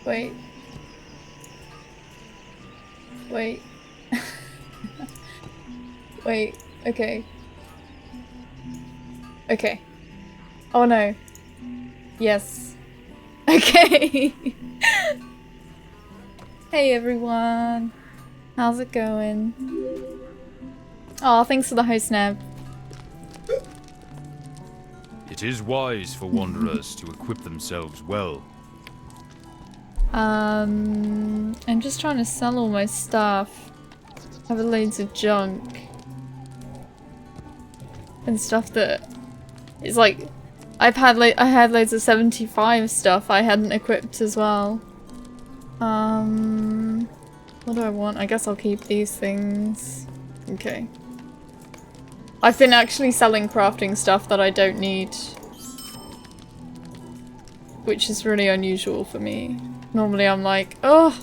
Wait. Wait. Wait. Okay. Okay. Oh no. Yes. Okay. Hey everyone. How's it going? Oh, thanks for the host, Neb. It is wise for wanderers to equip themselves well. I'm just trying to sell all my stuff. I have loads of junk. And stuff that is like I had loads of 75 stuff I hadn't equipped as well. What do I want? I guess I'll keep these things. Okay. I've been actually selling crafting stuff that I don't need. Which is really unusual for me. Normally I'm like, oh,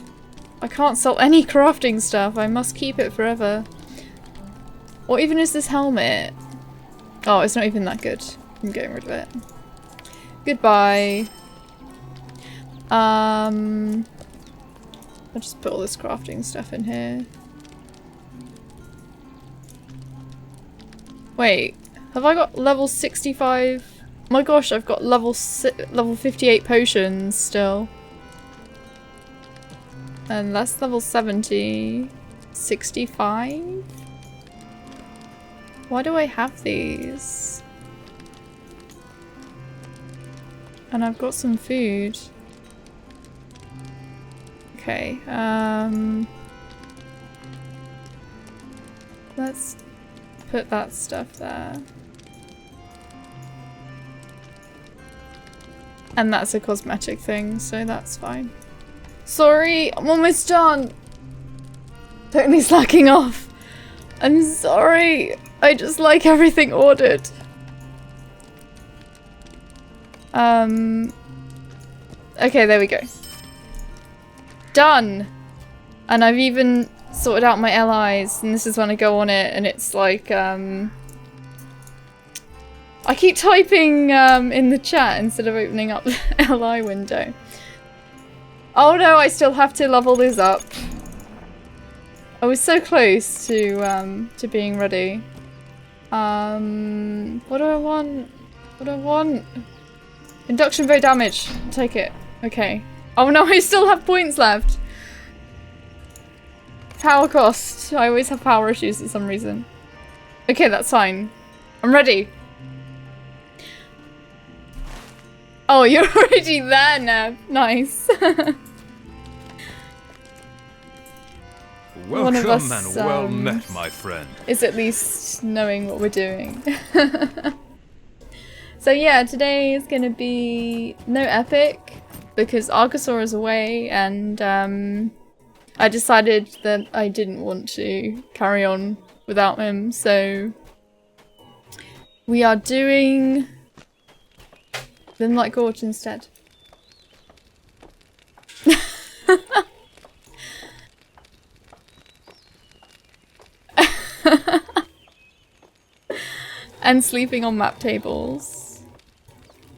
I can't sell any crafting stuff. I must keep it forever. What even is this helmet? Oh, it's not even that good. I'm getting rid of it. Goodbye. I'll just put all this crafting stuff in here. Wait, have I got level 65? Oh my gosh, I've got level 58 potions still. And that's level 70. 65? Why do I have these? And I've got some food. Okay, let's put that stuff there. And that's a cosmetic thing, so that's fine. Sorry, I'm almost done. Totally slacking off. I'm sorry. I just like everything ordered. Okay, there we go. Done! And I've even sorted out my LIs, and this is when I go on it, and it's like, I keep typing in the chat instead of opening up the LI window. Oh no, I still have to level this up. I was so close to being ready. What do I want? What do I want? Induction bow damage. I'll take it. Okay. Oh no, I still have points left. Power cost. I always have power issues for some reason. Okay, that's fine. I'm ready. Oh, you're already there, Neb. Nice. Welcome of us, and well met, my friend. Is at least knowing what we're doing. So yeah, today is gonna be no epic because Archosaur is away, and I decided that I didn't want to carry on without him, so we are doing Limlight Gorge instead. And sleeping on map tables.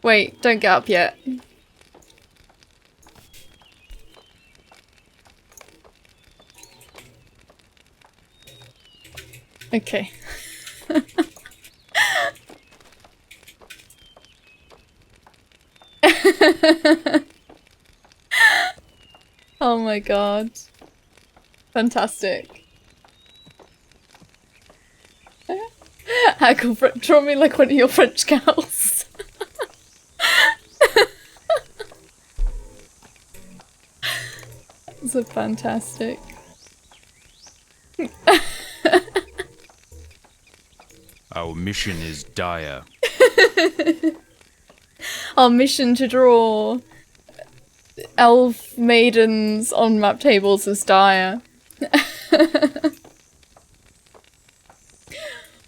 Wait, don't get up yet. Okay. Oh my god. Fantastic. Haggle, draw me like one of your French gals. So fantastic. Our mission is dire. Our mission to draw elf maidens on map tables is dire.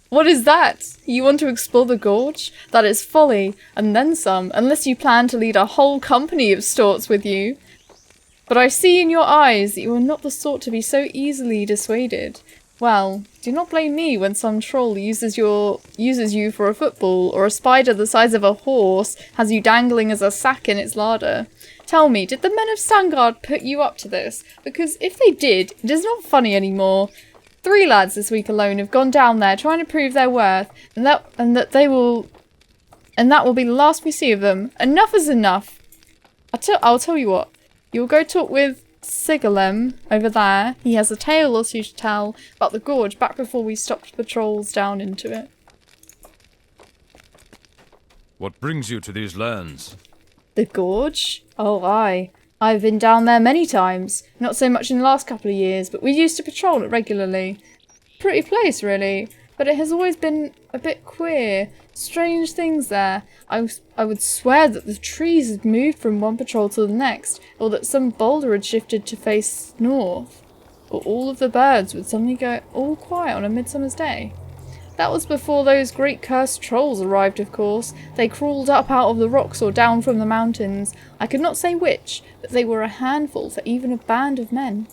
What is that? You want to explore the gorge? That is folly, and then some, unless you plan to lead a whole company of storts with you. But I see in your eyes that you are not the sort to be so easily dissuaded. Well, do not blame me when some troll uses you for a football, or a spider the size of a horse has you dangling as a sack in its larder. Tell me, did the men of Stangard put you up to this? Because if they did, it is not funny anymore. 3 lads this week alone have gone down there trying to prove their worth, and that will be the last we see of them. Enough is enough. I'll tell you what. You'll go talk with Sigalem over there. He has a tale or two to tell about the gorge back before we stopped patrols down into it. What brings you to these lands? The gorge? Oh, aye. I've been down there many times. Not so much in the last couple of years, but we used to patrol it regularly. Pretty place, really. But it has always been a bit queer. Strange things there. I would swear that the trees had moved from one patrol to the next, or that some boulder had shifted to face north. Or all of the birds would suddenly go all quiet on a midsummer's day. That was before those great cursed trolls arrived, of course. They crawled up out of the rocks or down from the mountains. I could not say which, but they were a handful for even a band of men.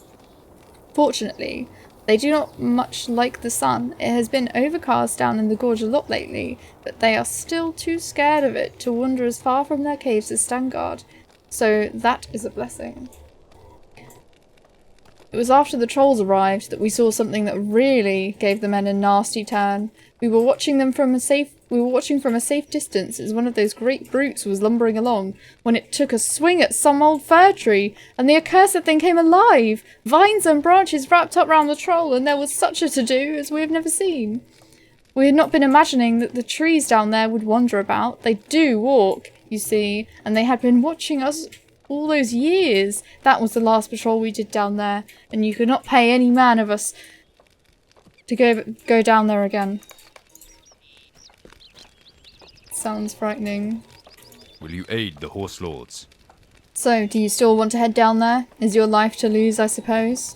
Fortunately, they do not much like the sun. It has been overcast down in the gorge a lot lately, but they are still too scared of it to wander as far from their caves as Stangard. So that is a blessing. It was after the trolls arrived that we saw something that really gave the men a nasty turn. We were watching from a safe distance as one of those great brutes was lumbering along, when it took a swing at some old fir tree, and the accursed thing came alive, vines and branches wrapped up round the troll, and there was such a to-do as we have never seen. We had not been imagining that the trees down there would wander about. They do walk, you see, and they had been watching us all those years. That was the last patrol we did down there, and you could not pay any man of us to go down there again. Sounds frightening. Will you aid the horse lords? So, do you still want to head down there? Is your life to lose, I suppose?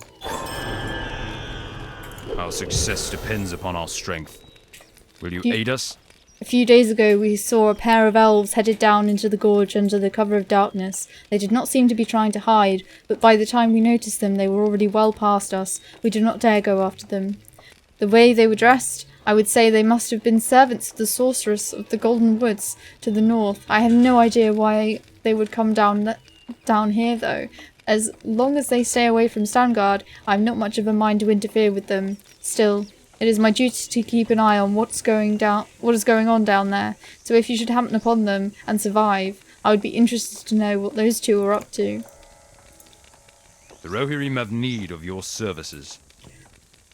Our success depends upon our strength. Will you aid us? A few days ago we saw a pair of elves headed down into the gorge under the cover of darkness. They did not seem to be trying to hide, but by the time we noticed them they were already well past us. We did not dare go after them. The way they were dressed, I would say they must have been servants of the sorceress of the Golden Woods to the north. I have no idea why they would come down here though. As long as they stay away from Stangard, I have not much of a mind to interfere with them. Still, it is my duty to keep an eye on what is going on down there, so if you should happen upon them and survive, I would be interested to know what those two are up to. The Rohirrim have need of your services.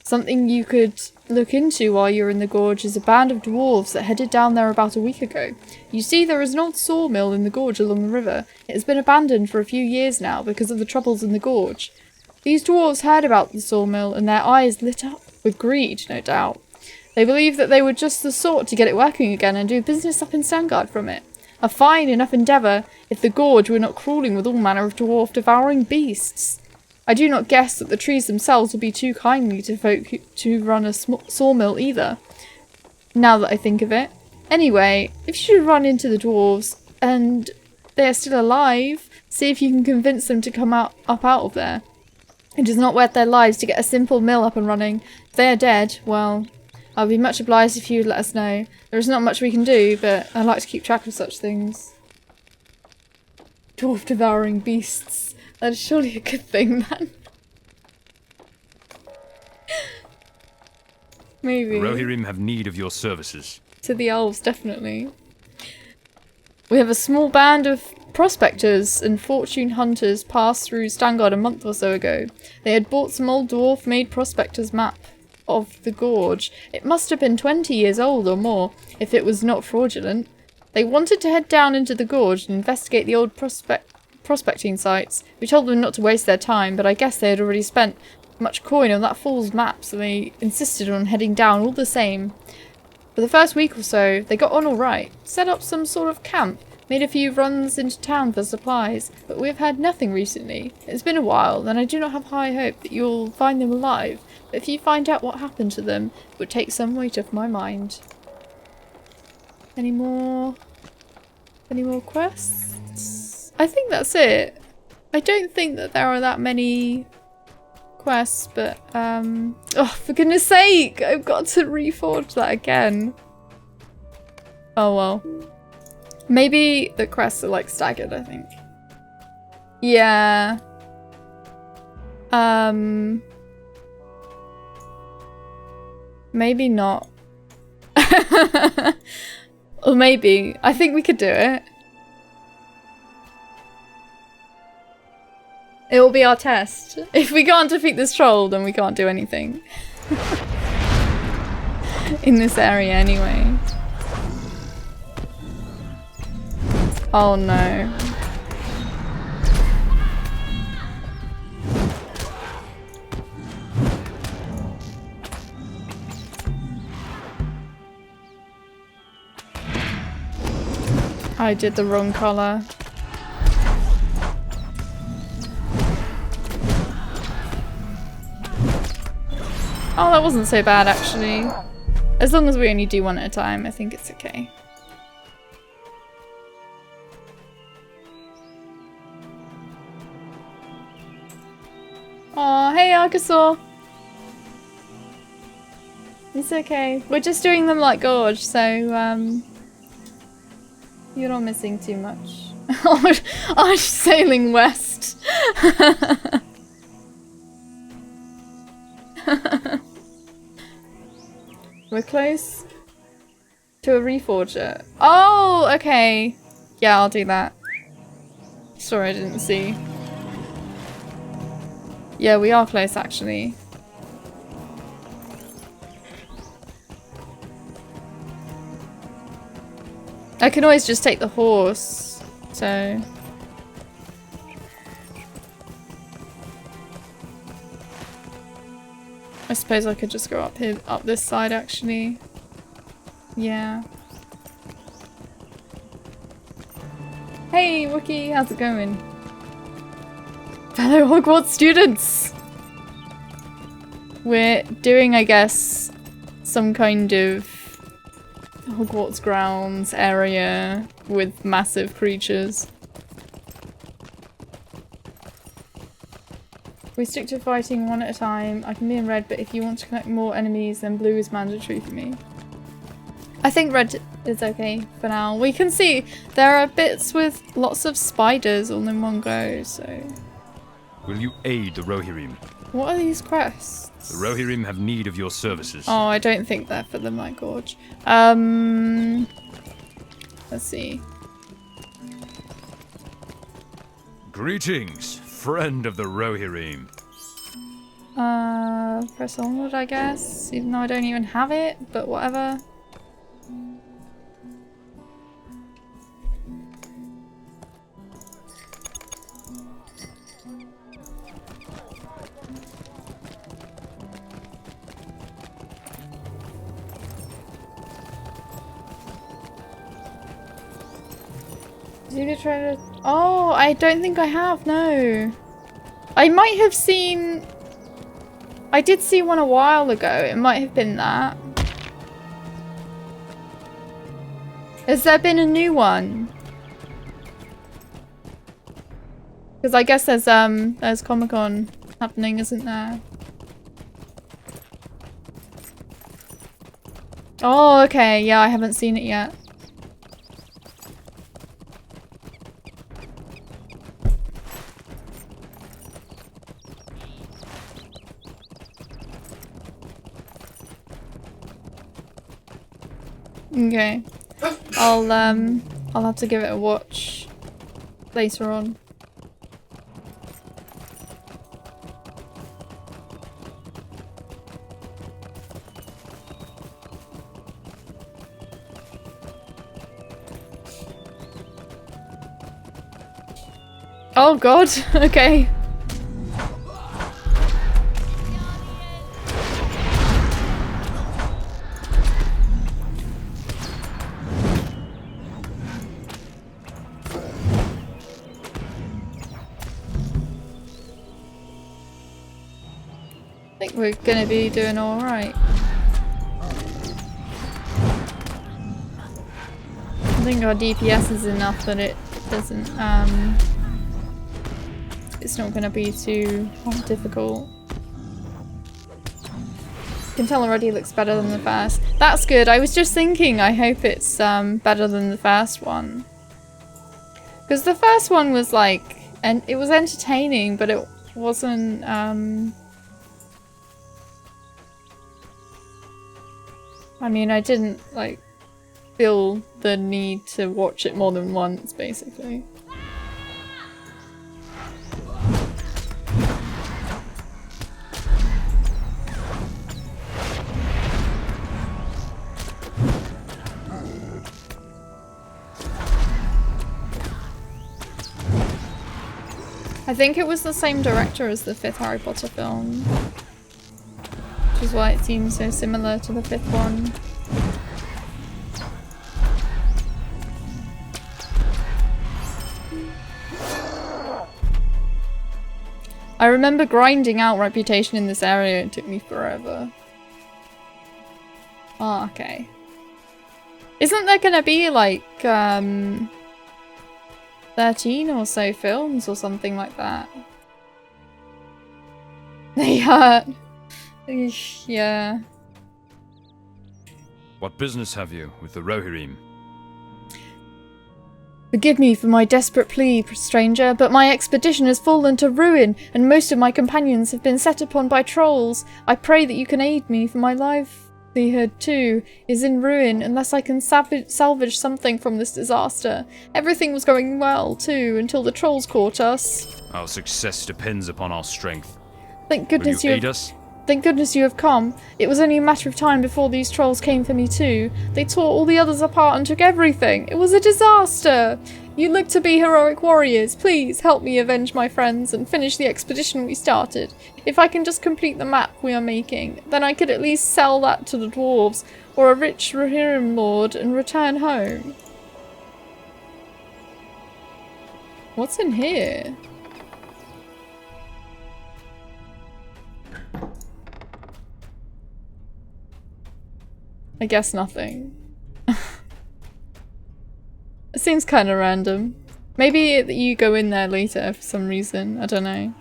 Something you could look into while you're in the gorge is a band of dwarves that headed down there about a week ago. You see, there is an old sawmill in the gorge along the river. It has been abandoned for a few years now because of the troubles in the gorge. These dwarves heard about the sawmill and their eyes lit up with greed, no doubt. They believed that they were just the sort to get it working again and do business up in Stangard from it. A fine enough endeavour if the gorge were not crawling with all manner of dwarf-devouring beasts. I do not guess that the trees themselves would be too kindly to folk to run a sawmill either, now that I think of it. Anyway, if you should run into the dwarves and they are still alive, see if you can convince them to come up out of there. It is not worth their lives to get a simple mill up and running. If they are dead, well, I'll be much obliged if you would let us know. There is not much we can do, but I like to keep track of such things. Dwarf-devouring beasts. That is surely a good thing, then. Maybe. The Rohirrim have need of your services. To the elves, definitely. We have a small band of prospectors and fortune hunters passed through Stangard a month or so ago. They had bought some old dwarf-made prospector's map of the gorge. It must have been 20 years old or more, if it was not fraudulent. They wanted to head down into the gorge and investigate the old prospecting sites. We told them not to waste their time, but I guess they had already spent much coin on that fool's map, so they insisted on heading down all the same. For the first week or so, they got on all right, set up some sort of camp, made a few runs into town for supplies, but we have had nothing recently. It's been a while, and I do not have high hope that you'll find them alive, but if you find out what happened to them, it would take some weight off my mind. Any more quests? I think that's it. I don't think that there are that many quests, but oh, for goodness sake, I've got to reforge that again. Oh well. Maybe the quests are like staggered, I think. Yeah. Maybe not. Or maybe. I think we could do it. It will be our test. If we can't defeat this troll, then we can't do anything. In this area anyway. Oh no. I did the wrong color. Oh, that wasn't so bad actually. As long as we only do one at a time, I think it's okay. Aw, hey Archosaur! It's okay. We're just doing them like Gorge, so you're not missing too much. I'm sailing west. We're close to a reforger. Oh, okay. Yeah, I'll do that. Sorry, I didn't see. Yeah, we are close actually. I can always just take the horse, so... I suppose I could just go up here, up this side actually. Yeah. Hey Wookie, how's it going? Fellow Hogwarts students! We're doing, I guess, some kind of Hogwarts grounds area with massive creatures. We stick to fighting one at a time. I can be in red, but if you want to collect more enemies, then blue is mandatory for me. I think red is okay for now. We can see there are bits with lots of spiders all in one go, so... Will you aid the Rohirrim? What are these quests? The Rohirrim have need of your services. Oh, I don't think they're for the Limlight Gorge. Let's see. Greetings, friend of the Rohirrim. Press onward, I guess, even though I don't even have it, but whatever. Oh, I don't think I have, no. I might have seen... I did see one a while ago. It might have been that. Has there been a new one? Because I guess there's Comic-Con happening, isn't there? Oh, okay. Yeah, I haven't seen it yet. Okay. I'll have to give it a watch later on. Oh god, okay. I think we're gonna be doing alright. I think our DPS is enough that it doesn't, it's not gonna be too difficult. You can tell already it looks better than the first. That's good. I was just thinking, I hope it's better than the first one. Because the first one was like and it was entertaining, but it wasn't I mean, I didn't like feel the need to watch it more than once, basically. I think it was the same director as the 5th Harry Potter film, which is why it seems so similar to the 5th one. I remember grinding out reputation in this area. It took me forever. Oh, okay. Isn't there gonna be like 13 or so films or something like that? They hurt. Eesh, yeah. What business have you with the Rohirrim? Forgive me for my desperate plea, stranger, but my expedition has fallen to ruin, and most of my companions have been set upon by trolls. I pray that you can aid me, for my livelihood, too, is in ruin, unless I can salvage something from this disaster. Everything was going well, too, until the trolls caught us. Our success depends upon our strength. Thank goodness Will you aid us? Thank goodness you have come. It was only a matter of time before these trolls came for me too. They tore all the others apart and took everything. It was a disaster. You look to be heroic warriors. Please help me avenge my friends and finish the expedition we started. If I can just complete the map we are making, then I could at least sell that to the dwarves or a rich Rohirrim lord and return home. What's in here? I guess nothing. It seems kind of random. Maybe you go in there later for some reason. I don't know.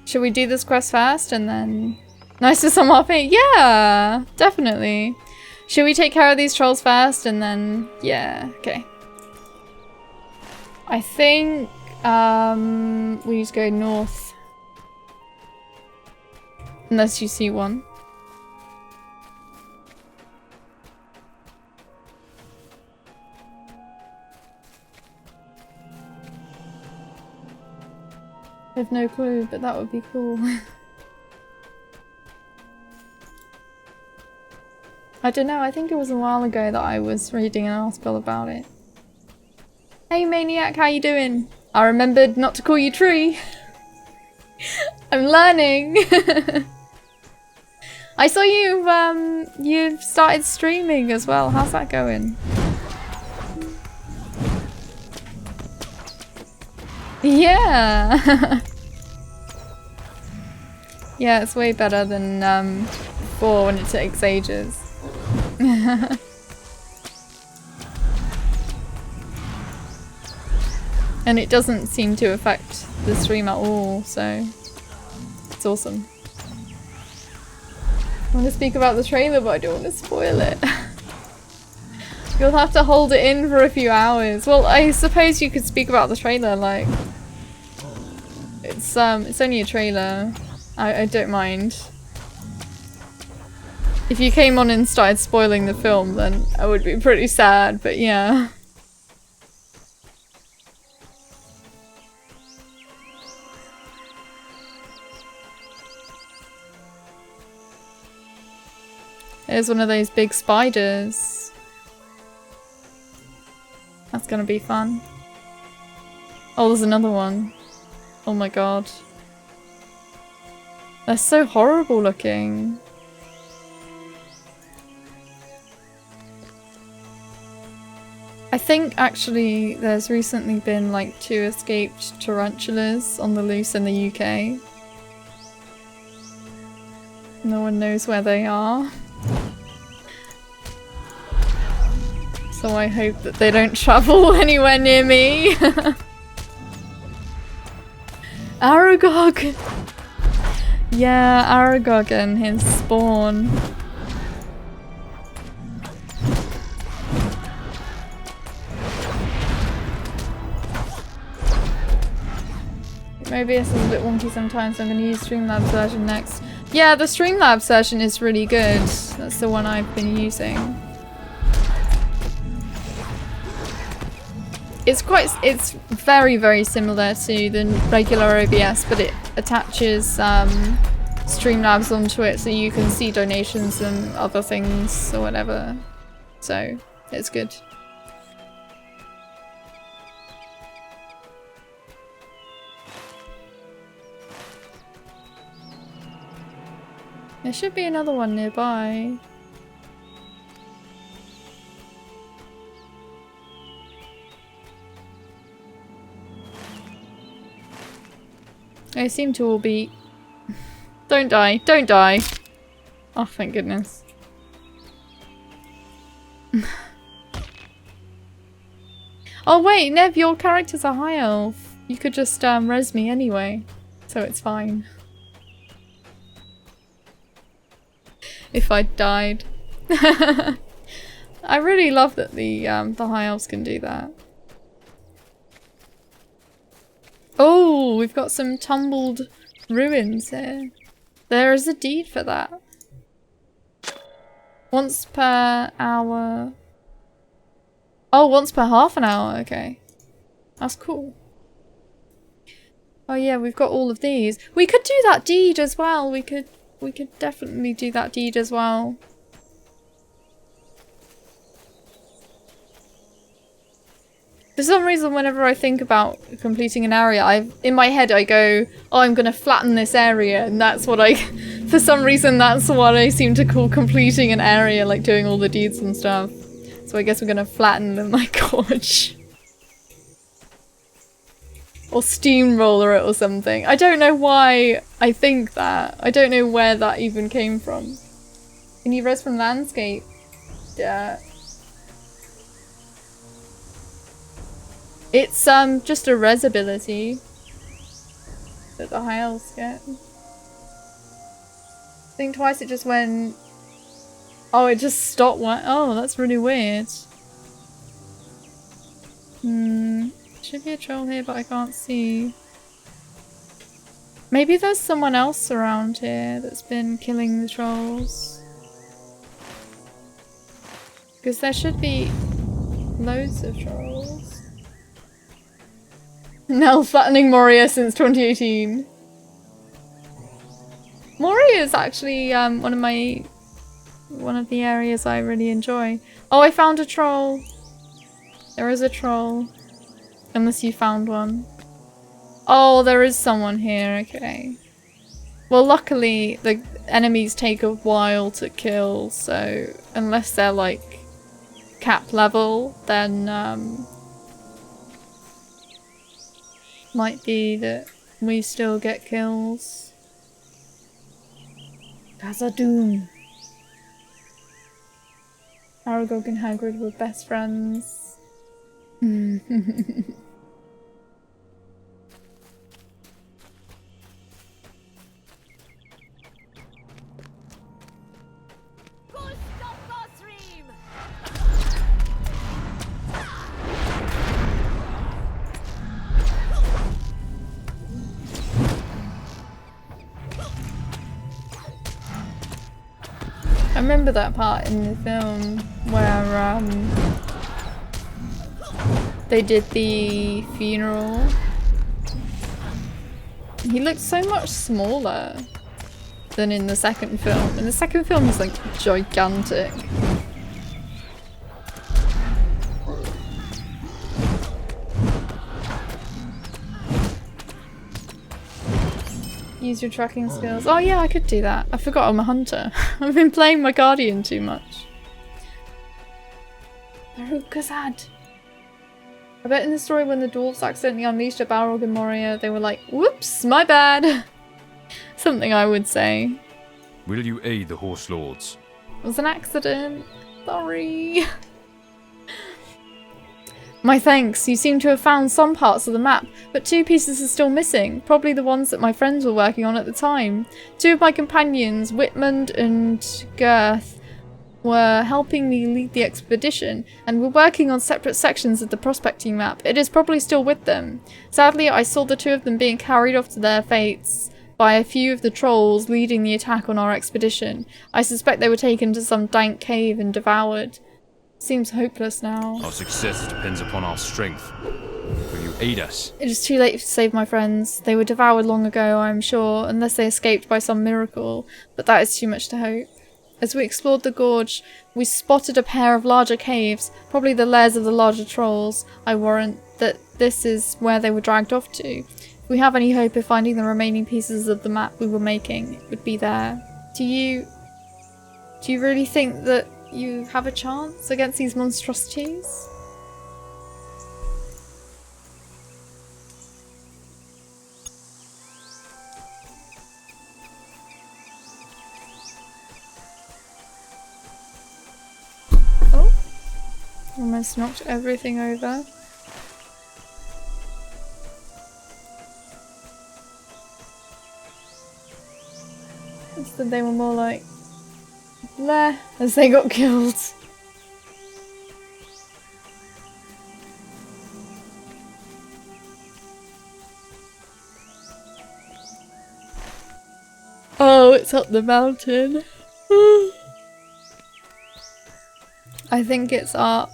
Should we do this quest first and then... Nice to some RP? Yeah, definitely. Should we take care of these trolls first and then... Yeah, okay. I think we need to go north. Unless you see one. I have no clue, but that would be cool. I don't know, I think it was a while ago that I was reading an article about it. Hey Maniac, how you doing? I remembered not to call you Tree. I'm learning. I saw you've started streaming as well. How's that going? Yeah. Yeah, it's way better than before when it takes ages. And it doesn't seem to affect the stream at all, so it's awesome. I want to speak about the trailer, but I don't want to spoil it. You'll have to hold it in for a few hours. Well, I suppose you could speak about the trailer, like... It's only a trailer. I don't mind. If you came on and started spoiling the film, then I would be pretty sad, but yeah. There's one of those big spiders. That's gonna be fun. Oh, there's another one. Oh my god. They're so horrible looking. I think actually there's recently been like 2 escaped tarantulas on the loose in the UK. No one knows where they are. So I hope that they don't travel anywhere near me. Aragog! Yeah, Aragog and his spawn. Maybe this is a bit wonky sometimes, so I'm going to use Streamlabs version next. Yeah, the Streamlabs version is really good. That's the one I've been using. It's very, very similar to the regular OBS, but it attaches Streamlabs onto it so you can see donations and other things or whatever. So, it's good. There should be another one nearby. They seem to all be... Don't die, don't die! Oh, thank goodness. Oh wait, Nev, your character's a high elf. You could just res me anyway, so it's fine. If I died. I really love that the high elves can do that. Oh, we've got some tumbled ruins here. There is a deed for that. Once per hour. Oh, once per half an hour. Okay. That's cool. Oh yeah, we've got all of these. We could do that deed as well. We could definitely do that deed as well. For some reason, whenever I think about completing an area, in my head I go, oh, I'm gonna flatten this area, and that's what for some reason that's what I seem to call completing an area, like doing all the deeds and stuff. So I guess we're gonna flatten them like Gorge. Or steamroller it or something. I don't know why I think that. I don't know where that even came from. Can you res from landscape? Yeah. It's just a res ability that the high elves get. Think twice, it just went... Oh, it just stopped one. Oh, that's really weird. Should be a troll here, but I can't see. Maybe there's someone else around here that's been killing the trolls. Because there should be loads of trolls. Nell flattening Moria since 2018. Moria is actually one of the areas I really enjoy. Oh, I found a troll. There is a troll. Unless you found one. Oh, there is someone here, okay. Well, luckily, the enemies take a while to kill, so unless they're like cap level, then might be that we still get kills. Khazad-dûm. Aragog and Hagrid were best friends. I remember that part in the film where they did the funeral. He looked so much smaller than in the second film. In the second film he's like gigantic. Use your tracking skills. Oh yeah, I could do that. I forgot I'm a hunter. I've been playing my guardian too much. Khazad. I bet in the story when the dwarves accidentally unleashed a Balrog and Moria, they were like, whoops, my bad. Something I would say. Will you aid the horse lords? It was an accident. Sorry. My thanks. You seem to have found some parts of the map, but 2 pieces are still missing. Probably the ones that my friends were working on at the time. 2 of my companions, Whitmund and Girth, were helping me lead the expedition, and were working on separate sections of the prospecting map. It is probably still with them. Sadly, I saw the 2 of them being carried off to their fates by a few of the trolls leading the attack on our expedition. I suspect they were taken to some dank cave and devoured. Seems hopeless now. Our success depends upon our strength. Will you aid us? It is too late to save my friends. They were devoured long ago, I am sure, unless they escaped by some miracle, but that is too much to hope. As we explored the gorge, we spotted a pair of larger caves, probably the lairs of the larger trolls. I warrant that this is where they were dragged off to. If we have any hope of finding the remaining pieces of the map we were making, it would be there. Do you really think that you have a chance against these monstrosities? Oh, almost knocked everything over. Instead they were more like bleh as they got killed. Oh, it's up the mountain. I think it's up.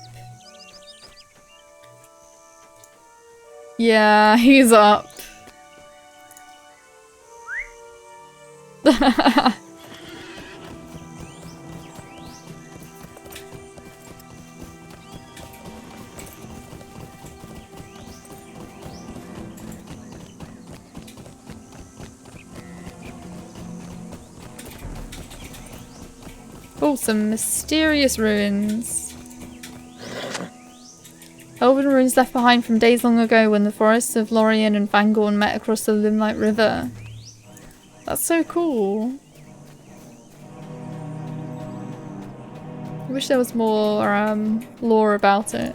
Yeah, he's up. Oh, some mysterious ruins. Elven ruins left behind from days long ago when the forests of Laurelin and Fangorn met across the Limlight River. That's so cool. I wish there was more lore about it.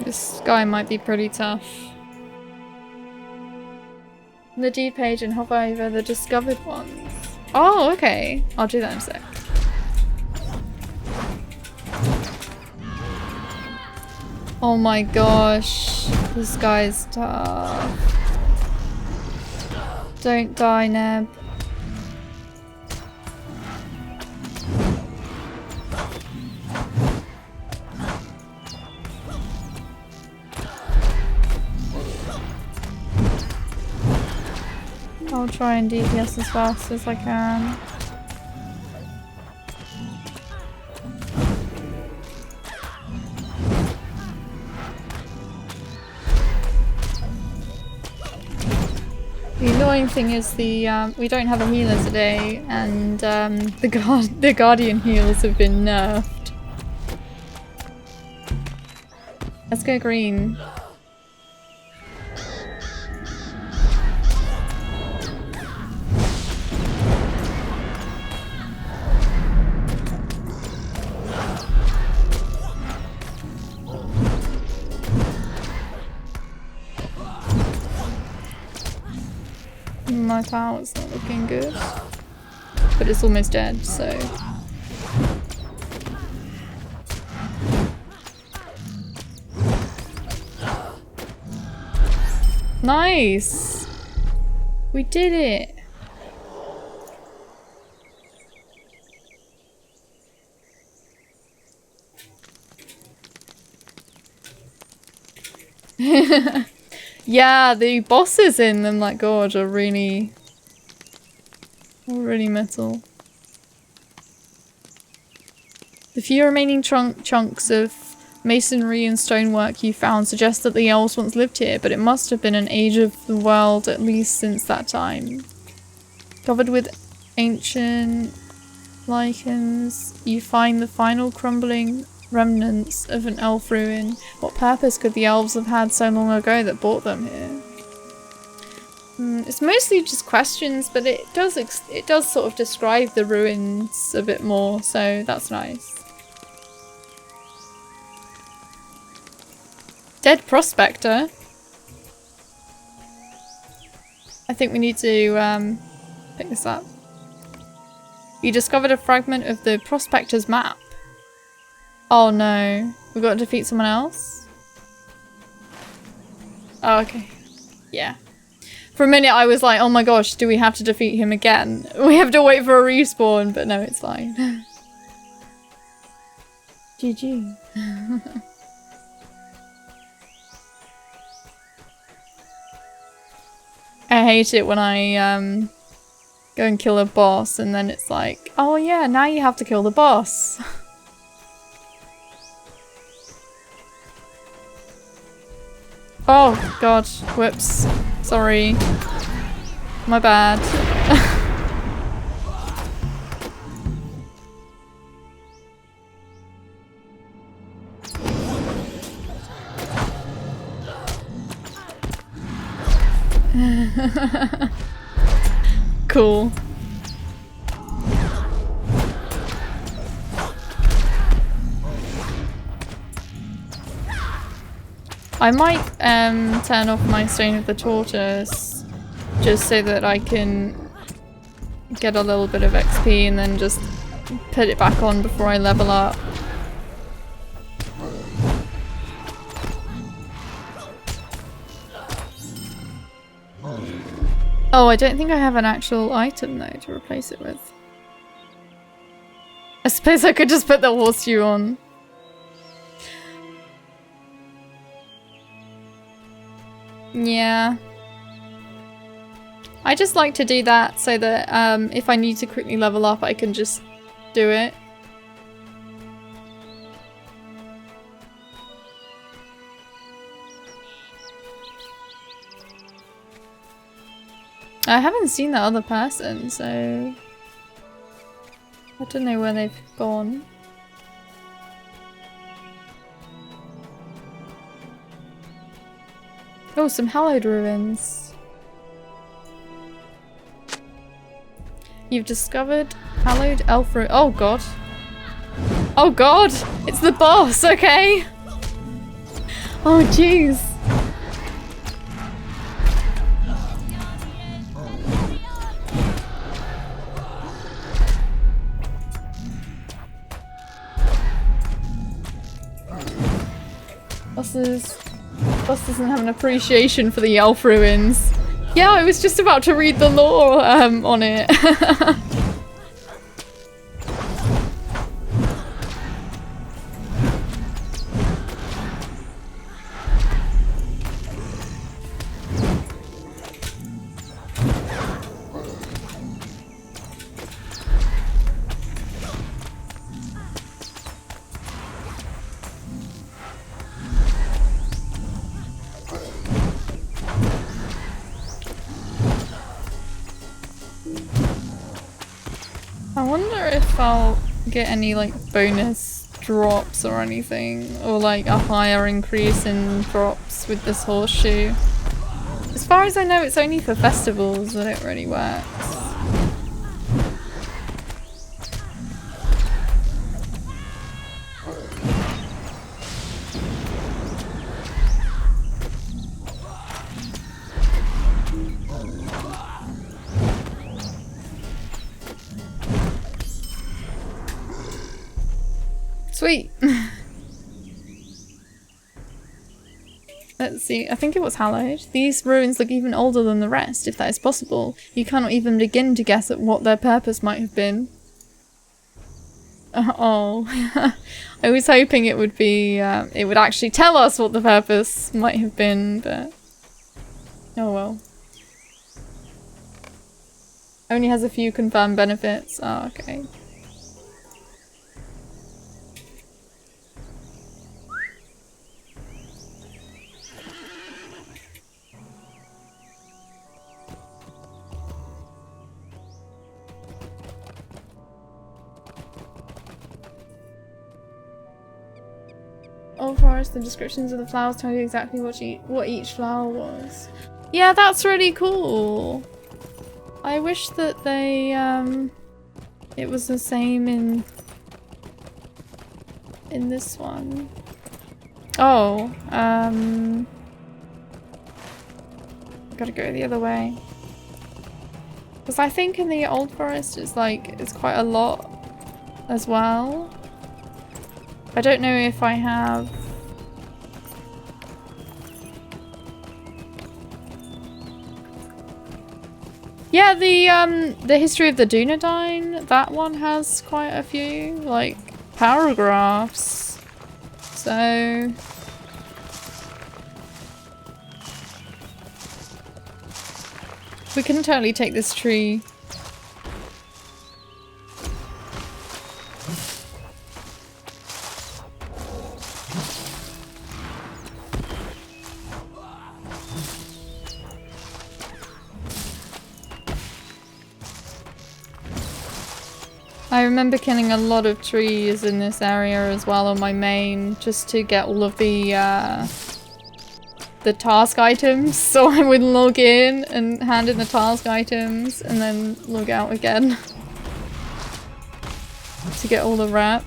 This guy might be pretty tough. The deed page and hover over the discovered ones. Oh, okay. I'll do that in a sec. Oh my gosh. This guy's tough. Don't die, Neb. I'll try and DPS as fast as I can. The annoying thing is we don't have a healer today, and the guardian heals have been nerfed. Let's go green. My power's not looking good, but it's almost dead, so... Nice! We did it! Yeah, the bosses in them, like Gorge, are really metal. The few remaining chunks of masonry and stonework you found suggest that the elves once lived here, but it must have been an age of the world at least since that time. Covered with ancient lichens, you find the final crumbling remnants of an elf ruin. What purpose could the elves have had so long ago that brought them here? It's mostly just questions, but it does sort of describe the ruins a bit more, so that's nice. Dead prospector. I think we need to pick this up. You discovered a fragment of the prospector's map. Oh no, we've got to defeat someone else? Oh, okay. Yeah. For a minute I was like, oh my gosh, do we have to defeat him again? We have to wait for a respawn, but no, it's fine. GG. I hate it when I go and kill a boss and then it's like, oh yeah, now you have to kill the boss. Oh god, whoops. Sorry. My bad. Cool. I might turn off my Stone of the Tortoise just so that I can get a little bit of XP and then just put it back on before I level up. Oh, I don't think I have an actual item though to replace it with. I suppose I could just put the horseshoe on. Yeah. I just like to do that so that if I need to quickly level up, I can just do it. I haven't seen that other person, so I don't know where they've gone. Oh, some hallowed ruins. You've discovered hallowed elf ruin. Oh god. Oh god! It's the boss, okay? Oh jeez. Boss doesn't have an appreciation for the elf ruins. Yeah, I was just about to read the lore on it. I wonder if I'll get any like bonus drops or anything, or like a higher increase in drops with this horseshoe. As far as I know, it's only for festivals that it really works. Sweet. Let's see, I think it was hallowed. These ruins look even older than the rest, if that is possible. You cannot even begin to guess at what their purpose might have been. Oh. I was hoping it would be, it would actually tell us what the purpose might have been, but... oh well. Only has a few confirmed benefits. Oh, okay. Old forest, the descriptions of the flowers tell you exactly what each flower was. Yeah, that's really cool. I wish that they, it was the same in this one. Oh, gotta go the other way. Because I think in the Old Forest it's like, it's quite a lot as well. I don't know if I have... Yeah, the history of the Dunedain, that one has quite a few, like, paragraphs. So... we can totally take this tree. I remember killing a lot of trees in this area as well on my main, just to get all of the task items. So I would log in and hand in the task items and then log out again to get all the rep.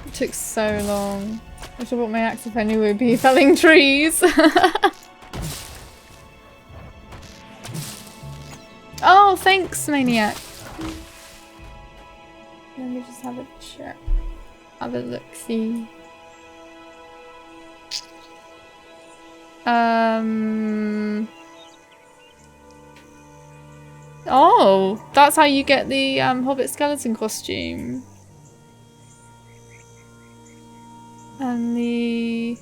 It took so long. I should have bought my axe if I knew we'd be felling trees. Oh, thanks, Maniac. Let me just have a check. Have a look-see. Oh, that's how you get the Hobbit skeleton costume. And the...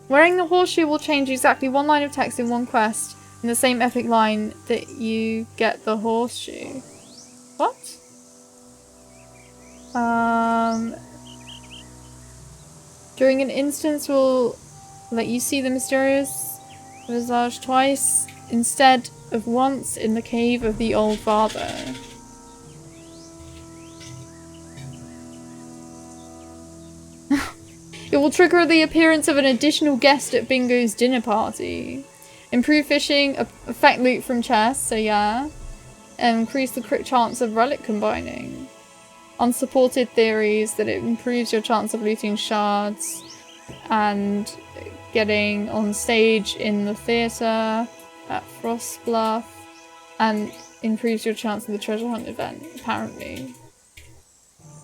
wearing the horseshoe will change exactly one line of text in one quest. In the same epic line that you get the horseshoe. What? During an instance will let you see the mysterious visage twice instead of once in the cave of the old father. It will trigger the appearance of an additional guest at Bingo's dinner party. Improve fishing, affect loot from chests, so yeah. Increase the crit chance of relic combining. Unsupported theories that it improves your chance of looting shards and getting on stage in the theatre at Frostbluff, and improves your chance of the treasure hunt event, apparently.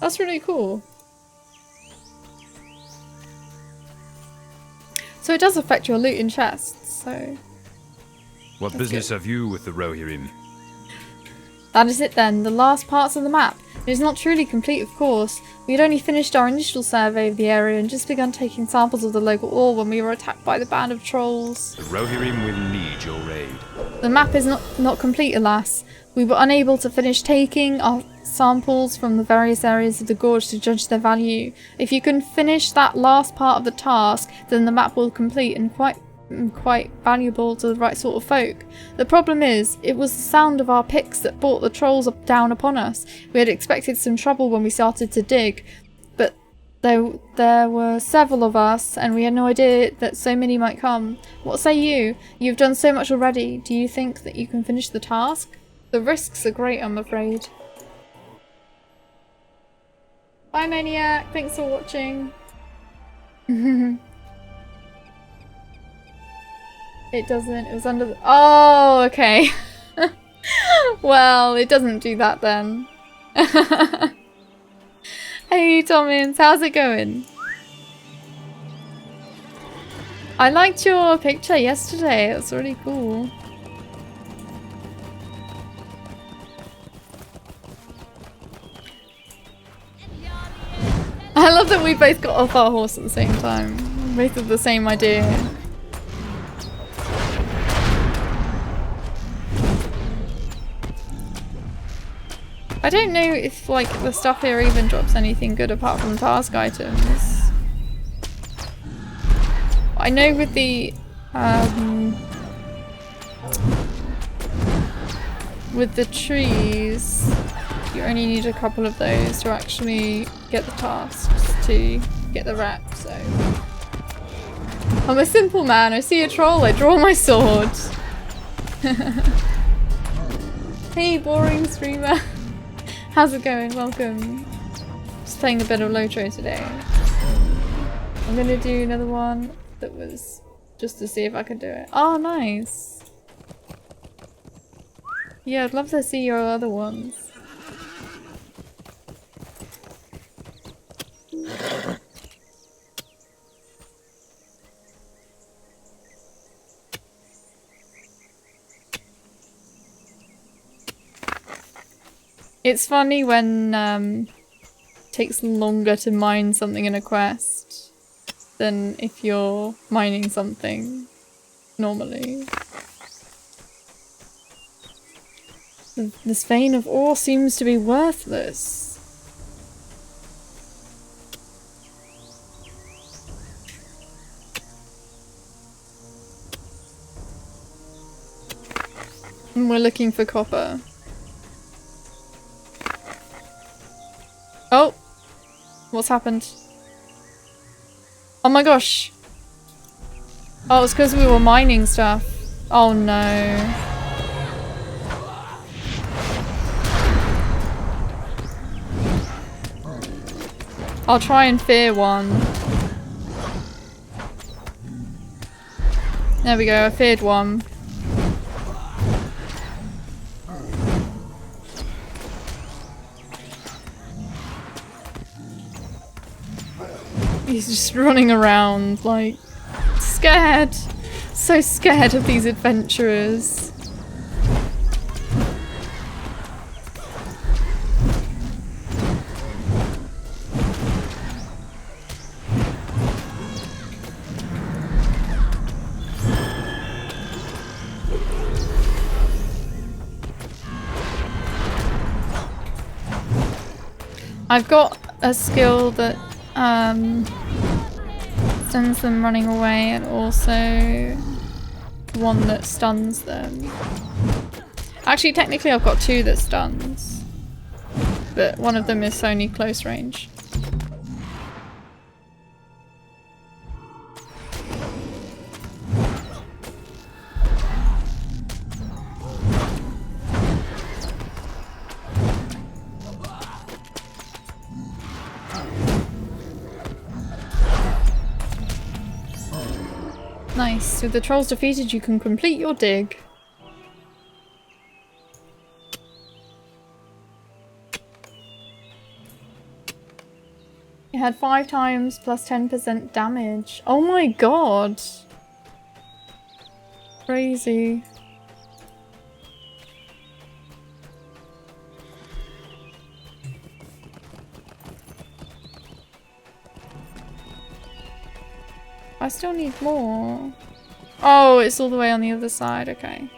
That's really cool. So it does affect your loot in chests, so... What that's business good. have you with the Rohirrim? That is it then, the last parts of the map. It is not truly complete, of course. We had only finished our initial survey of the area and just begun taking samples of the local ore when we were attacked by the band of trolls. The Rohirrim will need your aid. The map is not complete, alas. We were unable to finish taking our samples from the various areas of the gorge to judge their value. If you can finish that last part of the task, then the map will complete and quite valuable to the right sort of folk. The problem is, it was the sound of our picks that brought the trolls down upon us. We had expected some trouble when we started to dig, but there were several of us, and we had no idea that so many might come. What say you? You've done so much already. Do you think that you can finish the task? The risks are great, I'm afraid. Bye, Maniac. Thanks for watching. It doesn't. It was under the... Oh, okay. Well, it doesn't do that then. Hey, Tommins. How's it going? I liked your picture yesterday. It was really cool. I love that we both got off our horse at the same time. Both had the same idea. I don't know if, like, the stuff here even drops anything good apart from task items. I know with the, trees, you only need a couple of those to actually get the tasks to get the rep, so... I'm a simple man. I see a troll, I draw my sword. Hey, boring streamer. How's it going? Welcome. Just playing a bit of Lotro today. I'm gonna do another one that was just to see if I could do it. Oh, nice. Yeah, I'd love to see your other ones. It's funny when it takes longer to mine something in a quest than if you're mining something normally. This vein of ore seems to be worthless. And we're looking for copper. Oh! What's happened? Oh my gosh! Oh, it's because we were mining stuff. Oh no. I'll try and fear one. There we go, I feared one. He's just running around, like, scared. So scared of these adventurers. I've got a skill that sends them running away, and also one that stuns them. Actually, technically I've got two that stuns, but one of them is only close range. Nice. With the trolls defeated, you can complete your dig. It had 5 times plus 10% damage. Oh my god! Crazy. I still need more. Oh, it's all the way on the other side. Okay.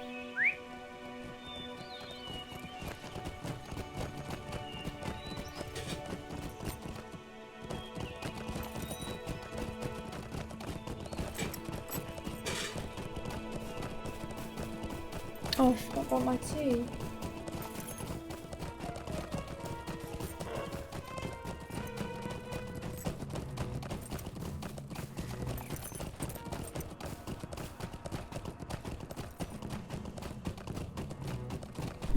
Oh, I forgot about my tea.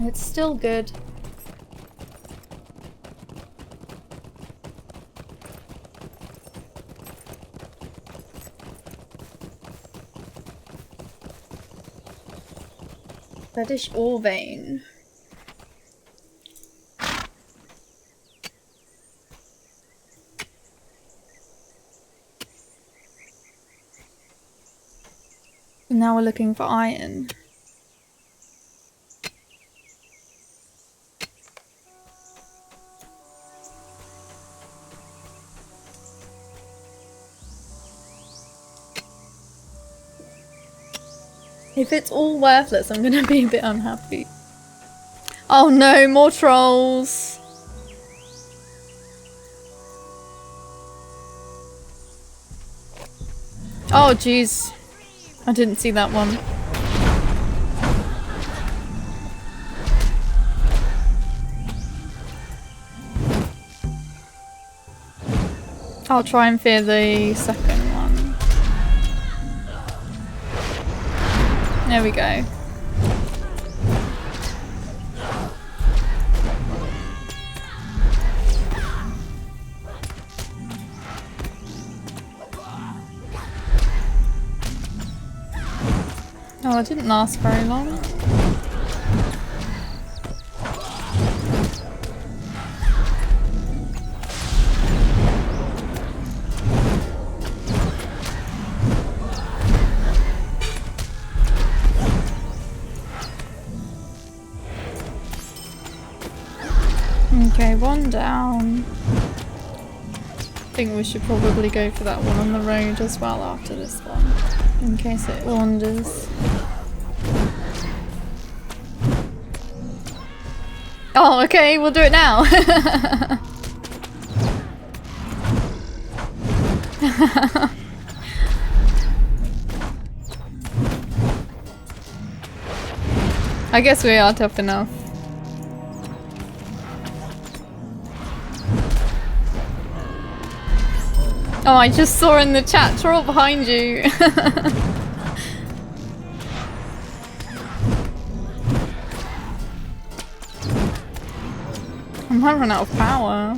It's still good. Reddish ore vein. And now we're looking for iron. If it's all worthless, I'm gonna be a bit unhappy. Oh no, more trolls! Oh jeez. I didn't see that one. I'll try and fear the second one. There we go. Oh, it didn't last very long. Okay, one down. I think we should probably go for that one on the road as well after this one, in case it wanders. Oh, okay, we'll do it now. I guess we are tough enough. Oh, I just saw in the chat, troll behind you. I might run out of power.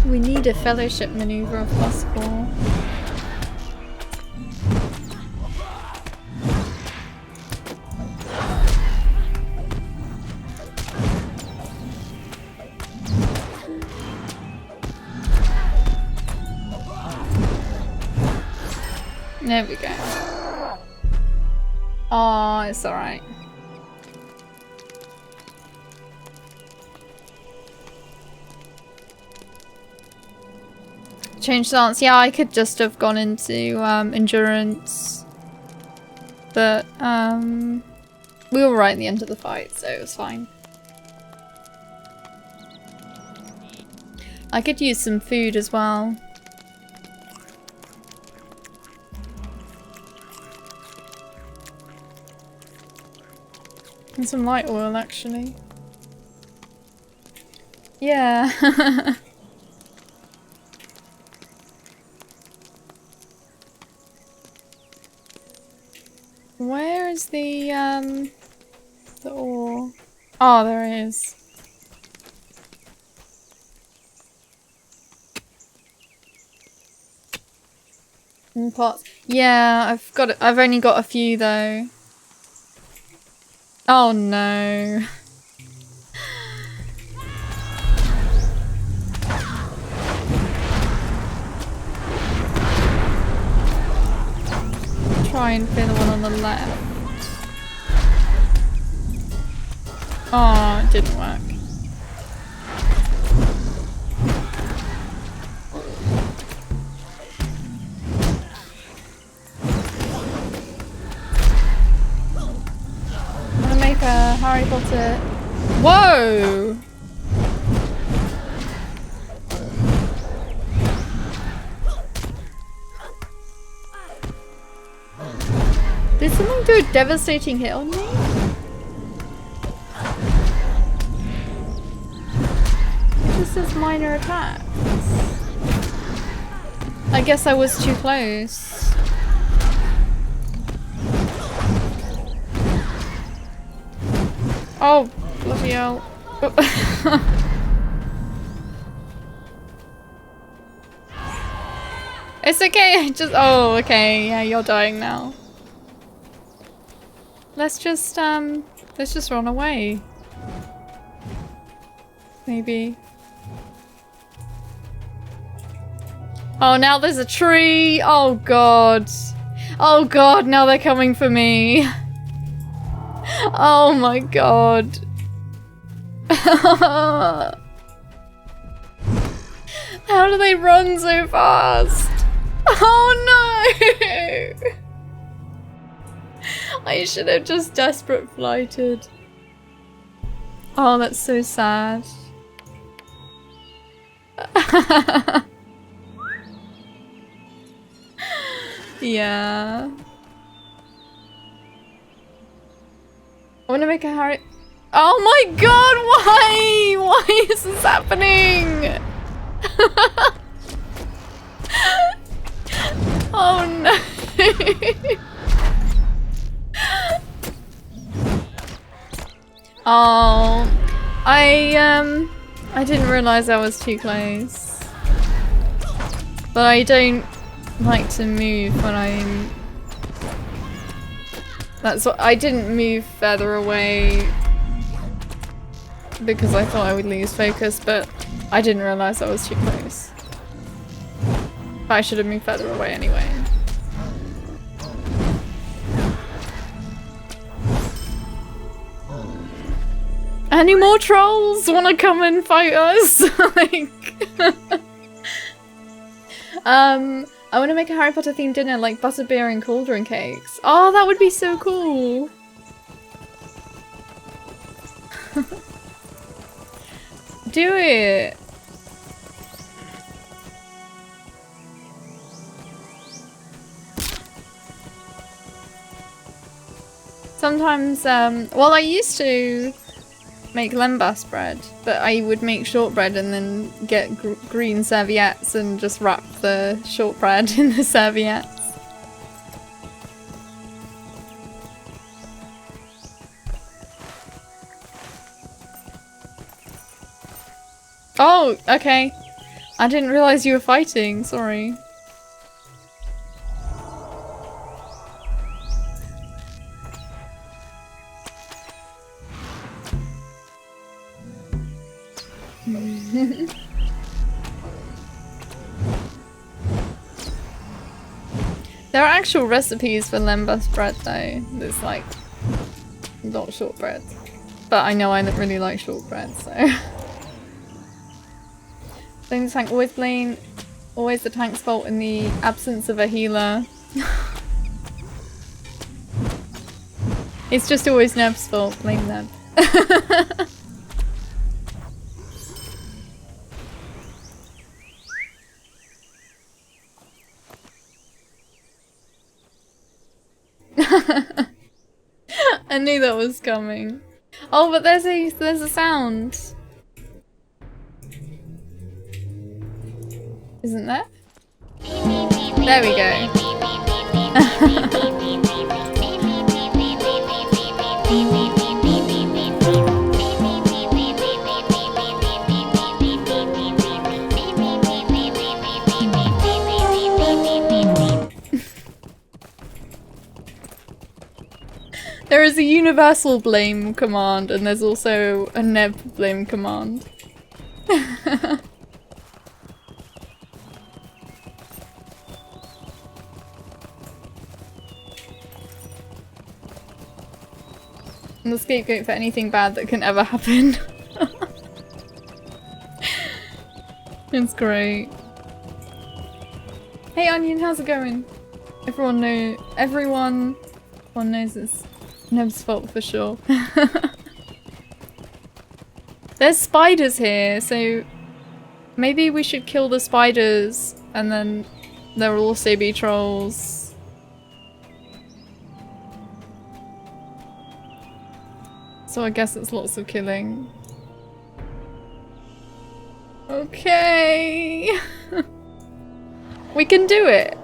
We need a fellowship maneuver if possible. There we go. Oh, it's alright. Change stance. Yeah, I could just have gone into endurance. But we were right at the end of the fight, so it was fine. I could use some food as well. And some light oil, actually. Yeah. Where is the ore? Oh, there it is. In pots. Yeah, I've got it. I've only got a few though. Oh no. Try and fill the one on the left. Oh, it didn't work. I'm gonna make a Harry Potter. Whoa! Did something do a devastating hit on me? It just says minor attacks. I guess I was too close. Oh, bloody hell. It's okay, I just- oh, okay, yeah, you're dying now. Let's just run away. Maybe. Oh, now there's a tree! Oh god. Oh god, now they're coming for me. Oh my god. How do they run so fast? Oh no! I should have just desperate flighted. Oh, that's so sad. Yeah. I want to make a Harry. Oh my god, why? Why is this happening? Oh no. Oh, I didn't realize I was too close. But I don't like to move when I'm... That's what I didn't move further away because I thought I would lose focus, but I didn't realize I was too close. But I should have moved further away anyway. Any more trolls wanna come and fight us? Like I want to make a Harry Potter themed dinner like butterbeer and cauldron cakes. Oh, that would be so cool. Do it. Sometimes, well, I used to make lembas bread, but I would make shortbread and then get green serviettes and just wrap the shortbread in the serviettes. Oh, okay. I didn't realize you were fighting, sorry. There are actual recipes for lembas bread though. It's like not shortbread. But I know I don't really like shortbread, so. Blame the tank, always the tank's fault in the absence of a healer. It's just always Neb's fault, blame Neb. I knew that was coming. Oh, but there's a sound. Isn't there? There we go. There is a universal blame command and there's also a Neb blame command. I'm the scapegoat for anything bad that can ever happen. It's great. Hey Onion, how's it going? Everyone knows it's Neb's fault for sure. There's spiders here, so maybe we should kill the spiders and then there will also be trolls. So I guess it's lots of killing. Okay. We can do it.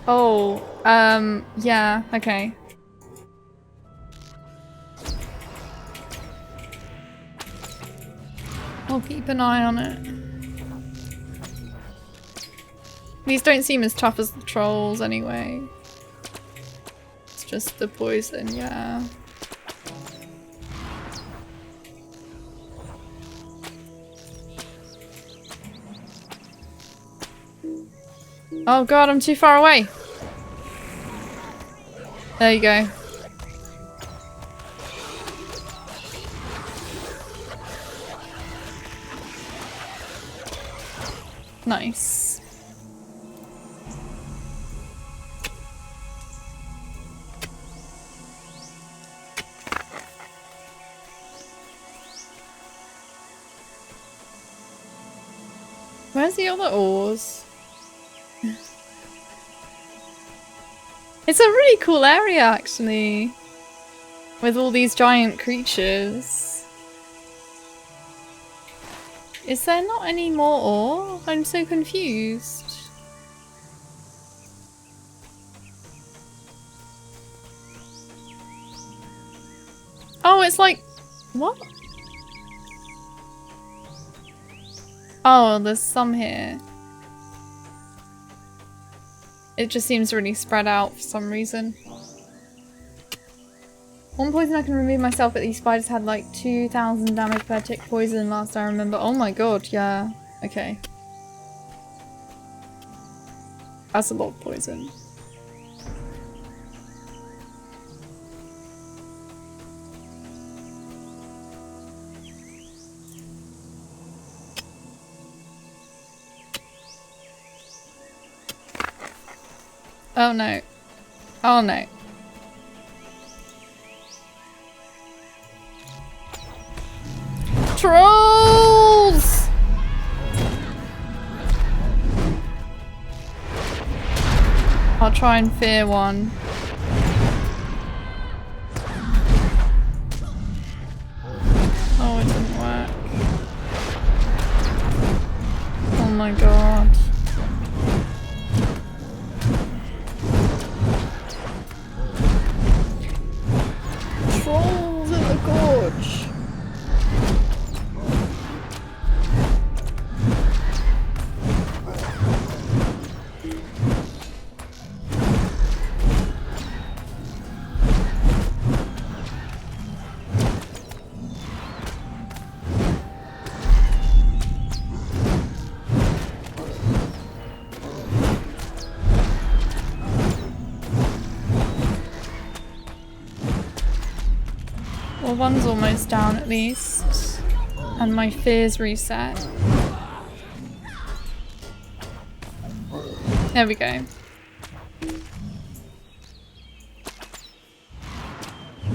Oh, yeah, okay. I'll keep an eye on it. These don't seem as tough as the trolls anyway. It's just the poison, yeah. Oh god, I'm too far away. There you go. Nice. Where's the other ores? It's a really cool area, actually. With all these giant creatures. Is there not any more ore? I'm so confused. Oh, it's like... What? Oh, there's some here. It just seems really spread out for some reason. One poison I can remove myself, but these spiders had like 2,000 damage per tick poison last I remember. Oh my god, yeah. Okay. That's a lot of poison. Oh no. Oh no. Trolls! I'll try and fear one. Oh, it didn't work. Oh my god. Trolls in the gorge. Well, one's almost down at least. And my fear's reset. There we go.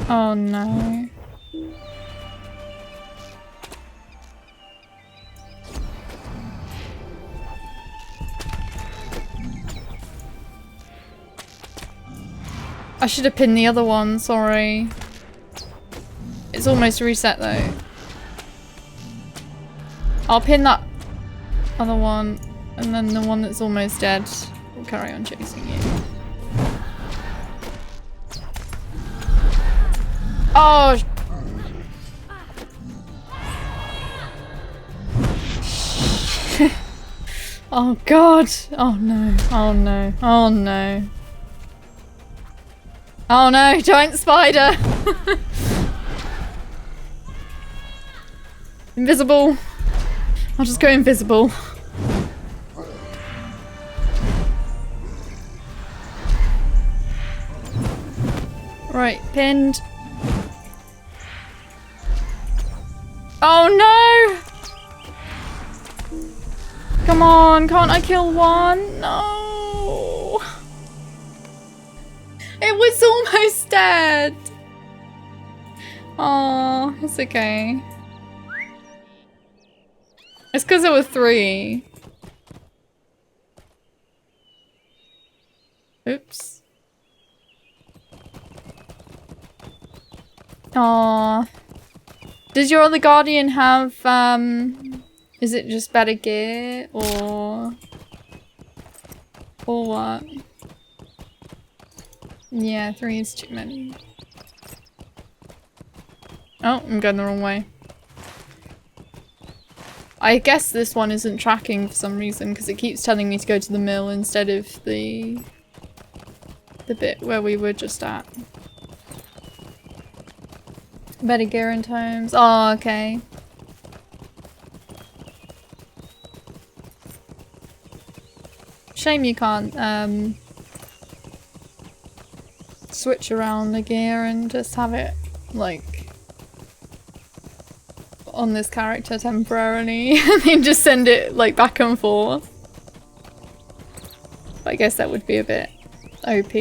Oh no. I should have pinned the other one, sorry. It's almost reset though. I'll pin that other one, and then the one that's almost dead will carry on chasing you. Oh! Oh god! Oh no, oh no, oh no. Oh no, giant spider! Invisible! I'll just go invisible. Right, pinned. Oh no! Come on, can't I kill one? No! It was almost dead! Oh, it's okay. It's because there were 3. Oops. Aww. Does your other guardian have, is it just better gear, or what? Yeah, 3 is too many. Oh, I'm going the wrong way. I guess this one isn't tracking for some reason because it keeps telling me to go to the mill instead of the bit where we were just at. Better gear and tomes. Oh, okay. Shame you can't switch around the gear and just have it like on this character temporarily and then just send it like back and forth. But I guess that would be a bit OP.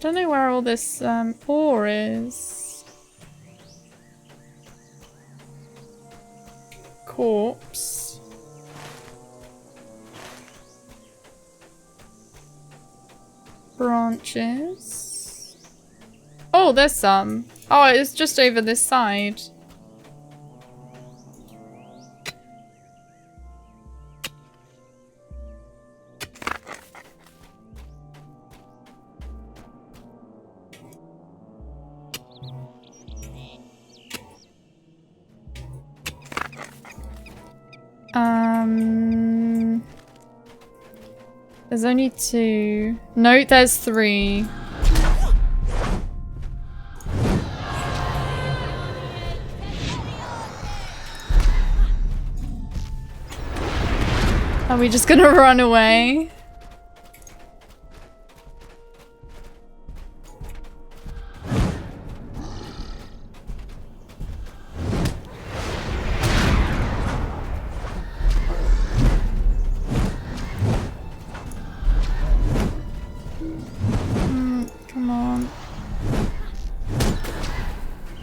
don't know where all this ore is. Corpse. Branches. Oh, there's some. Oh, it's just over this side. There's only 2. No, there's 3. Are we just gonna run away? Come on.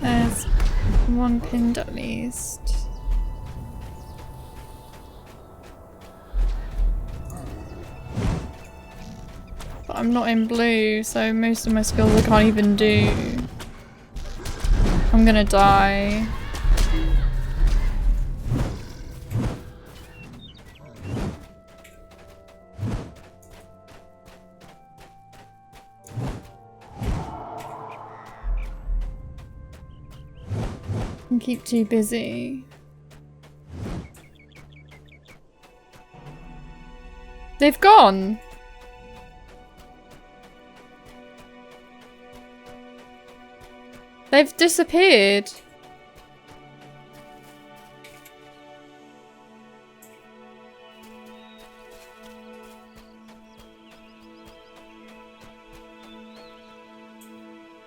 There's 1 pinned at least. But I'm not in blue, so most of my skills I can't even do. I'm gonna die. And keep too busy. They've gone! They've disappeared.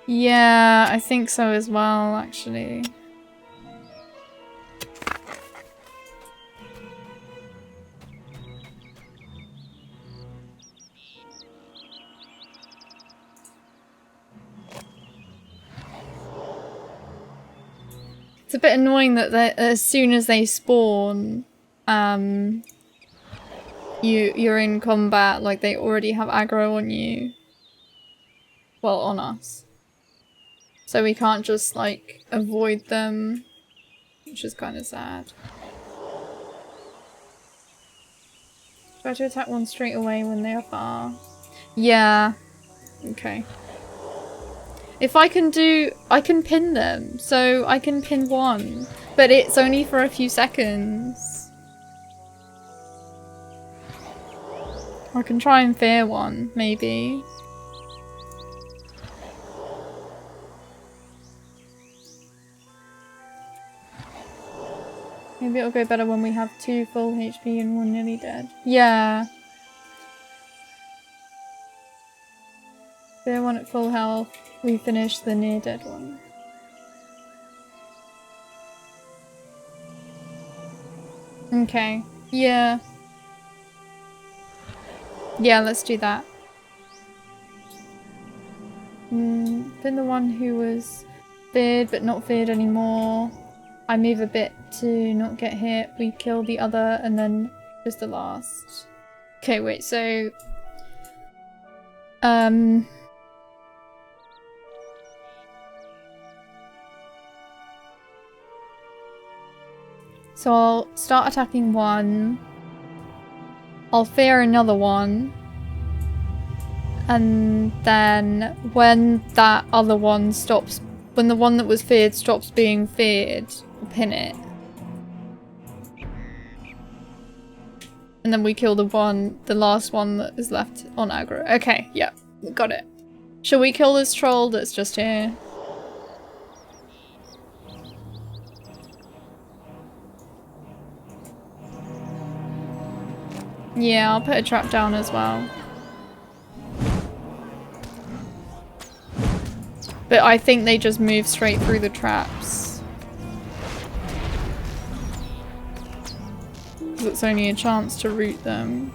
Yeah, I think so as well, actually. It's a bit annoying that as soon as they spawn, you're in combat, like they already have aggro on you. Well, on us. So we can't just like avoid them, which is kind of sad. Try to attack one straight away when they are far. Yeah. Okay. If I can pin them, so I can pin 1, but it's only for a few seconds. I can try and fear 1, maybe. Maybe it'll go better when we have 2 full HP and 1 nearly dead. Yeah. Fear 1 at full health. We finish the near dead one. Okay. Yeah. Yeah, let's do that. Been the one who was feared but not feared anymore. I move a bit to not get hit. We kill the other and then just the last. Okay, wait, so... So I'll start attacking 1. I'll fear another one. And then when that other one stops, when the one that was feared stops being feared, I'll pin it. And then we kill the last one that is left on aggro. Okay, yeah, got it. Shall we kill this troll that's just here? Yeah, I'll put a trap down as well. But I think they just move straight through the traps. Because it's only a chance to root them.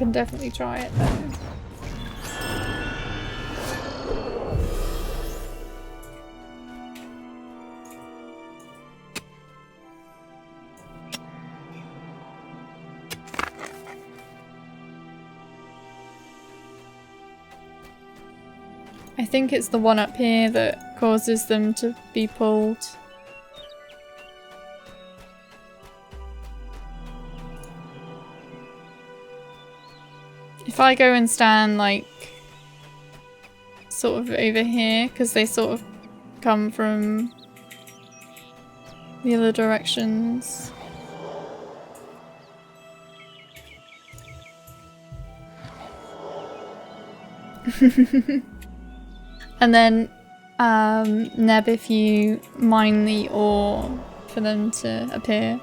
can definitely try it though. I think it's the one up here that causes them to be pulled. If I go and stand like sort of over here, because they sort of come from the other directions. And then Neb, if you mine the ore for them to appear.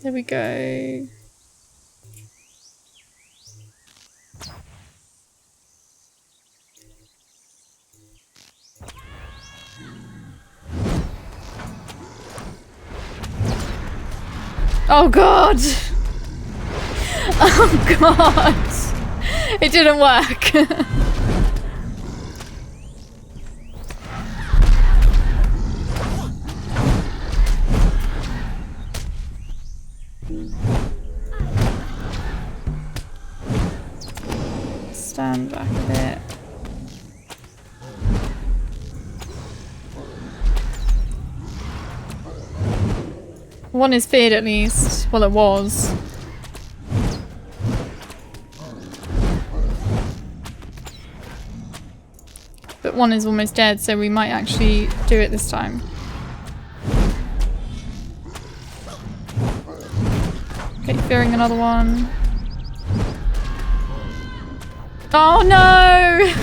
There we go. Oh god! Oh god! It didn't work. Stand back a bit. One is feared at least. Well, it was. But one is almost dead, so we might actually do it this time. Okay, fearing another one. Oh no!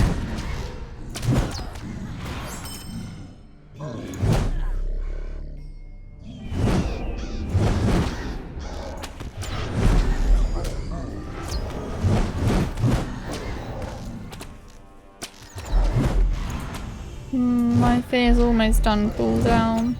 My fear's almost done cool down.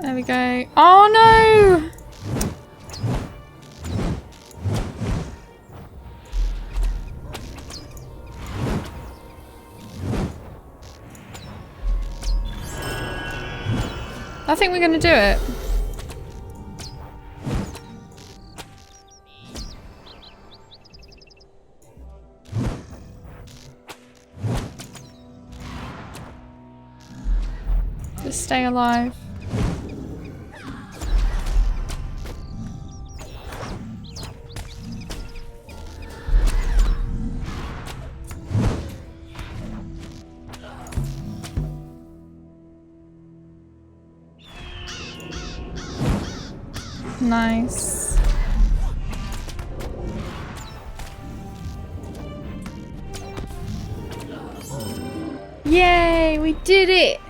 There we go. Oh no! I think we're gonna do it. Just stay alive. Nice. Yay, we did it!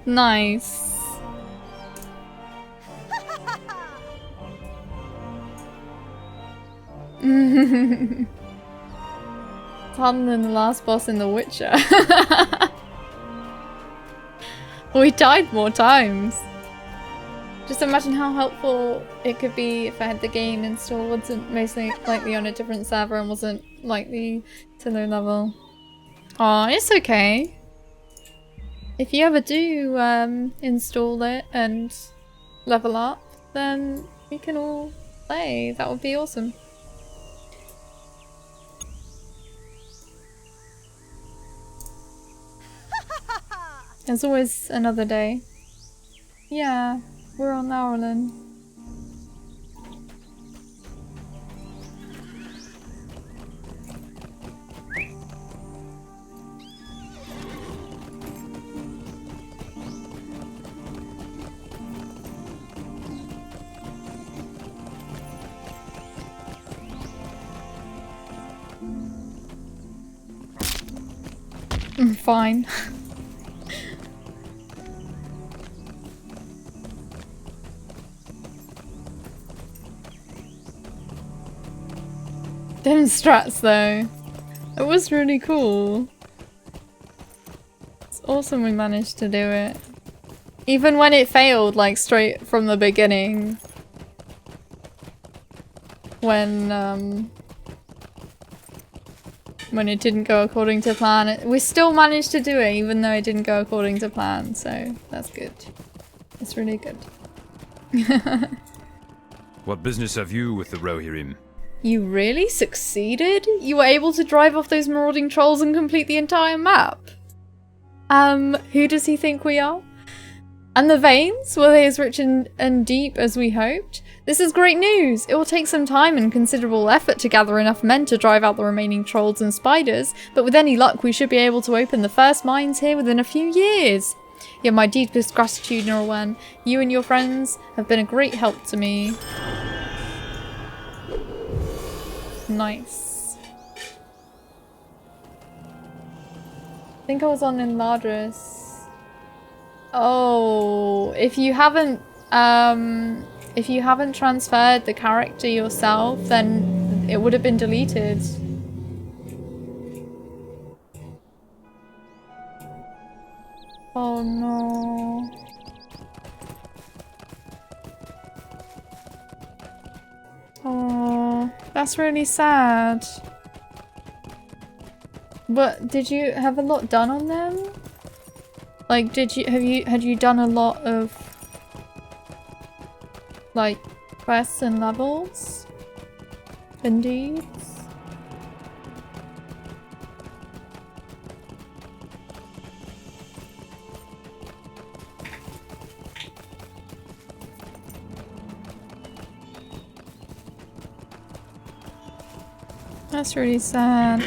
Nice. Harder than the last boss in The Witcher. We died more times. Just imagine how helpful it could be if I had the game installed, wasn't mostly likely on a different server and wasn't likely to low level. Aw, it's okay. If you ever do install it and level up, then we can all play. That would be awesome. There's always another day. Yeah, we're on Laurelin. fine. Them strats though. It was really cool. It's awesome we managed to do it. Even when it failed, like straight from the beginning. When it didn't go according to plan. We still managed to do it even though it didn't go according to plan, so that's good. It's really good. What business have you with the Rohirrim? You really succeeded? You were able to drive off those marauding trolls and complete the entire map? Who does he think we are? And the veins? Were they as rich and deep as we hoped? This is great news! It will take some time and considerable effort to gather enough men to drive out the remaining trolls and spiders, but with any luck we should be able to open the first mines here within a few years. You have my deepest gratitude, Laurelin. You and your friends have been a great help to me. Nice. I think I was on Enladris. Oh, if you haven't transferred the character yourself, then it would have been deleted. Oh no. Oh, that's really sad. But did you have a lot done on them? Like, had you done a lot of like quests and levels? Indeed. That's really sad.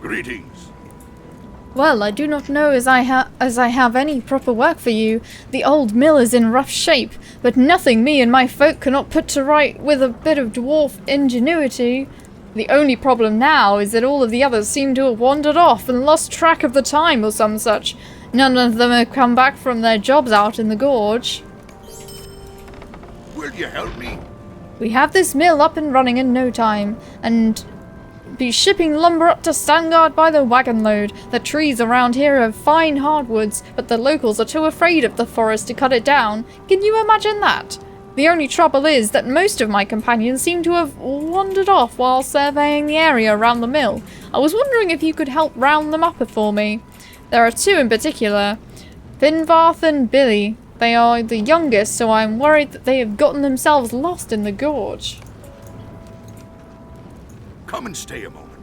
Greetings. Well, I do not know as I have any proper work for you. The old mill is in rough shape, but nothing me and my folk cannot put to right with a bit of dwarf ingenuity. The only problem now is that all of the others seem to have wandered off and lost track of the time or some such. None of them have come back from their jobs out in the Gorge. Will you help me? We have this mill up and running in no time, and be shipping lumber up to Stangard by the wagon load. The trees around here are fine hardwoods, but the locals are too afraid of the forest to cut it down. Can you imagine that? The only trouble is that most of my companions seem to have wandered off while surveying the area around the mill. I was wondering if you could help round them up for me. There are two in particular, Finvarth and Billy. They are the youngest, so I am worried that they have gotten themselves lost in the gorge. Come and stay a moment.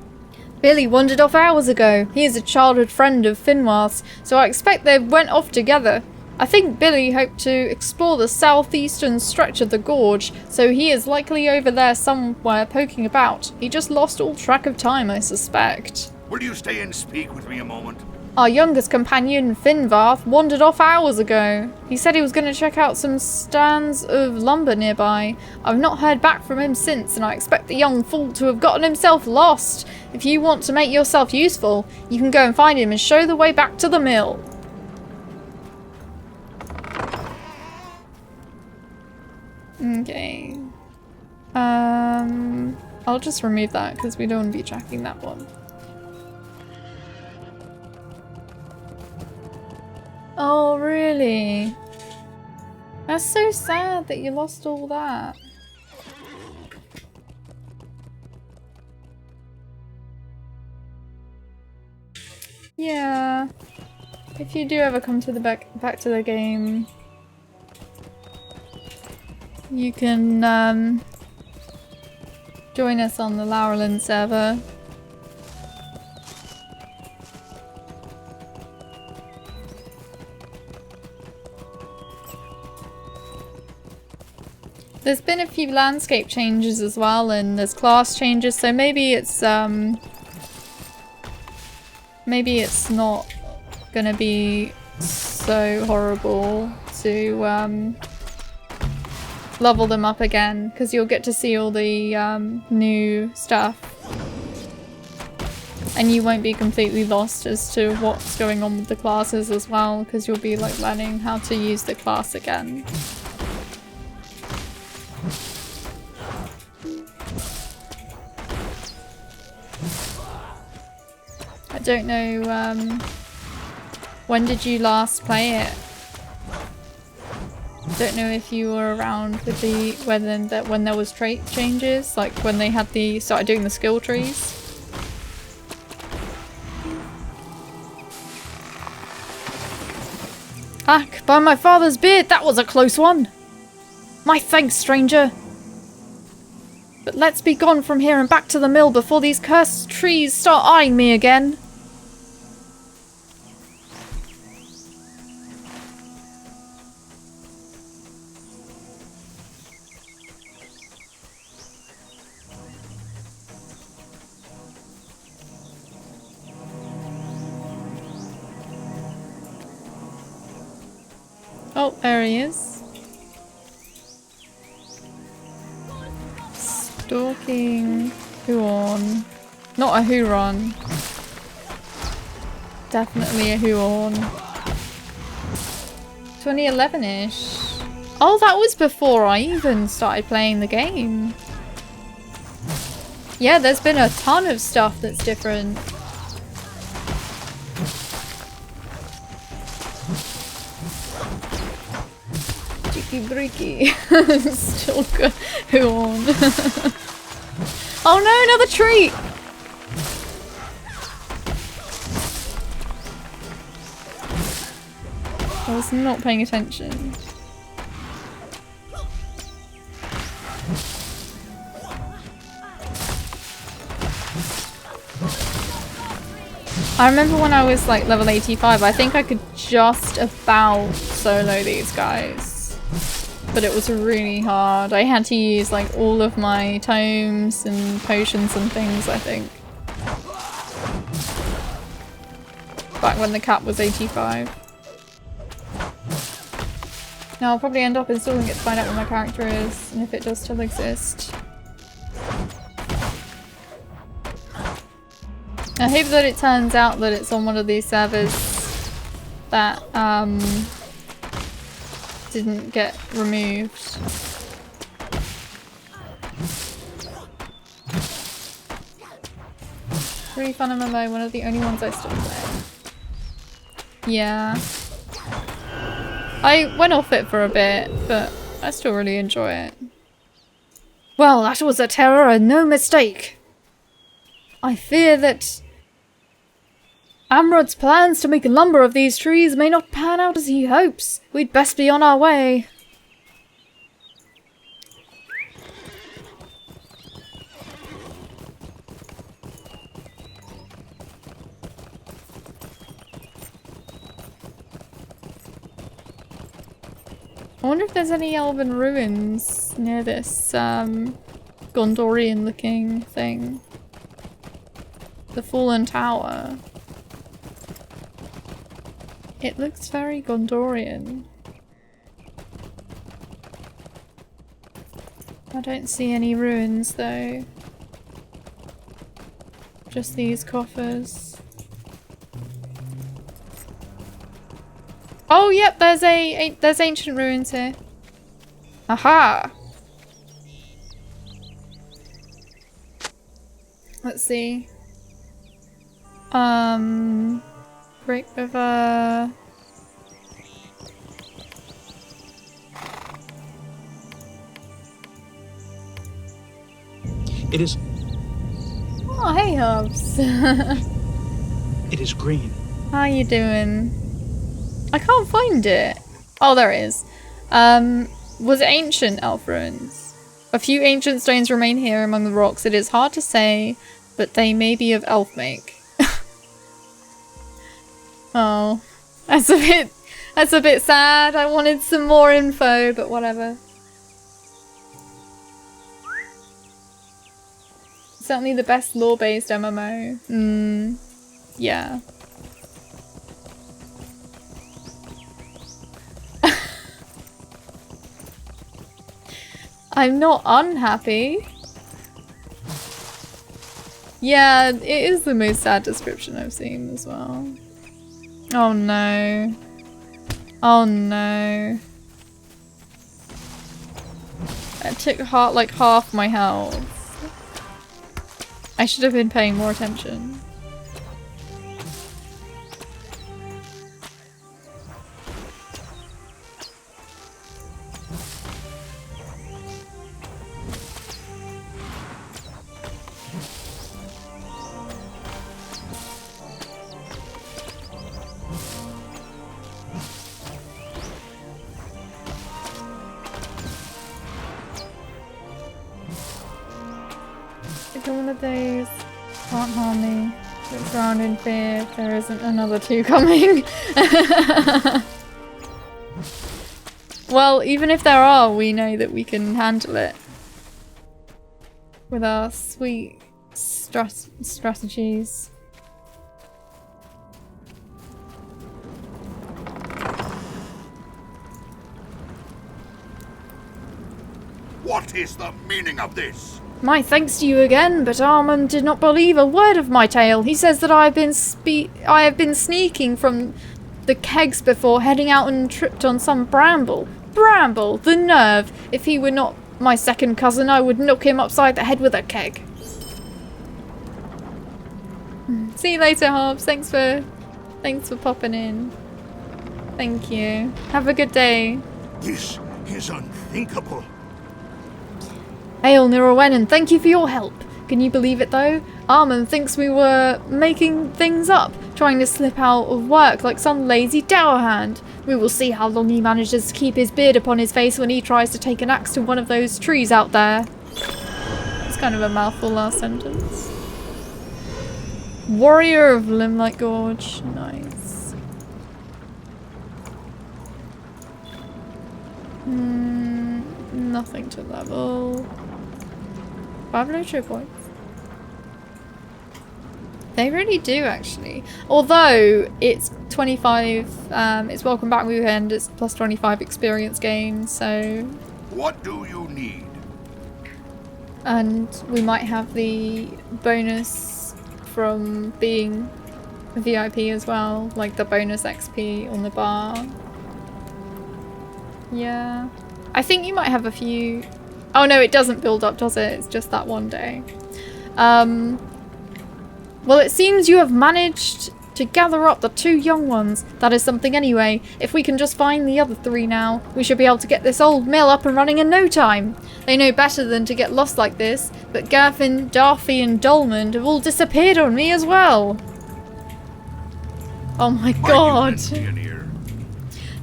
Billy wandered off hours ago. He is a childhood friend of Finvarth's, so I expect they went off together. I think Billy hoped to explore the southeastern stretch of the gorge, so he is likely over there somewhere poking about. He just lost all track of time, I suspect. Will you stay and speak with me a moment? Our youngest companion, Finvarth, wandered off hours ago. He said he was going to check out some stands of lumber nearby. I've not heard back from him since, and I expect the young fool to have gotten himself lost. If you want to make yourself useful, you can go and find him and show the way back to the mill. Okay. I'll just remove that because we don't want to be tracking that one. Oh, really? That's so sad that you lost all that. Yeah. If you do ever come to the back to the game, you can join us on the Laurelin server. There's been a few landscape changes as well, and there's class changes, so maybe it's not gonna be so horrible to level them up again, because you'll get to see all the new stuff. And you won't be completely lost as to what's going on with the classes as well, because you'll be like learning how to use the class again. I don't know, when did you last play it? Don't know if you were around with the when there was trait changes, like when they had started doing the skill trees. Ack, by my father's beard, that was a close one! My thanks, stranger! But let's be gone from here and back to the mill before these cursed trees start eyeing me again! Oh, there he is. Stalking Huon. Not a Huron. Definitely a Huon. 2011-ish. Oh, that was before I even started playing the game. Yeah, there's been a ton of stuff that's different. Breaky. Still good. Huon. Oh no, another tree! I was not paying attention. I remember when I was like level 85, I think I could just about solo these guys. But it was really hard. I had to use like all of my tomes and potions and things, I think. Back when the cap was 85. Now I'll probably end up installing it to find out what my character is and if it does still exist. I hope that it turns out that it's on one of these servers that didn't get removed. Really fun MMO, one of the only ones I still play. Yeah. I went off it for a bit, but I still really enjoy it. Well, that was a terror and no mistake. I fear that Amrod's plans to make lumber of these trees may not pan out as he hopes. We'd best be on our way. I wonder if there's any elven ruins near this Gondorian looking thing. The fallen tower. It looks very Gondorian. I don't see any ruins though. Just these coffers. Oh yep, there's ancient ruins here. Aha! Let's see. Great River. It is. Oh, hey, Hubs. It is green. How you doing? I can't find it. Oh, there it is. Was it ancient elf ruins? A few ancient stones remain here among the rocks. It is hard to say, but they may be of elf make. Oh, that's a bit sad. I wanted some more info, but whatever. Certainly the best lore-based MMO. Yeah. I'm not unhappy. Yeah, it is the most sad description I've seen as well. Oh no. Oh no. It took like half my health. I should have been paying more attention. One of those can't harm me. It's around in fear if there isn't another two coming. Well, even if there are, we know that we can handle it with our sweet strategies. What is the meaning of this? My thanks to you again, but Armand did not believe a word of my tale. He says that I have been sneaking from the kegs before heading out and tripped on some bramble. Bramble! The nerve! If he were not my second cousin, I would knock him upside the head with a keg. See you later, Hobbs. Thanks for popping in. Thank you. Have a good day. This is unthinkable. Hail, Laurelin, and thank you for your help. Can you believe it though? Armand thinks we were making things up, trying to slip out of work like some lazy dour hand. We will see how long he manages to keep his beard upon his face when he tries to take an axe to one of those trees out there. It's kind of a mouthful last sentence. Warrior of Limlight Gorge. Nice. Nothing to level. 5 literature points. They really do, actually. Although it's 25, it's welcome back weekend, it's plus 25 experience gain, so... What do you need? And we might have the bonus from being a VIP as well, like the bonus XP on the bar. Yeah. I think you might have a few... Oh no, it doesn't build up, does it? It's just that one day. Well, it seems you have managed to gather up the 2 young ones. That is something anyway. If we can just find the other 3 now, we should be able to get this old mill up and running in no time. They know better than to get lost like this, but Gerfin, Darcy and Dolmond have all disappeared on me as well. Oh my god.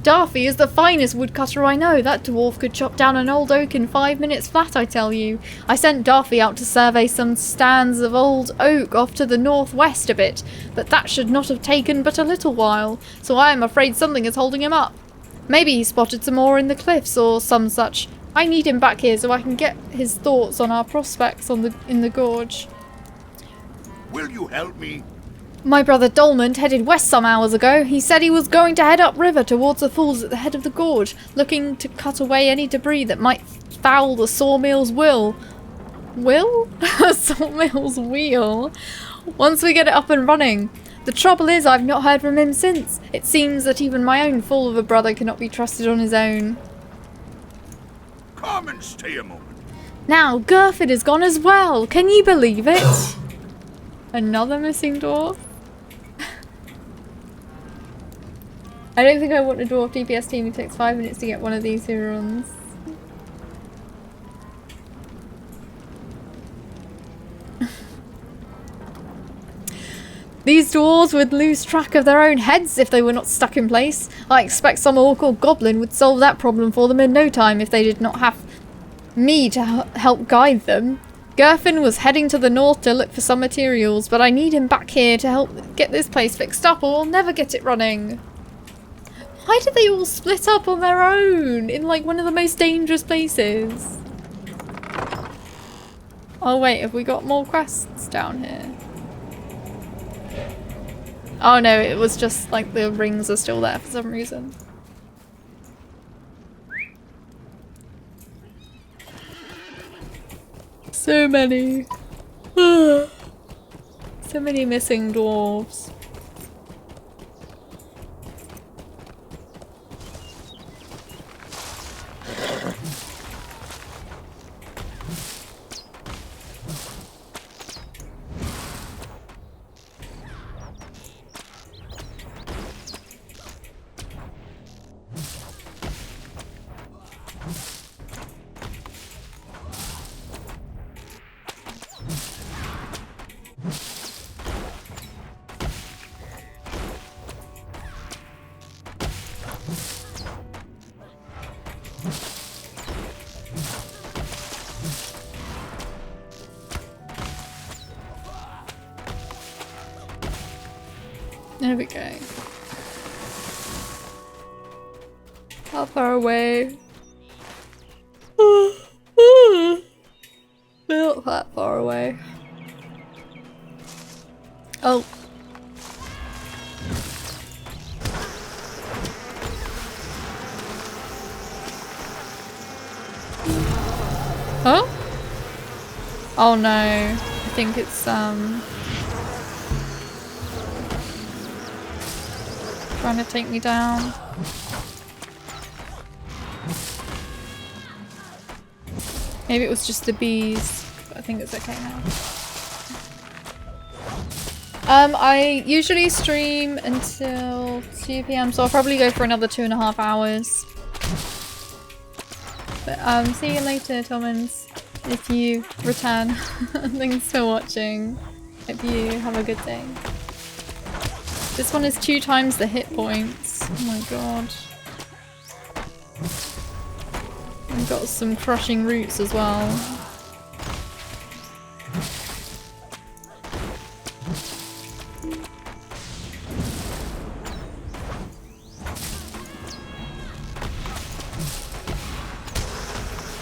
Darcy is the finest woodcutter I know. That dwarf could chop down an old oak in 5 minutes flat, I tell you. I sent Darcy out to survey some stands of old oak off to the northwest a bit, but that should not have taken but a little while, so I am afraid something is holding him up. Maybe he spotted some more in the cliffs or some such. I need him back here so I can get his thoughts on our prospects in the gorge. Will you help me? My brother Dolmond headed west some hours ago. He said he was going to head upriver towards the falls at the head of the gorge, looking to cut away any debris that might foul the sawmill's will. Will? Sawmill's wheel? Once we get it up and running. The trouble is I've not heard from him since. It seems that even my own fool of a brother cannot be trusted on his own. Come and stay a moment. Now, Gerfin is gone as well. Can you believe it? Another missing dwarf? I don't think I want a dwarf DPS team who takes 5 minutes to get one of these Hurons. These dwarves would lose track of their own heads if they were not stuck in place. I expect some orc or goblin would solve that problem for them in no time if they did not have me to help guide them. Gerfin was heading to the north to look for some materials, but I need him back here to help get this place fixed up or we'll never get it running. Why did they all split up on their own in like one of the most dangerous places? Oh wait, have we got more quests down here? Oh no, it was just like the rings are still there for some reason. So many. So many missing dwarves. There we go. How far away? Not that far away. Oh. Huh? Oh no. I think it's trying to take me down. Maybe it was just the bees, but I think it's okay now. I usually stream until 2 PM, so I'll probably go for another 2.5 hours. But see you later, Tomans, if you return. Thanks for watching. Hope you have a good day. This one is 2 times the hit points. Oh my god. I've got some crushing roots as well.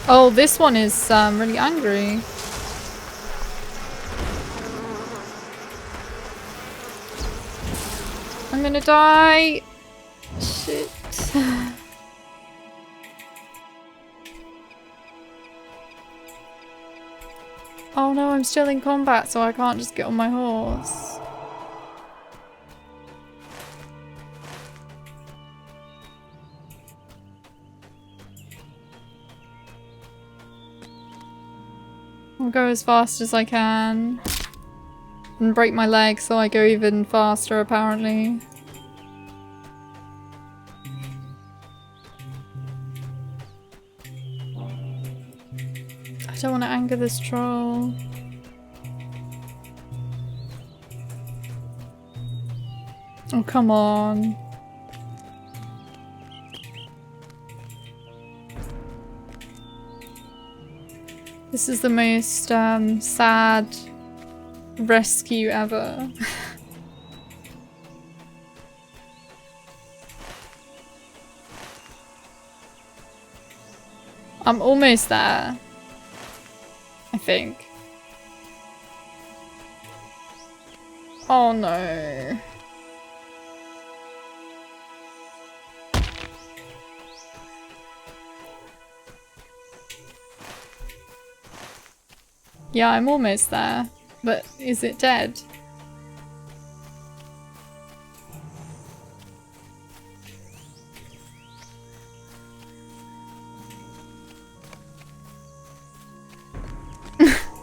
Oh, this one is really angry. I'm gonna die. Shit. Oh no, I'm still in combat, so I can't just get on my horse. I'll go as fast as I can. And break my leg so I go even faster, apparently. I don't want to anger this troll. Oh, come on. This is the most sad rescue ever. I'm almost there. I think. Oh no. Yeah, I'm almost there. But is it dead?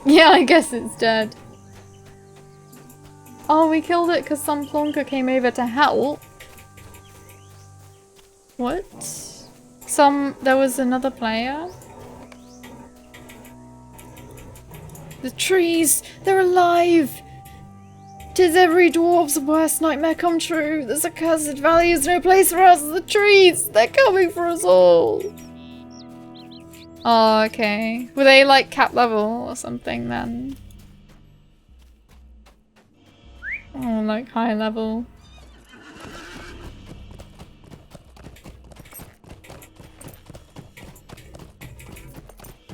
Yeah, I guess it's dead. Oh, we killed it because some plonker came over to help. What? There was another player? The trees! They're alive! 'Tis every dwarf's worst nightmare come true. This accursed valley is no place for us. The trees! They're coming for us all! Oh, okay. Were they like cap level or something then? Oh, like high level.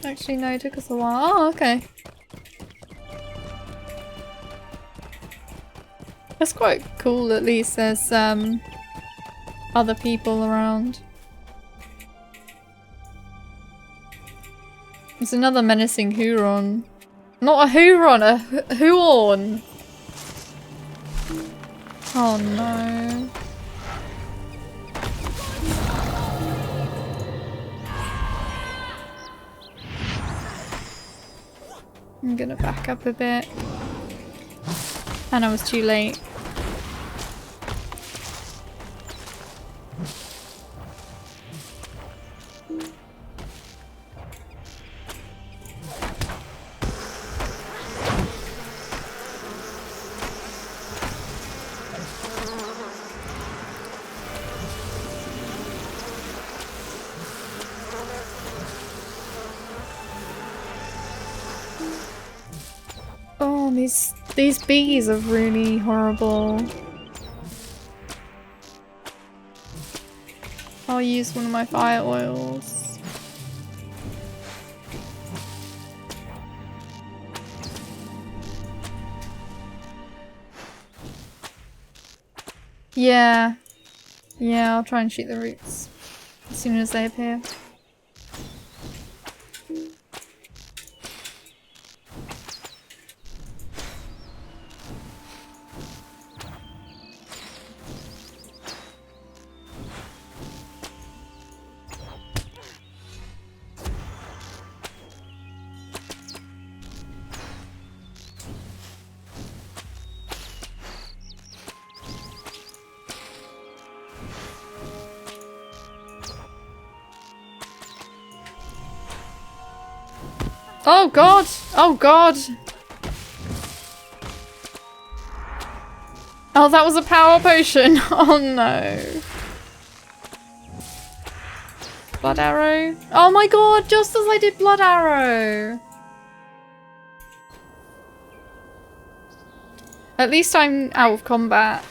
Actually, no, it took us a while. Oh, okay. That's quite cool, at least there's other people around. There's another menacing Huron. Not a Huron, a Huorn. Oh no. I'm gonna back up a bit. And I was too late. Oh, these bees are really horrible. I'll use one of my fire oils. Yeah. Yeah, I'll try and shoot the roots as soon as they appear. Oh god! Oh god! Oh, that was a power potion! Oh no! Blood arrow? Oh my god! Just as I did blood arrow! At least I'm out of combat.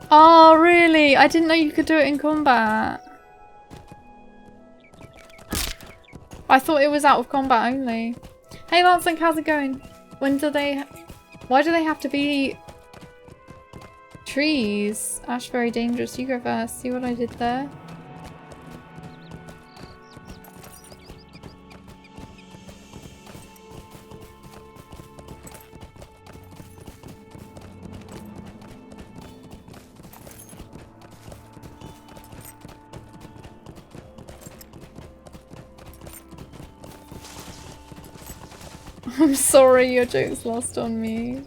Oh, really? I didn't know you could do it in combat. I thought it was out of combat only. Hey Lancing, how's it going? When do they... Why do they have to be... trees? Ash, very dangerous. You go first. See what I did there? I'm sorry, your joke's lost on me.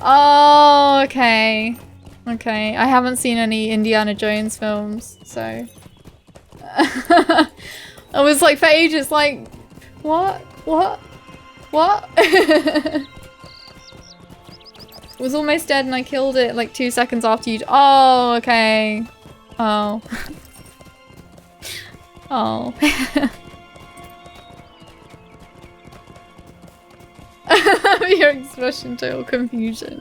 Oh, okay. Okay, I haven't seen any Indiana Jones films, so... I was like, for ages, like... What? What? What? It was almost dead and I killed it like 2 seconds after you... Oh, okay. Oh. Oh. Your expression, total confusion.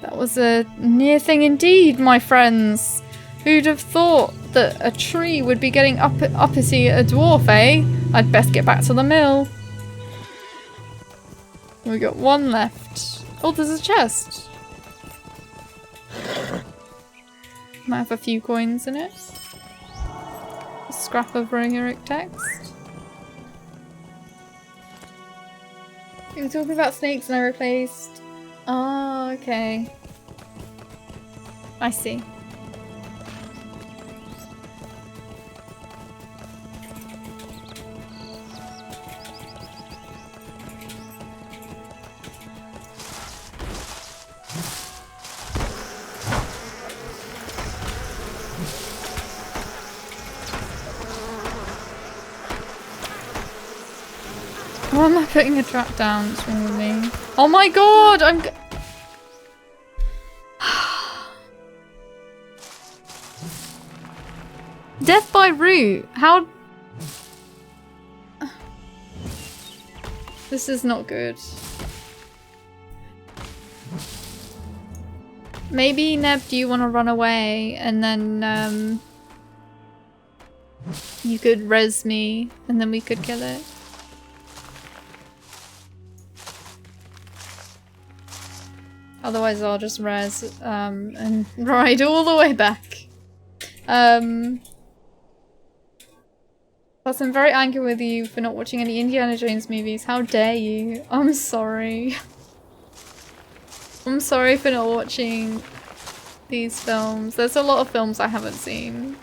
That was a near thing indeed, my friends. Who'd have thought that a tree would be getting uppity a dwarf, eh? I'd best get back to the mill. We got one left. Oh, there's a chest. Might have a few coins in it. A scrap of Ringeric text. We were talking about snakes and I replaced... Oh, okay. I see. Why am I putting a trap down? What's wrong with me? Oh my god! I'm Death by root? How... This is not good. Maybe, Neb, do you want to run away and then you could res me and then we could kill it? Otherwise I'll just res and ride all the way back. Plus, I'm very angry with you for not watching any Indiana Jones movies. How dare you? I'm sorry. I'm sorry for not watching these films. There's a lot of films I haven't seen.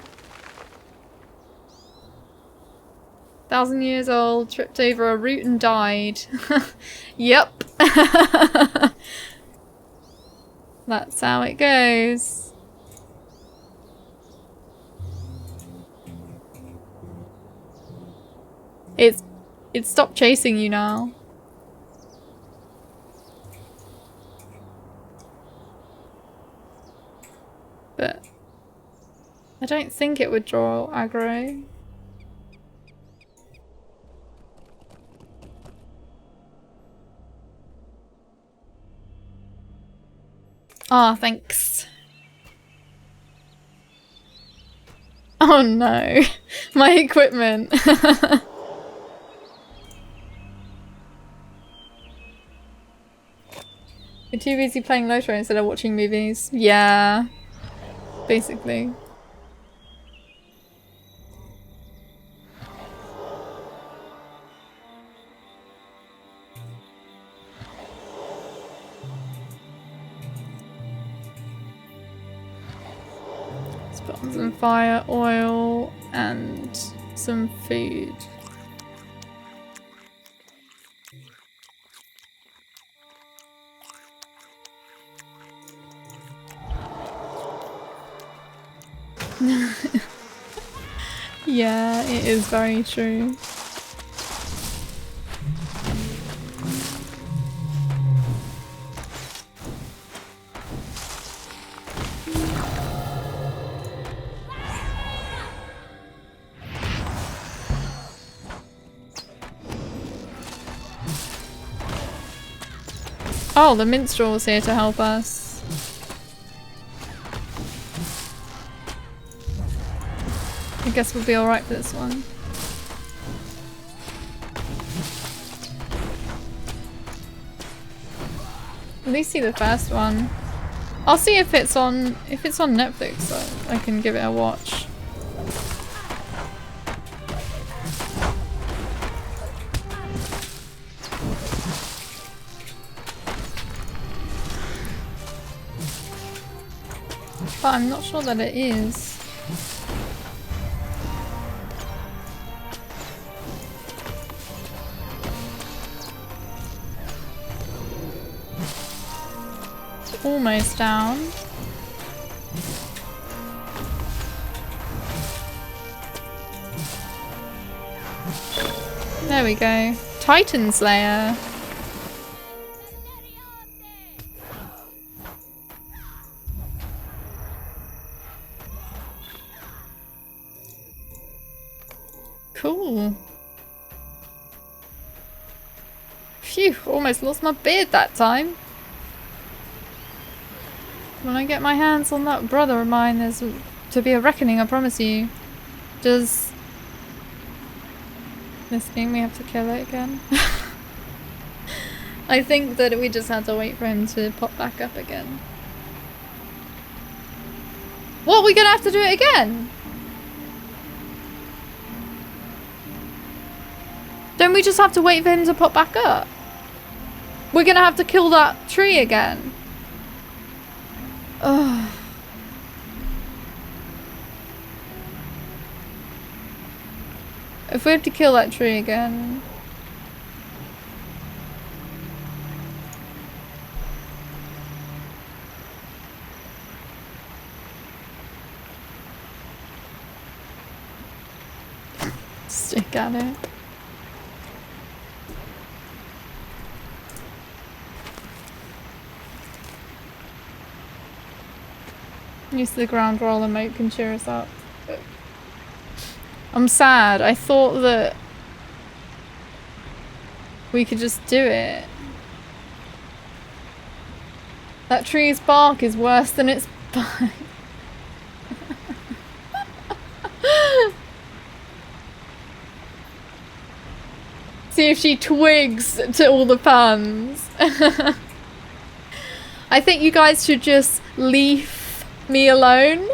1,000 years old, tripped over a root and died. Yep. That's how it goes. It's stopped chasing you now. But I don't think it would draw aggro. Ah, thanks. Oh no, my equipment. You're too busy playing Lotro instead of watching movies. Yeah, basically. Let's put on some fire, oil, and some food. Yeah, it is very true. Oh, the minstrel's here to help us. I guess we'll be alright for this one. At least see the first one. I'll see if it's on Netflix, so I can give it a watch. But I'm not sure that it is. Almost down. There we go. Titan Slayer. Cool. Phew, almost lost my beard that time. When I get my hands on that brother of mine, there's to be a reckoning, I promise you. Does this mean we have to kill it again? I think that we just had to wait for him to pop back up again. What? We're gonna have to do it again? Don't we just have to wait for him to pop back up? We're gonna have to kill that tree again. Ugh. If we have to kill that tree again... Stick at it. Use the ground roll and moat can cheer us up. I'm sad. I thought that we could just do it. That tree's bark is worse than its bite. See if she twigs to all the puns. I think you guys should just leave me alone.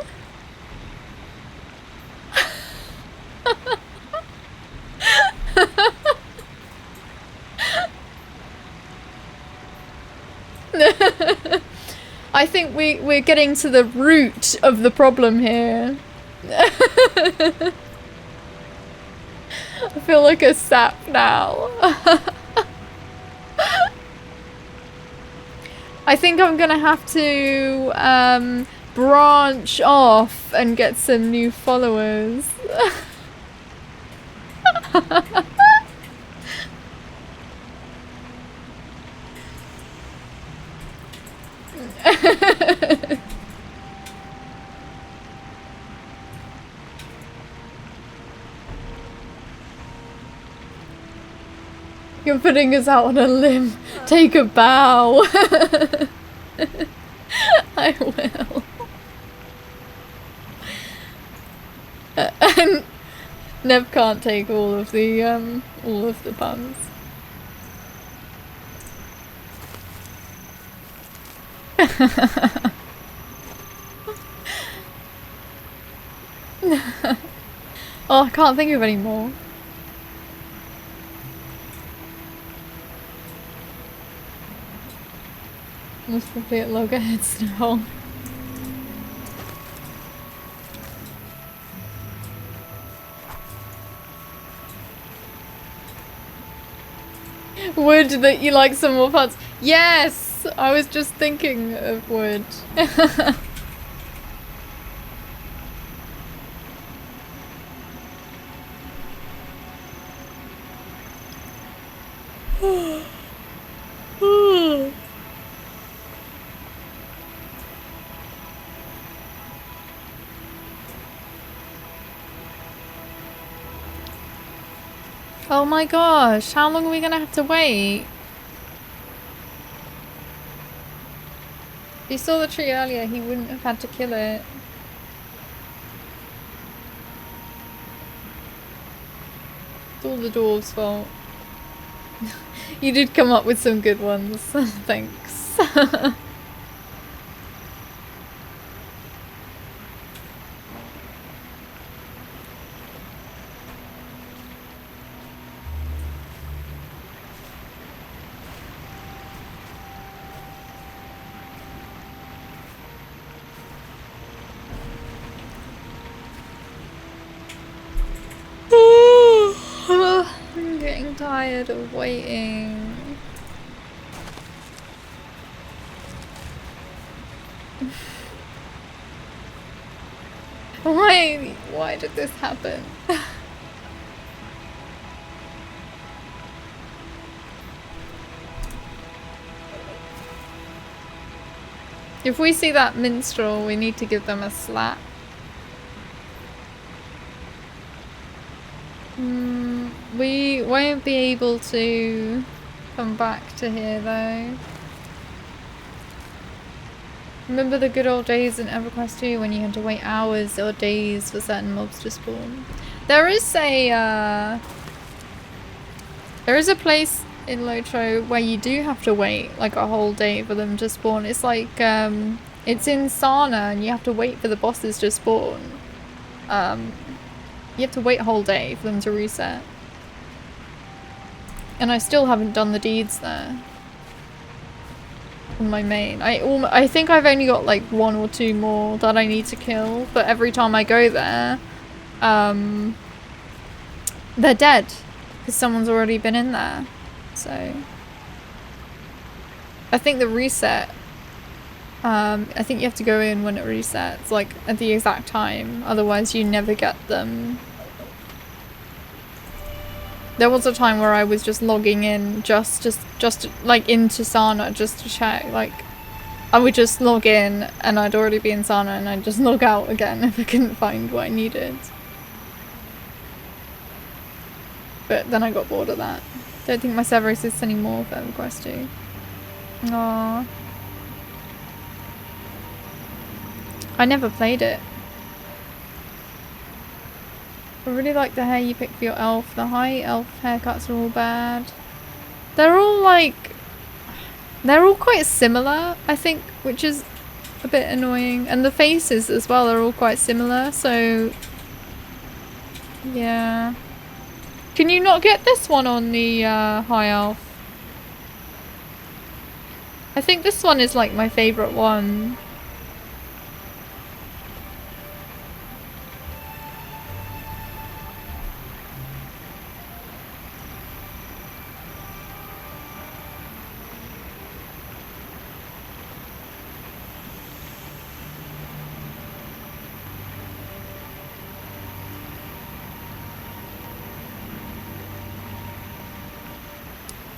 I think we're getting to the root of the problem here. I feel like a sap now. I think I'm gonna have to branch off and get some new followers. You're putting us out on a limb. Take a bow. I will. And Nev can't take all of the puns. Oh, I can't think of any more. Must probably at loggerheads now. Wood that you like some more puns. Yes! I was just thinking of wood. Oh my gosh, how long are we gonna have to wait? If he saw the tree earlier, he wouldn't have had to kill it. It's all the dwarves' fault. You did come up with some good ones. Thanks. I'm getting tired of waiting. Why did this happen? If we see that minstrel, we need to give them a slap. We won't be able to come back to here though. Remember the good old days in EverQuest 2 when you had to wait hours or days for certain mobs to spawn? There is a place in Lotro where you do have to wait like a whole day for them to spawn. It's like it's in Sana and you have to wait for the bosses to spawn. You have to wait a whole day for them to reset. And I still haven't done the deeds there. On my main. I think I've only got like 1 or 2 more that I need to kill, but every time I go there, they're dead. Because someone's already been in there. So I think the reset, I think you have to go in when it resets, like at the exact time, otherwise you never get them. There was a time where I was just logging in just like into Sana just to check, like I would just log in and I'd already be in Sana and I'd just log out again if I couldn't find what I needed. But then I got bored of that. Don't think my server exists anymore for EverQuest 2. Aww. I never played it. I really like the hair you pick for your elf. The high elf haircuts are all bad. They're all like... They're all quite similar, I think, which is a bit annoying. And the faces as well are all quite similar, so... Yeah. Can you not get this one on the high elf? I think this one is like my favourite one.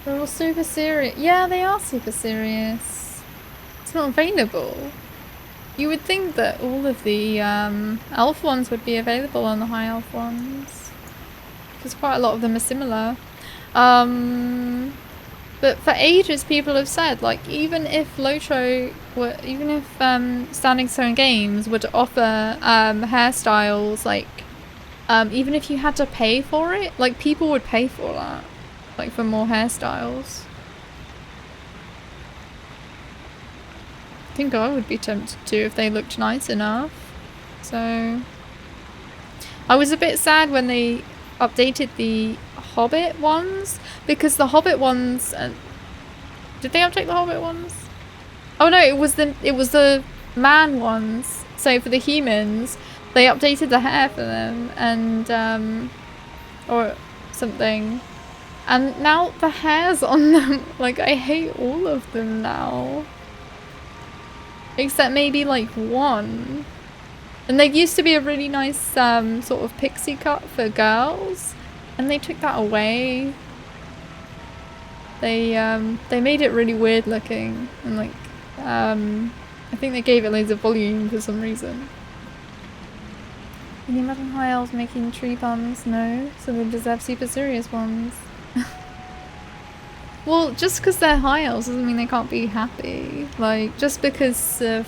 They're all super serious. Yeah, they are super serious. It's not available. You would think that all of the elf ones would be available on the high elf ones. Because quite a lot of them are similar. But for ages people have said, like, even if Lotro were, even if Standing Stone Games were to offer hairstyles, like, even if you had to pay for it, like, people would pay for that. Like, for more hairstyles. I think I would be tempted to if they looked nice enough. So... I was a bit sad when they updated the Hobbit ones, because the Hobbit ones... did they update the Hobbit ones? Oh no, it was the man ones. So for the humans, they updated the hair for them, and or something. And now the hair's on them. Like, I hate all of them now. Except maybe like one. And there used to be a really nice sort of pixie cut for girls, and they took that away. They made it really weird looking, and like I think they gave it loads of volume for some reason. Can you imagine high elves making tree puns? No, so they deserve super serious ones. Well, just because they're high elves doesn't mean they can't be happy. Like, just because of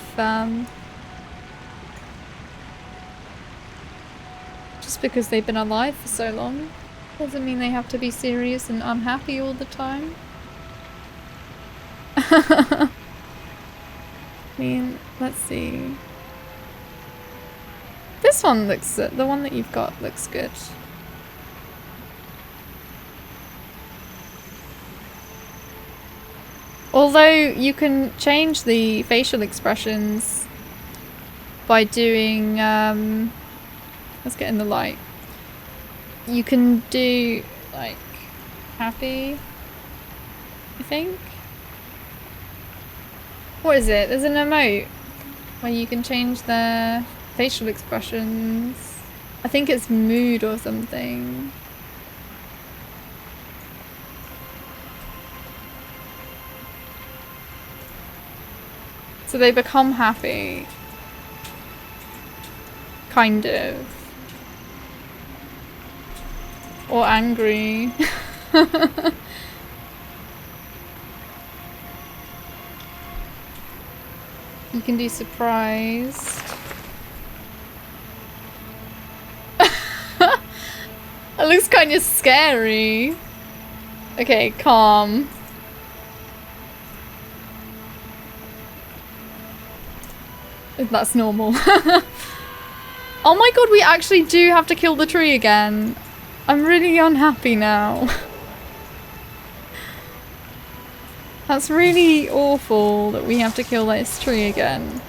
just because they've been alive for so long doesn't mean they have to be serious and unhappy all the time. I mean, let's see. This one looks, the one that you've got looks good. Although you can change the facial expressions by doing, let's get in the light. You can do, like, happy, I think. What is it? There's an emote where you can change their facial expressions. I think it's mood or something. So they become happy. Kind of. Or angry. You can do surprised. It looks kind of scary. Okay, calm. That's normal. Oh my god, we actually do have to kill the tree again. I'm really unhappy now. That's really awful that we have to kill this tree again.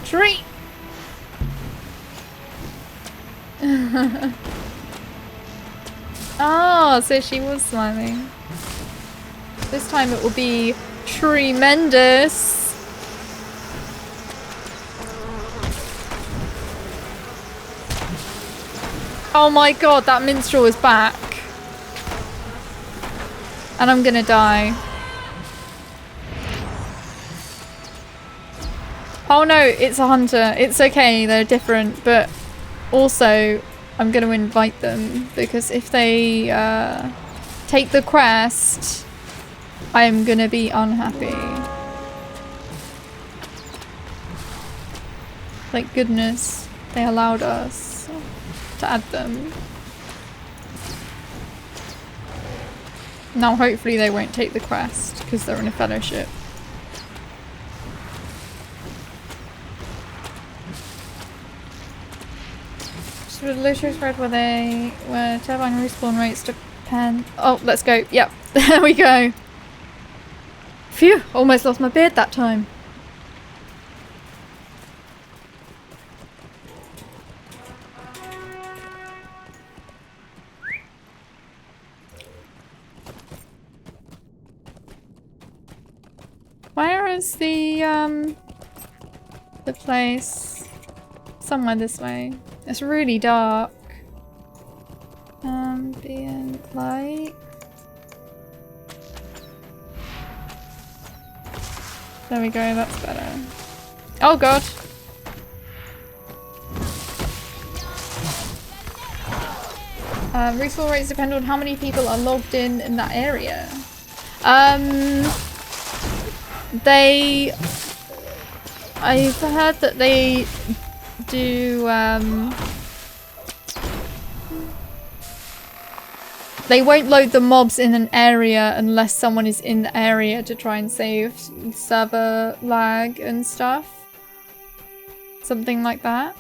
Tree! Oh, so she was smiling. This time it will be tremendous. Oh my god, that minstrel is back. And I'm gonna die. Oh no, it's a hunter. It's okay, they're different, but also I'm gonna invite them because if they take the quest, I am gonna be unhappy. Thank goodness they allowed us to add them. Now hopefully they won't take the quest because they're in a fellowship. So the Lucius spread where turbine respawn rates depend. Oh, let's go. Yep, there we go. Phew, almost lost my beard that time. Where is the place? Somewhere this way. It's really dark. Ambient light. There we go, that's better. Oh god! Respawn rates depend on how many people are logged in that area. I've heard that they do, they won't load the mobs in an area unless someone is in the area to try and save server lag and stuff. Something like that.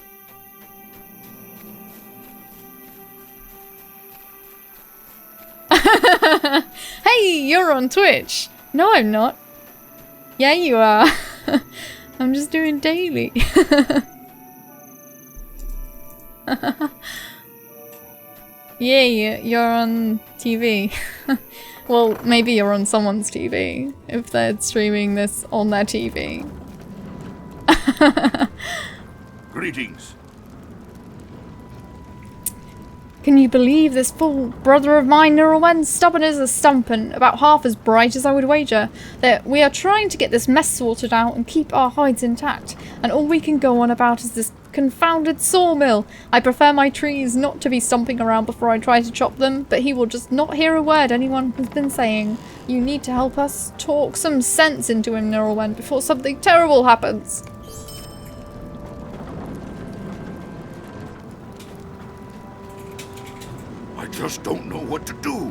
Hey, you're on Twitch! No, I'm not. Yeah, you are. I'm just doing daily. Yeah, you're on TV. Well, maybe you're on someone's TV if they're streaming this on their TV. Greetings. Can you believe this fool brother of mine, Laurelin, stubborn as a stump and about half as bright as I would wager, that we are trying to get this mess sorted out and keep our hides intact, and all we can go on about is this confounded sawmill. I prefer my trees not to be stomping around before I try to chop them, but he will just not hear a word anyone has been saying. You need to help us talk some sense into him, Laurelin, before something terrible happens. I just don't know what to do.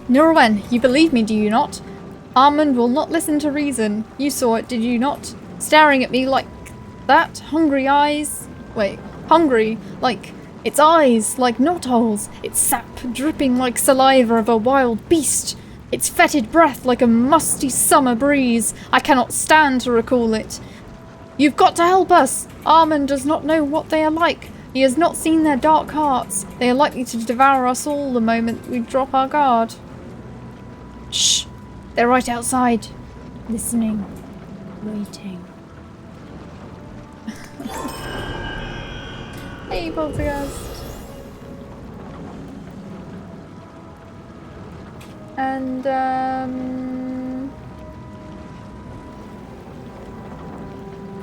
Laurelin, you believe me, do you not? Armand will not listen to reason. You saw it, did you not? Staring at me like that, hungry eyes. Wait, hungry, like its eyes, like knotholes, its sap dripping like saliva of a wild beast, its fetid breath like a musty summer breeze. I cannot stand to recall it. You've got to help us. Armand does not know what they are like. He has not seen their dark hearts. They are likely to devour us all the moment we drop our guard. Shh! They're right outside. Listening. Waiting. Hey, Poltergeist. And,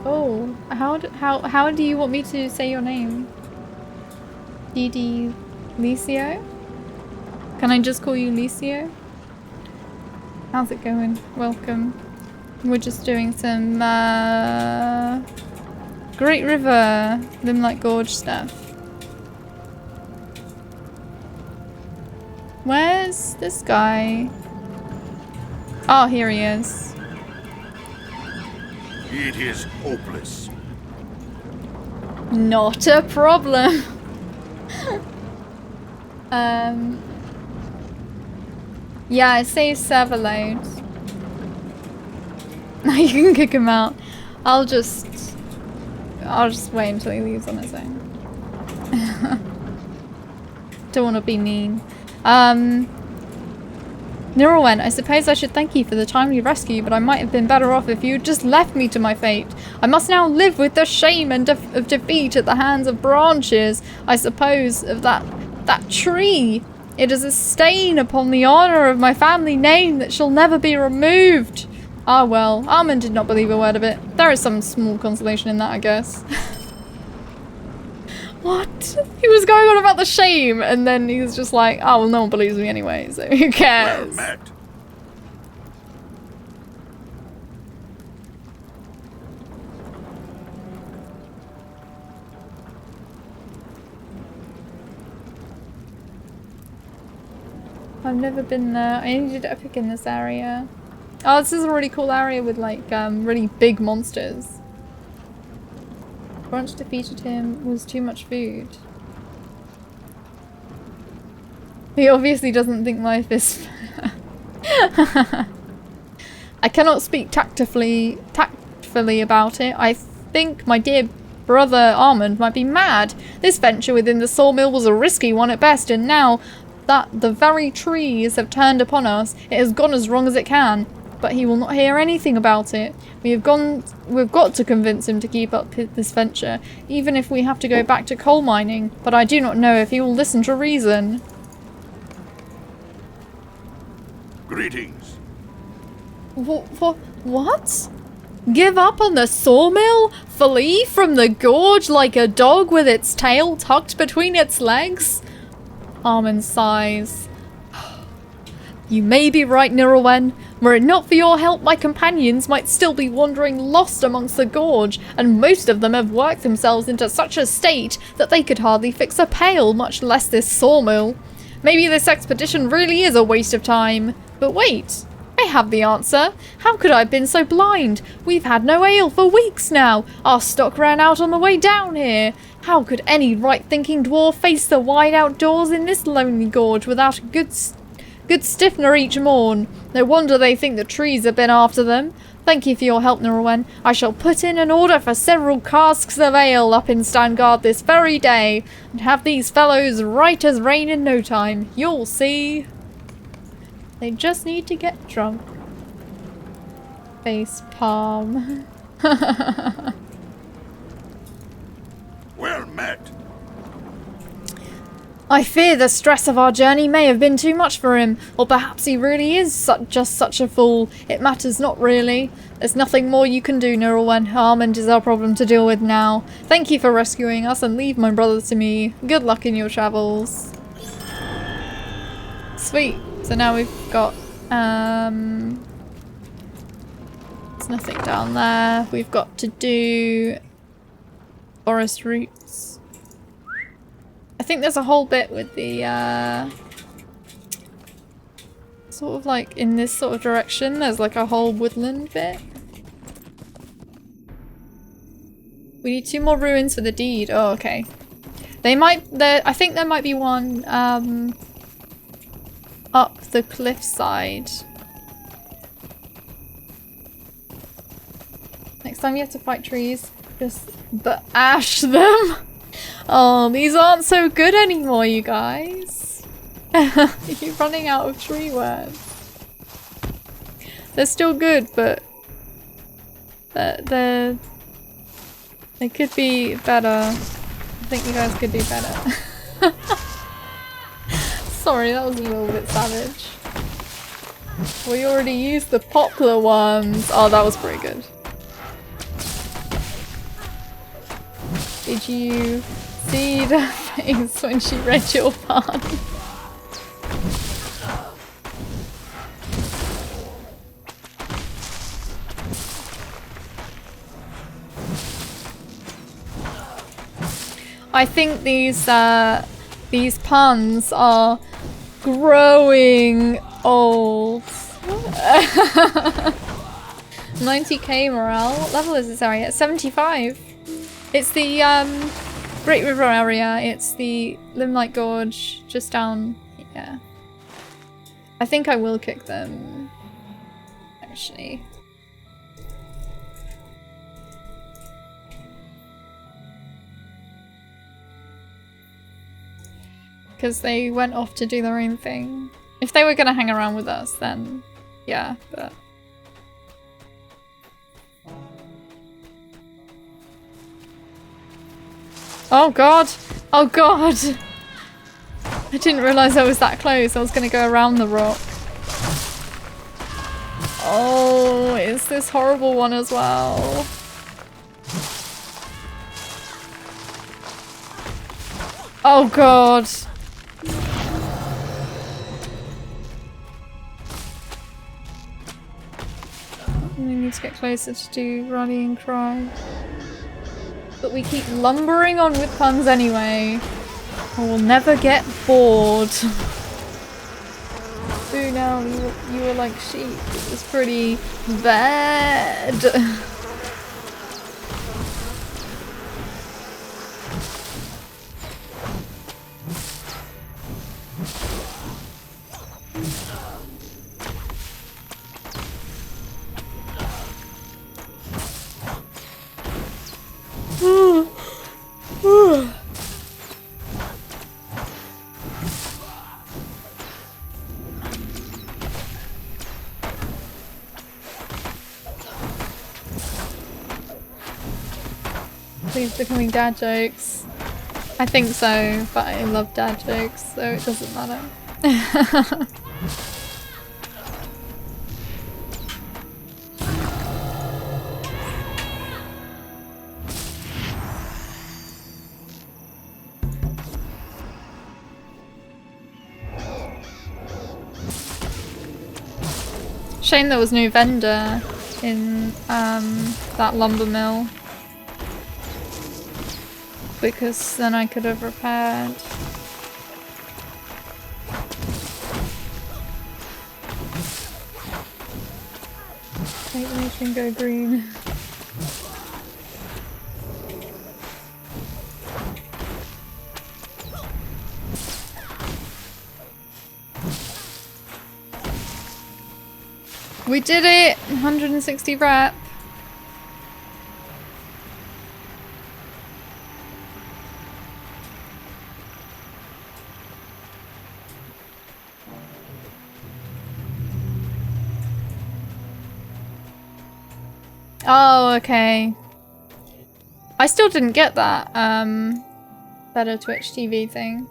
oh, how do you want me to say your name? DD Licio? Can I just call you Licio? How's it going? Welcome. We're just doing some Great River, Limlight Gorge stuff. Where's this guy? Oh, here he is. It is hopeless. Not a problem. Yeah, it saves server load. You can kick him out. I'll just wait until he leaves on his own. Don't want to be mean. Laurelin, I suppose I should thank you for the timely rescue, but I might have been better off if you had just left me to my fate. I must now live with the shame and of defeat at the hands of branches, I suppose, of that tree. It is a stain upon the honour of my family name that shall never be removed. Ah well, Armand did not believe a word of it. There is some small consolation in that, I guess. What? He was going on about the shame, and then he was just like, oh well, no one believes me anyway, so who cares? Well met. I've never been there. I only did Epic in this area. Oh, this is a really cool area with like really big monsters. Brunch defeated him was too much food. He obviously doesn't think life is fair. I cannot speak tactfully about it. I think my dear brother Armand might be mad. This venture within the sawmill was a risky one at best, and now that the very trees have turned upon us, it has gone as wrong as it can. But he will not hear anything about it. We've got to convince him to keep up this venture, even if we have to go back to coal mining. But I do not know if he will listen to reason. Greetings. What? Give up on the sawmill? Flee from the gorge like a dog with its tail tucked between its legs? Armin sighs. You may be right, Laurelin. Were it not for your help, my companions might still be wandering lost amongst the gorge, and most of them have worked themselves into such a state that they could hardly fix a pail, much less this sawmill. Maybe this expedition really is a waste of time. But wait, I have the answer. How could I have been so blind? We've had no ale for weeks now. Our stock ran out on the way down here. How could any right-thinking dwarf face the wide outdoors in this lonely gorge without a good stiffener each morn? No wonder they think the trees have been after them. Thank you for your help, Laurelin. I shall put in an order for several casks of ale up in Standgard this very day, and have these fellows right as rain in no time. You'll see. They just need to get drunk. Face palm. Well met. I fear the stress of our journey may have been too much for him, or perhaps he really is just such a fool. It matters not really. There's nothing more you can do, Laurelin. Armand is our problem to deal with now. Thank you for rescuing us, and leave my brother to me. Good luck in your travels. Sweet. So now we've got, there's nothing down there. We've got to do forest routes. I think there's a whole bit with the, sort of like in this sort of direction. There's like a whole woodland bit. We need 2 more ruins for the deed. Oh, okay. I think there might be one, up the cliffside. Next time you have to fight trees, just ash them. Oh, these aren't so good anymore, you guys. You're running out of tree words. They're still good, but they could be better. I think you guys could do better. Sorry, that was a little bit savage. We already used the poplar ones. Oh, that was pretty good. Did you see the face when she read your pun? I think these puns are growing old. 90k morale. What level is this area? 75. It's the Great River area. It's the Limlight Gorge just down here. I think I will kick them, actually. Because they went off to do their own thing. If they were going to hang around with us, then yeah, but... Oh god! Oh god! I didn't realise I was that close. I was going to go around the rock. Oh, it's this horrible one as well. Oh god! We need to get closer to do rallying cry. But we keep lumbering on with puns anyway. I will never get bored. bamboo now. You were like sheep. It was pretty bad. Please becoming dad jokes. I think so, but I love dad jokes, so it doesn't matter. Shame there was no vendor in that lumber mill. Because then I could have repaired. Make the mission go green. We did it! 160 rep. Oh, okay. I still didn't get that, better Twitch TV thing.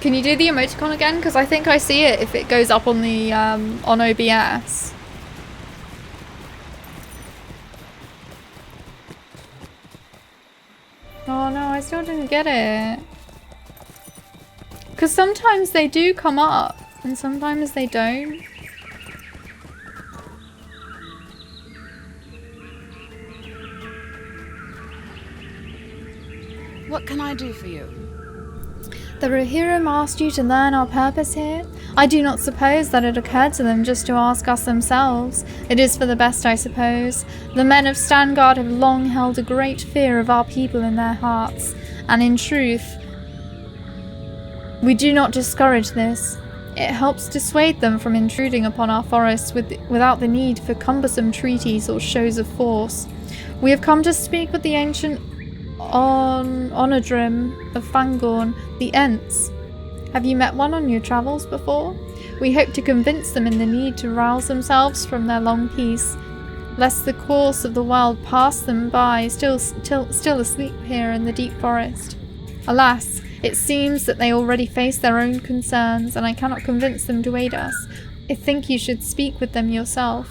Can you do the emoticon again? Because I think I see it if it goes up on the, on OBS. Oh no, I still didn't get it. Because sometimes they do come up, and sometimes they don't. What can I do for you? The Rohirrim asked you to learn our purpose here. I do not suppose that it occurred to them just to ask us themselves. It is for the best, I suppose. The men of Stangard have long held a great fear of our people in their hearts, and in truth, we do not discourage this. It helps dissuade them from intruding upon our forests without the need for cumbersome treaties or shows of force. We have come to speak with the ancient Onodrim of Fangorn, the Ents. Have you met one on your travels before? We hope to convince them in the need to rouse themselves from their long peace, lest the course of the world pass them by, still asleep here in the deep forest. Alas, it seems that they already face their own concerns, and I cannot convince them to aid us. I think you should speak with them yourself.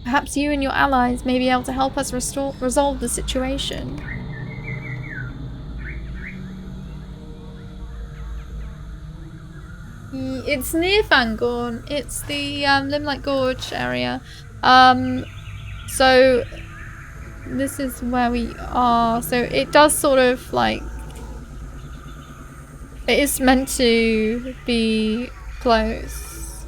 Perhaps you and your allies may be able to help us resolve the situation. It's near Fangorn. It's the Limlight Gorge area. So this is where we are. So it does sort of like, it is meant to be close.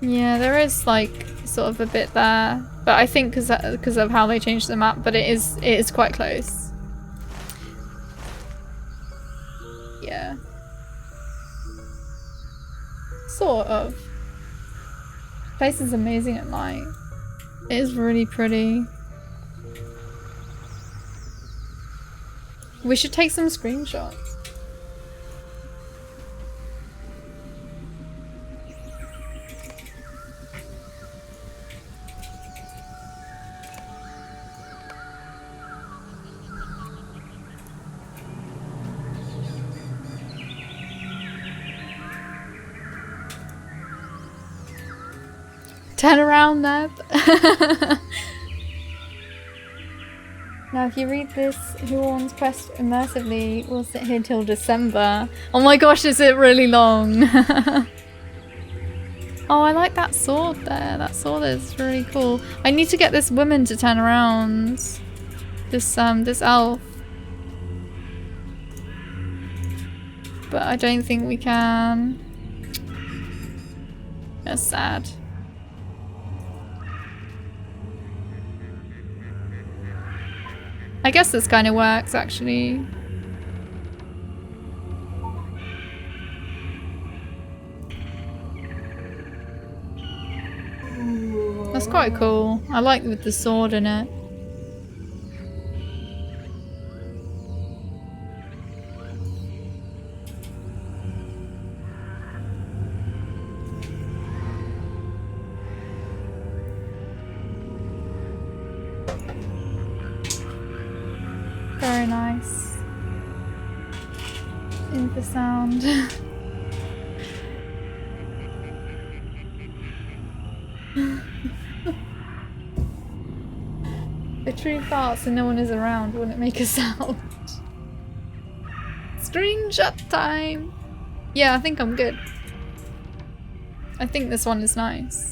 Yeah, there is like sort of a bit there, but I think because of how they changed the map, but it is quite close. Yeah. Sort of. The place is amazing at night. It is really pretty. We should take some screenshots. Turn around, Neb. Now, if you read this Who Warns quest immersively, we'll sit here till December. Oh my gosh, is it really long? Oh, I like that sword there. That sword is really cool. I need to get this woman to turn around. This elf. But I don't think we can. That's sad. I guess this kind of works, actually. That's quite cool. I like with the sword in it. Very nice. Infrasound. A true farts and no one is around, wouldn't it make a sound? Screenshot time! Yeah, I think I'm good. I think this one is nice.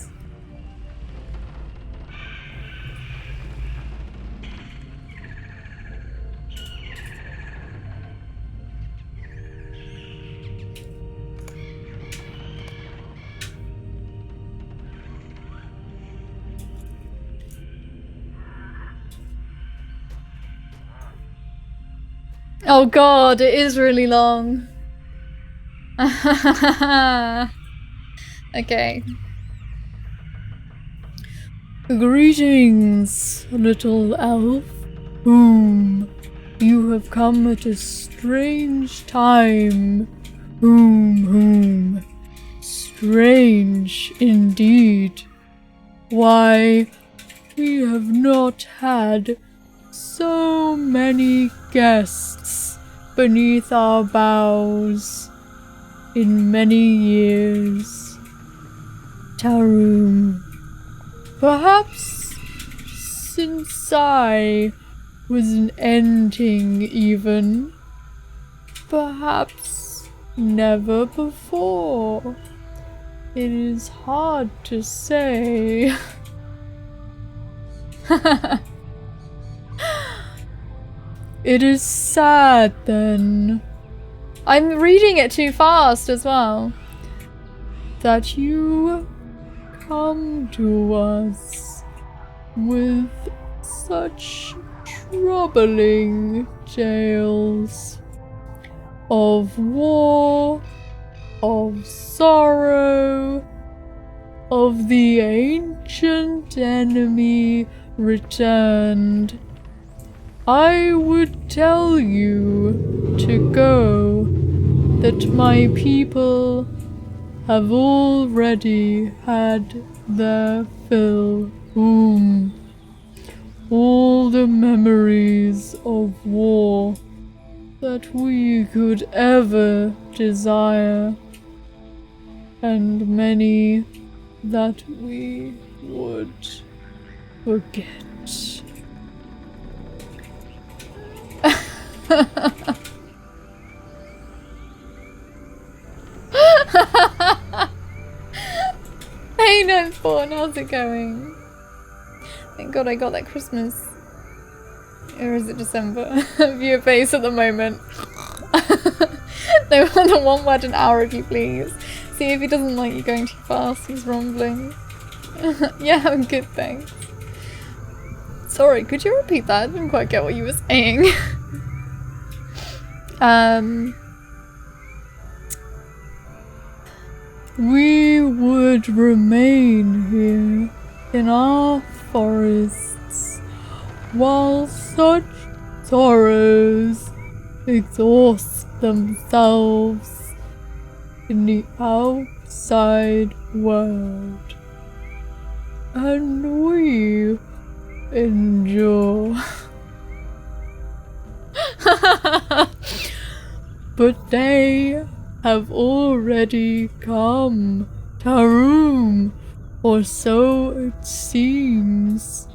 Oh god, it is really long. Okay. Greetings, little elf. You have come at a strange time. Strange indeed. Why, we have not had so many guests beneath our boughs in many years. Tarum. Perhaps since I was an ending even. Perhaps never before. It is hard to say. It is sad then. I'm reading it too fast as well. That you come to us with such troubling tales of war, of sorrow, of the ancient enemy returned. I would tell you to go, that my people have already had their fill. All the memories of war that we could ever desire, and many that we would forget. Hey Nightborn, how's it going? Thank god I got that Christmas. Or is it December? Viewer face at the moment. No, under one word an hour if you please. See if he doesn't like you going too fast, he's rumbling. Yeah, I'm good, thanks. Sorry, could you repeat that? I didn't quite get what you were saying. We would remain here in our forests while such sorrows exhaust themselves in the outside world, and we endure. But they have already come, Tarum, or so it seems.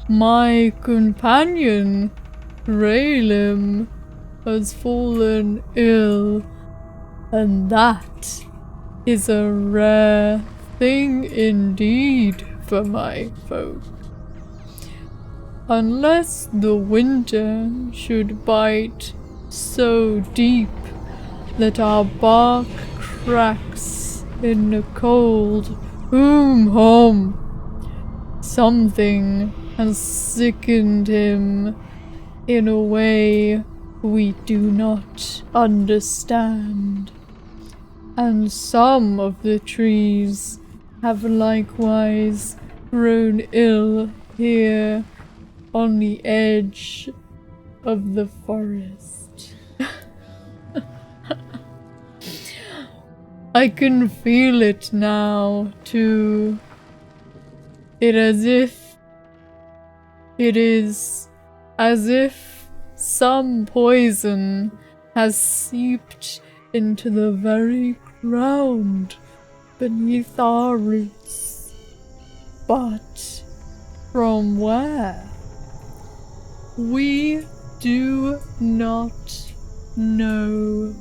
My companion Laurelin has fallen ill, and that is a rare thing indeed for my folk. Unless the winter should bite so deep that our bark cracks in the cold, hum, something has sickened him in a way we do not understand. And some of the trees have likewise grown ill here on the edge of the forest. I can feel it now, too. It is as if some poison has seeped into the very ground beneath our roots. But from where? We do not know.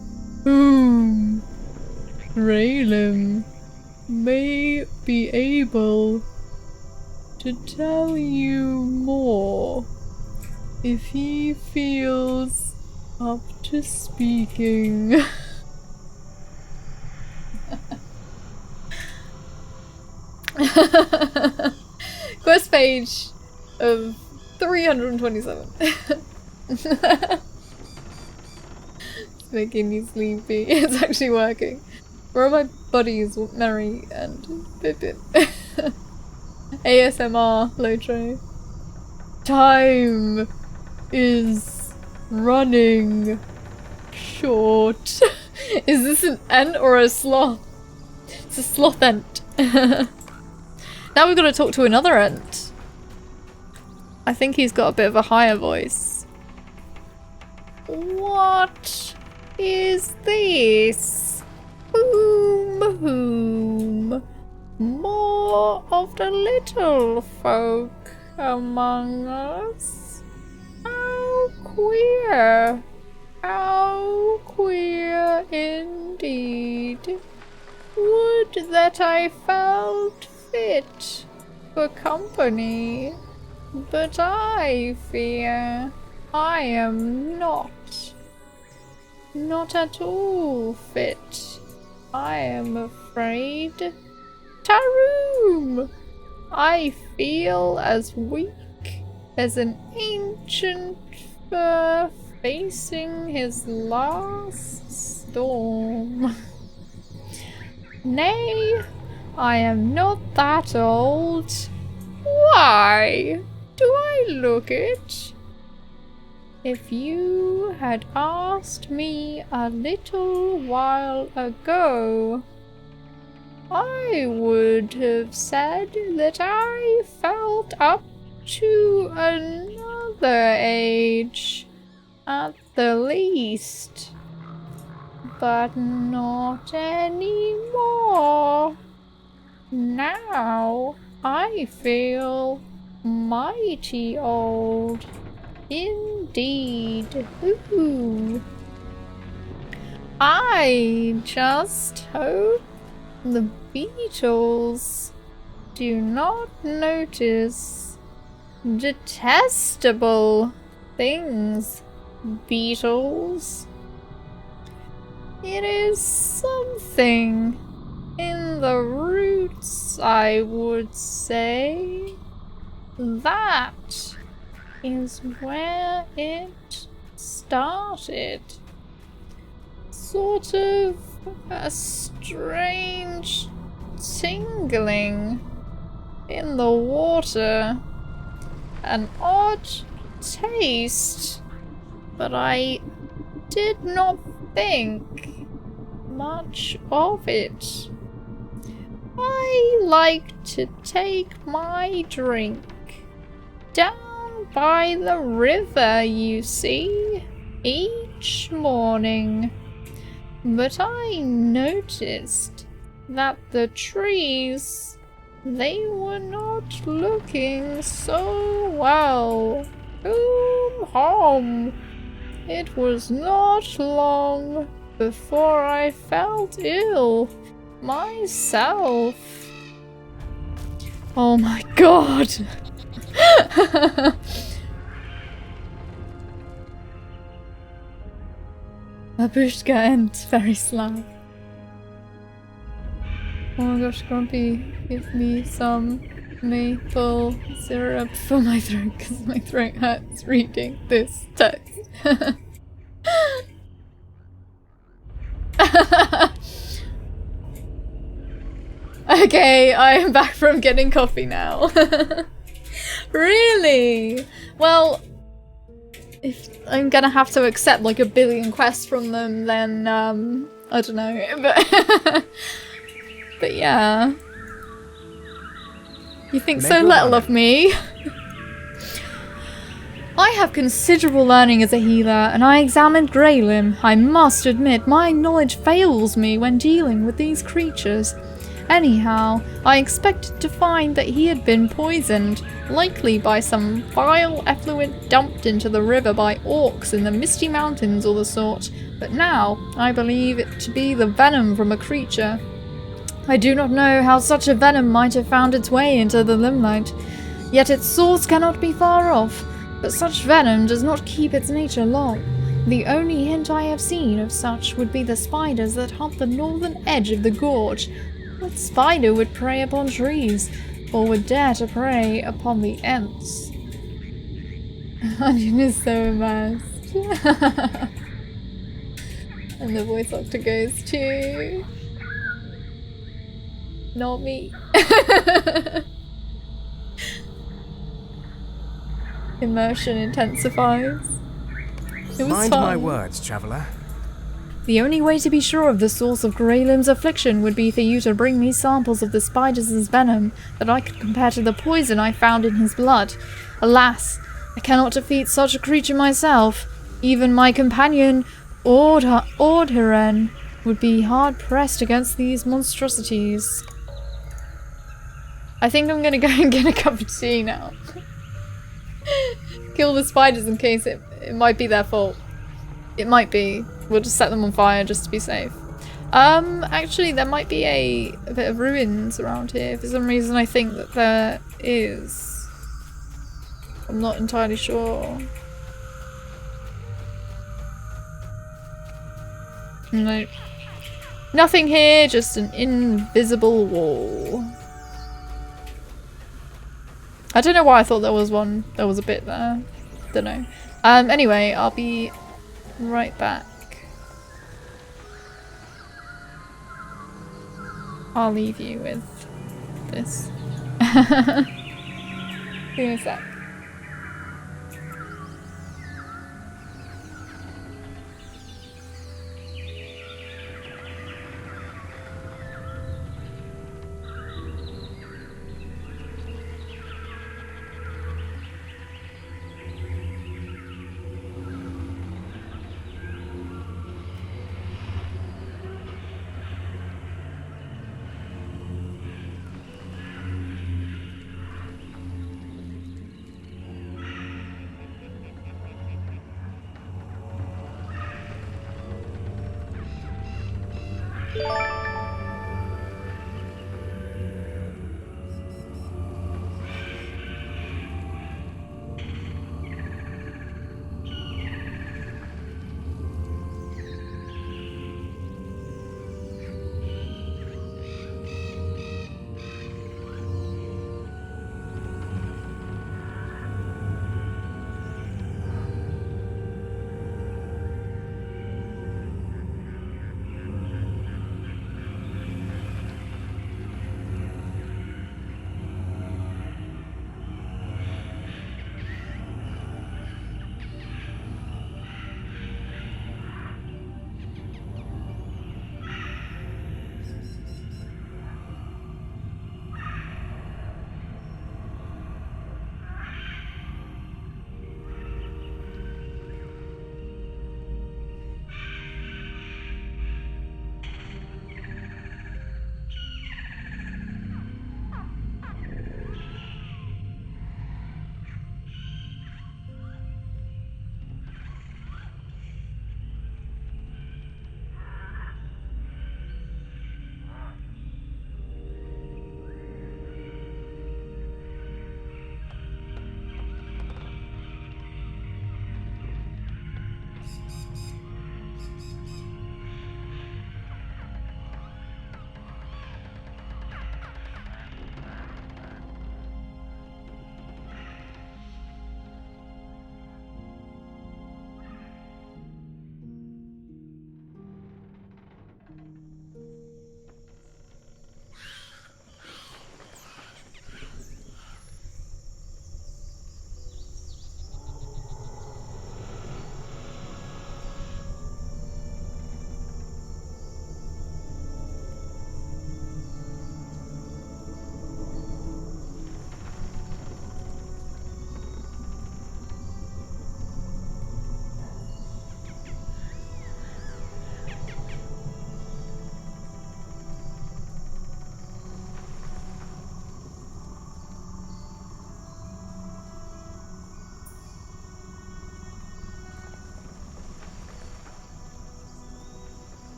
Whom? Laurelin may be able to tell you more if he feels up to speaking. Quest page of 327. It's making me sleepy. It's actually working. Where are my buddies, Mary and Pippin? ASMR, Lotro. Time is running short. Is this an ant or a sloth? It's a sloth ant. Now we've got to talk to another ant. I think he's got a bit of a higher voice. What is this? Whom? More of the little folk among us? How queer. How queer indeed. Would that I felt fit for company, but I fear I am not at all fit. I am afraid. Taroom! I feel as weak as an ancient fir facing his last storm. Nay, I am not that old. Why do I look it? If you had asked me a little while ago, I would have said that I felt up to another age, at the least. But not anymore. Now I feel mighty old. Indeed. Ooh. I just hope the beetles do not notice detestable things, beetles. It is something in the roots, I would say. That is where it started. Sort of a strange tingling in the water. An odd taste, but I did not think much of it. I like to take my drink down by the river, you see, each morning. But I noticed that the trees, they were not looking so well Home. It was not long before I felt ill myself. Oh my god. Babushka Ent, very slow. Oh my gosh, Grumpy, give me some maple syrup for my throat because my throat hurts reading this text. Okay, I am back from getting coffee now. Really? Well, if I'm gonna have to accept like a billion quests from them, then I don't know, but yeah. You think so little of me? I have considerable learning as a healer, and I examined Graylin. I must admit, my knowledge fails me when dealing with these creatures. Anyhow, I expected to find that he had been poisoned, likely by some vile effluent dumped into the river by orcs in the Misty Mountains or the sort, but now I believe it to be the venom from a creature. I do not know how such a venom might have found its way into the Limlight, yet its source cannot be far off, but such venom does not keep its nature long. The only hint I have seen of such would be the spiders that haunt the northern edge of the gorge. What spider would prey upon trees, or would dare to prey upon the Ents? Onion is so immersed. And the voice actor goes too. Not me. Immersion intensifies. It was Mind fun. my words, traveller. The only way to be sure of the source of Graylim's affliction would be for you to bring me samples of the spider's venom that I could compare to the poison I found in his blood. Alas, I cannot defeat such a creature myself. Even my companion, Ordhiren, would be hard-pressed against these monstrosities. I think I'm gonna go and get a cup of tea now. Kill the spiders in case it might be their fault. It might be. We'll just set them on fire just to be safe. Actually there might be a bit of ruins around here. For some reason I think that there is. I'm not entirely sure. No. Nothing here, just an invisible wall. I don't know why I thought there was one. There was a bit there. Don't know. Anyway, I'll be right back. I'll leave you with this. See you in a sec.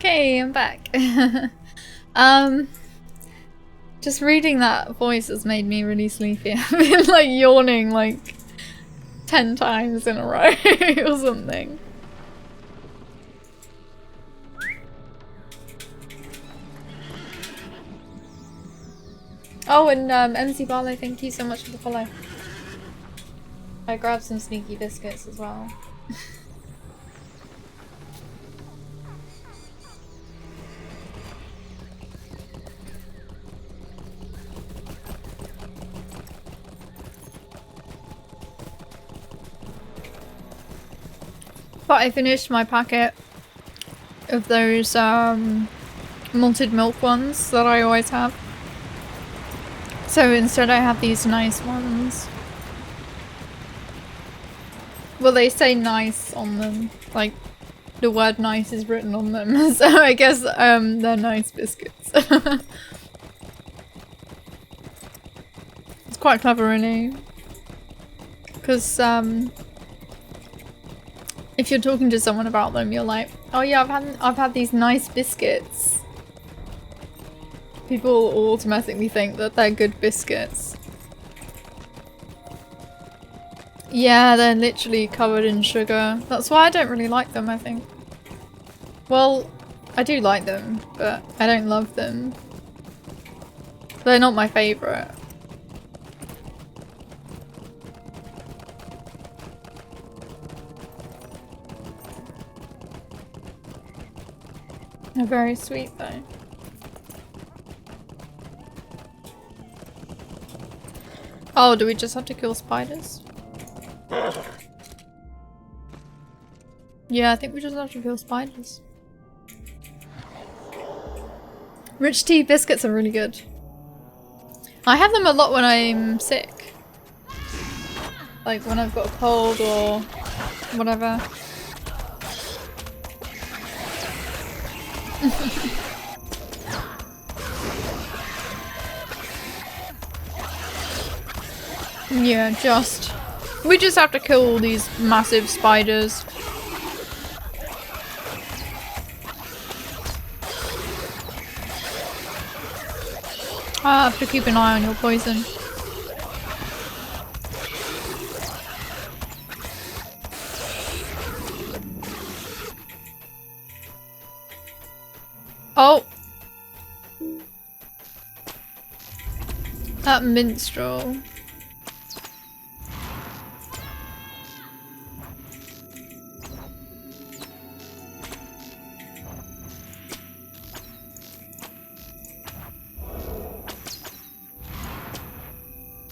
Okay, I'm back. Just reading that voice has made me really sleepy. I've been like yawning like 10 times in a row or something. Oh, and MC Barlow, thank you so much for the follow. I grabbed some sneaky biscuits as well. But I finished my packet of those malted milk ones that I always have. So instead I have these nice ones. Well, they say nice on them. Like, the word nice is written on them. So I guess they're nice biscuits. It's quite clever, really. Because if you're talking to someone about them, you're like, oh yeah, I've had these nice biscuits. People automatically think that they're good biscuits. Yeah, they're literally covered in sugar. That's why I don't really like them, I think. Well, I do like them, but I don't love them. They're not my favourite. They're very sweet though. Oh, do we just have to kill spiders? Yeah, I think we just have to kill spiders. Rich tea biscuits are really good. I have them a lot when I'm sick. Like when I've got a cold or whatever. Yeah, we just have to kill all these massive spiders. I have to keep an eye on your poison. Oh! That minstrel.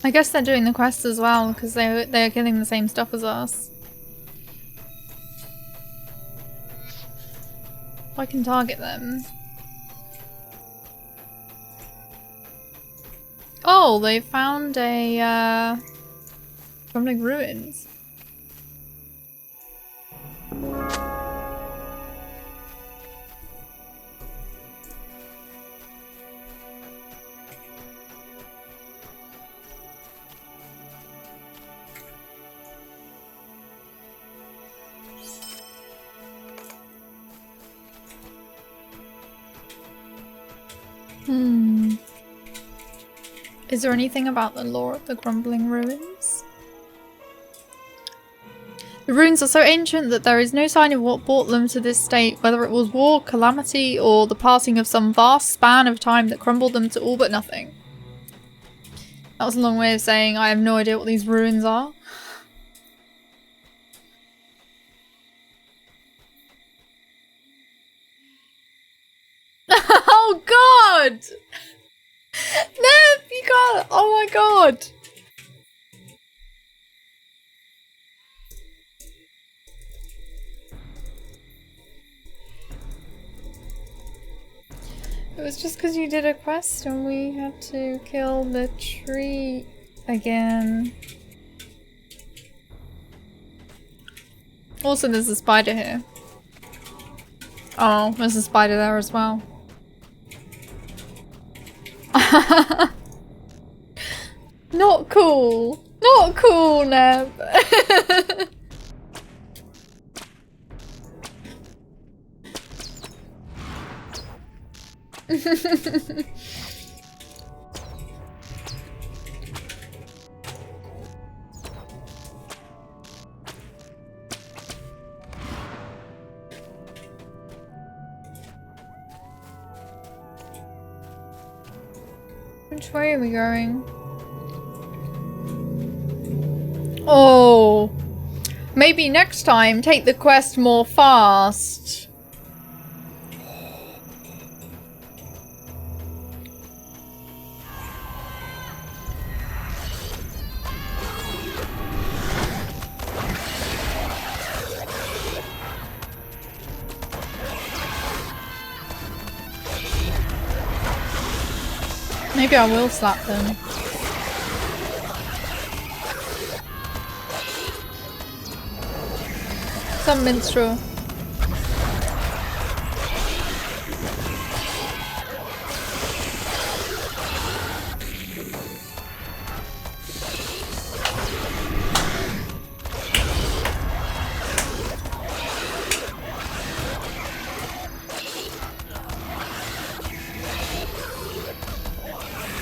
I guess they're doing the quest as well because they're killing the same stuff as us. I can target them. Oh, they found a crumbling ruins. Is there anything about the lore of the crumbling ruins? The ruins are so ancient that there is no sign of what brought them to this state, whether it was war, calamity, or the passing of some vast span of time that crumbled them to all but nothing. That was a long way of saying I have no idea what these ruins are. Oh god! Nev, you can't! Oh my god! It was just because you did a quest and we had to kill the tree again. Also, there's a spider here. Oh, there's a spider there as well. Not cool. Not cool, Neb. Which way are we going? Oh, maybe next time take the quest more fast. Maybe I will slap them. Some minstrel.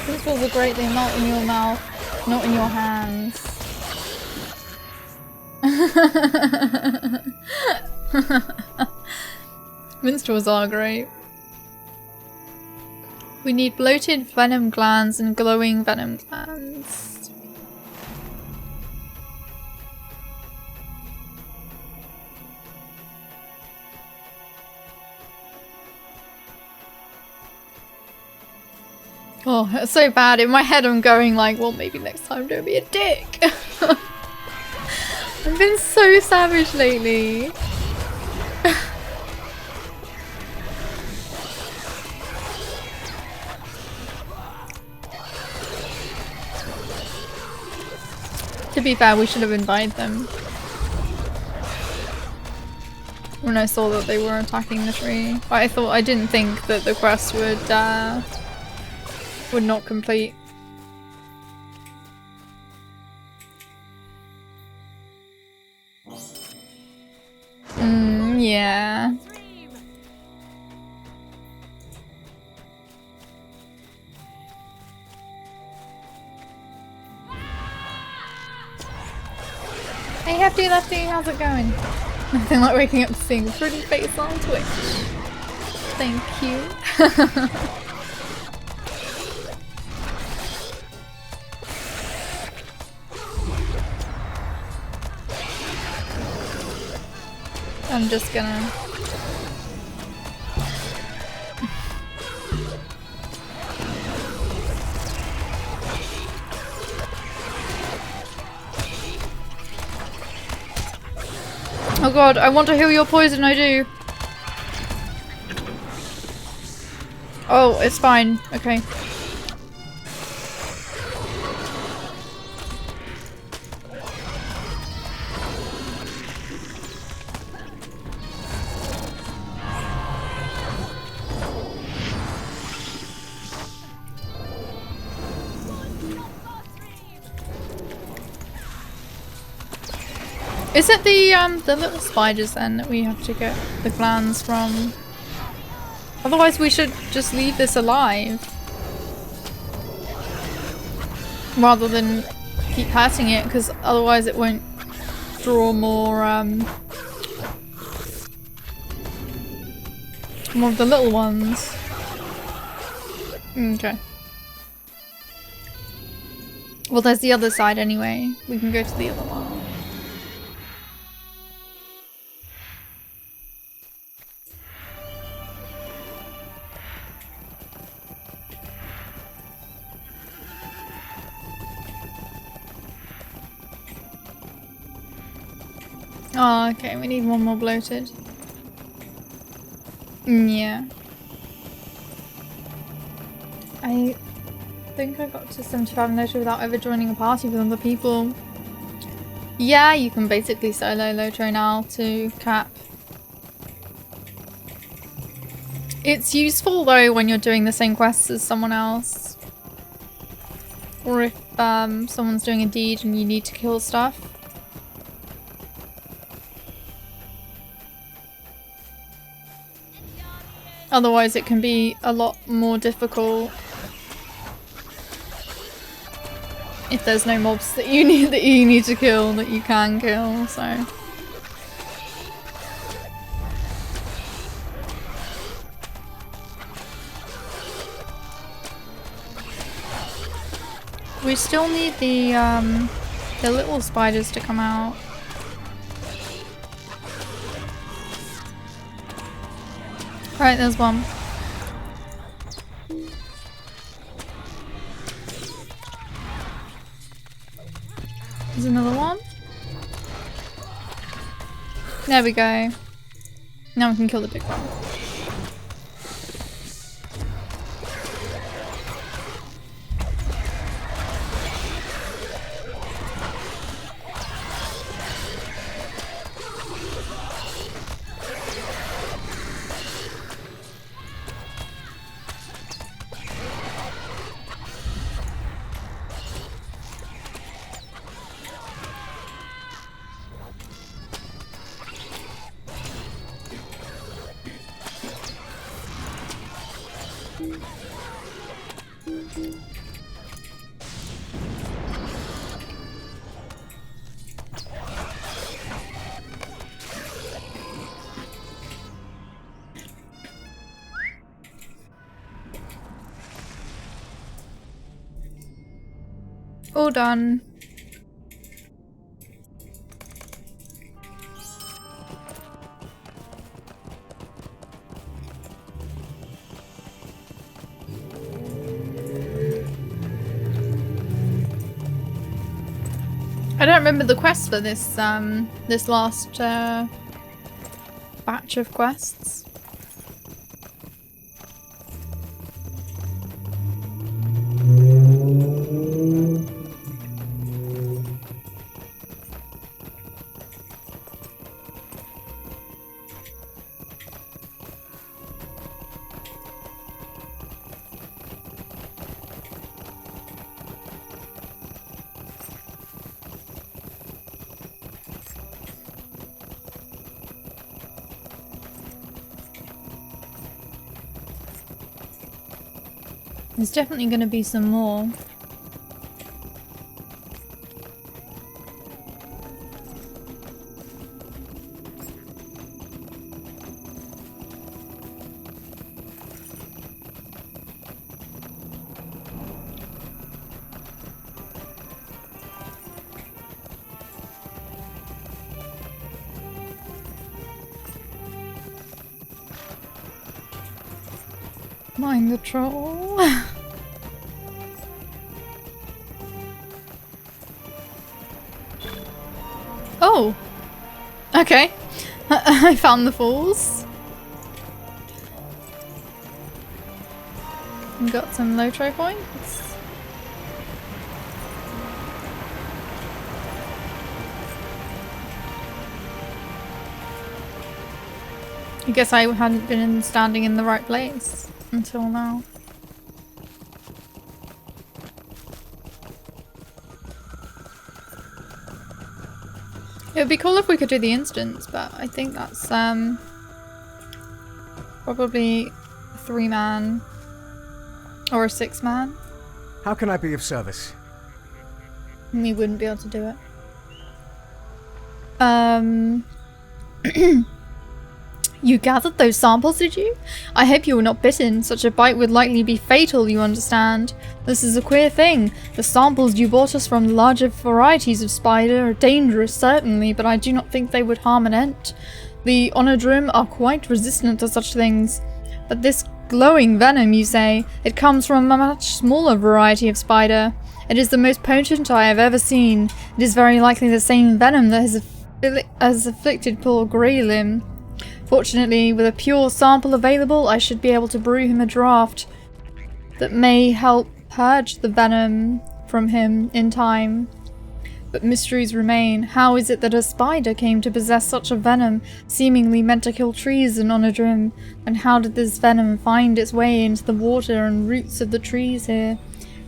Minstrels are great, they melt in your mouth, not in your hands. Minstrels are great. We need bloated venom glands and glowing venom glands. Oh, it's so bad. In my head I'm going like, well, maybe next time don't be a dick. I've been so savage lately. To be fair, we should have invited them. When I saw that they were attacking the tree. But I didn't think that the quest would not complete. Yeah. Hey Hefty Lefty, how's it going? Nothing like waking up to seeing a pretty face on Twitch. Thank you. I'm just gonna... Oh god, I want to heal your poison, I do. Oh, it's fine. Okay. Is it the little spiders then that we have to get the glands from? Otherwise we should just leave this alive. Rather than keep hurting it, because otherwise it won't draw more of the little ones. Okay. Well, there's the other side anyway. We can go to the other one. Oh, okay, we need one more bloated. Yeah. I think I got to 75 Lotro without ever joining a party with other people. Yeah, you can basically solo Lotro now to cap. It's useful though when you're doing the same quests as someone else. Or if someone's doing a deed and you need to kill stuff. Otherwise it can be a lot more difficult if there's no mobs that you need to kill that you can kill, so. We still need the little spiders to come out. Right, there's one. There's another one. There we go. Now we can kill the big one. All done. I don't remember the quest for this this last batch of quests. There's definitely going to be some more. Mind the troll. Oh! Okay. I found the falls. Got some Lotro points. I guess I hadn't been standing in the right place until now. It would be cool if we could do the instance, but I think that's probably a 3-man or a 6-man. How can I be of service? We wouldn't be able to do it. You gathered those samples, did you? I hope you were not bitten. Such a bite would likely be fatal, you understand. This is a queer thing. The samples you brought us from larger varieties of spider are dangerous, certainly, but I do not think they would harm an Ent. The Onodrim are quite resistant to such things. But this glowing venom, you say, it comes from a much smaller variety of spider. It is the most potent I have ever seen. It is very likely the same venom that has afflicted poor Laurelin. Fortunately, with a pure sample available, I should be able to brew him a draught that may help purge the venom from him in time. But mysteries remain. How is it that a spider came to possess such a venom, seemingly meant to kill trees in Onodrim? And how did this venom find its way into the water and roots of the trees here?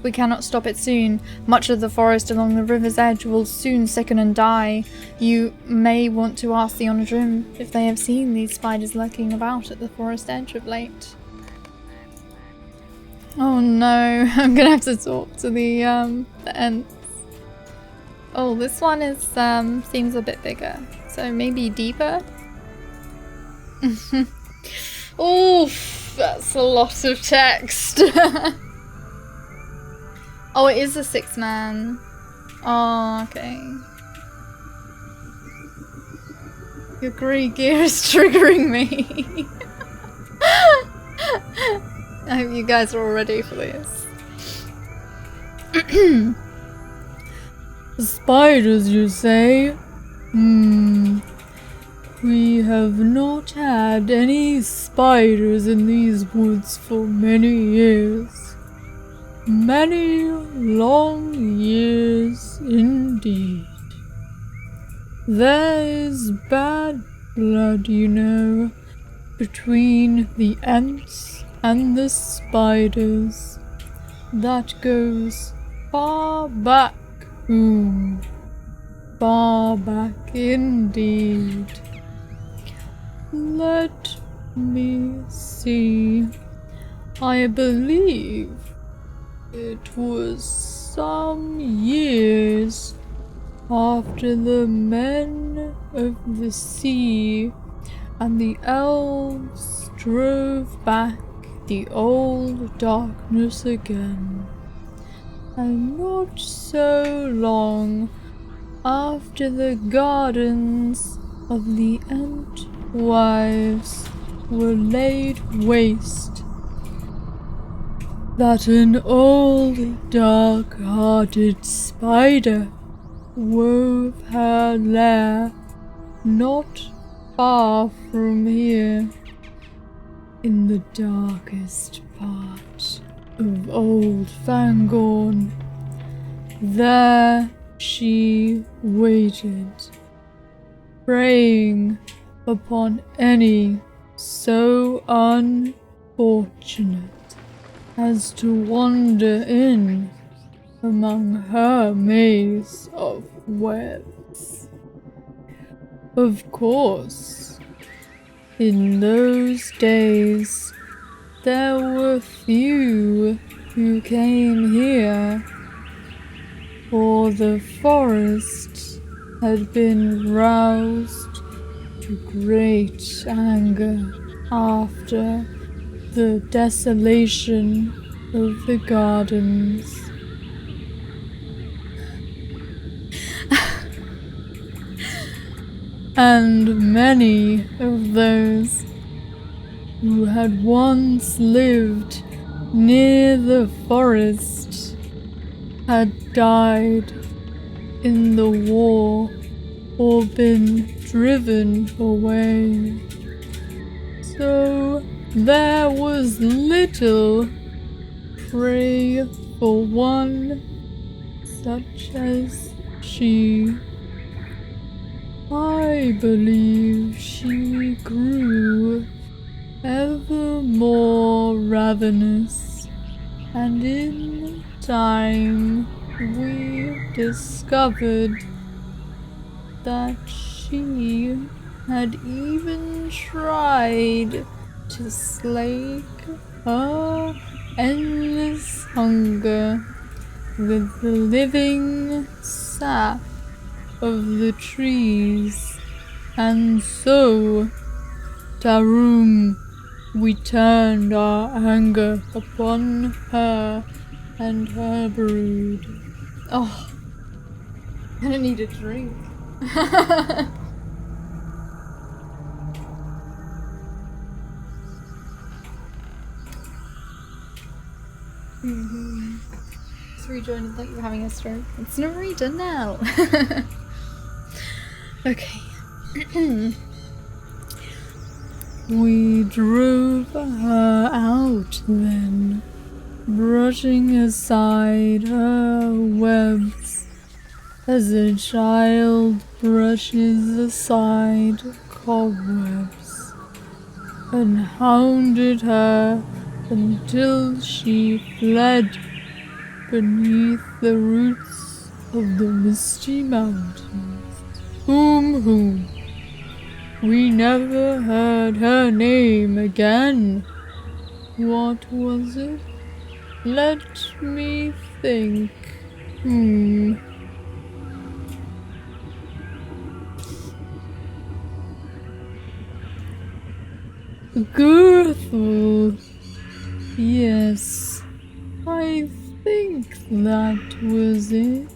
We cannot stop it soon. Much of the forest along the river's edge will soon sicken and die. You may want to ask the Onodrim if they have seen these spiders lurking about at the forest edge of late. Oh no, I'm gonna have to talk to the Ents. Oh, this one is seems a bit bigger, so maybe deeper. Oof, that's a lot of text. Oh, it is a 6-man. Oh, okay. Your grey gear is triggering me. I hope you guys are all ready for this. Spiders, you say? We have not had any spiders in these woods for many years. Many long years indeed. There is bad blood, you know, between the Ents and the spiders. That goes far back, far back indeed. Let me see. I believe it was some years after the men of the sea and the elves drove back the old darkness again, and not so long after the gardens of the Ent wives were laid waste, that an old dark-hearted spider wove her lair not far from here, in the darkest part of old Fangorn. There she waited, preying upon any so unfortunate as to wander in among her maze of webs. Of course, in those days, there were few who came here, for the forest had been roused to great anger after the desolation of the gardens. And many of those who had once lived near the forest had died in the war or been driven away. So there was little prey for one such as she. I believe she grew ever more ravenous, and in time we discovered that she had even tried to slake her endless hunger with the living sap of the trees, and so, Tarum, we turned our anger upon her and her brood. Oh, I'm gonna need a drink. Just rejoined and thought you were having a stroke. It's Narita now. Okay. We drove her out then, brushing aside her webs as a child brushes aside cobwebs, and hounded her until she fled beneath the roots of the misty mountains. Whom. We never heard her name again. What was it? Let me think. Gertrude. Yes, I think that was it.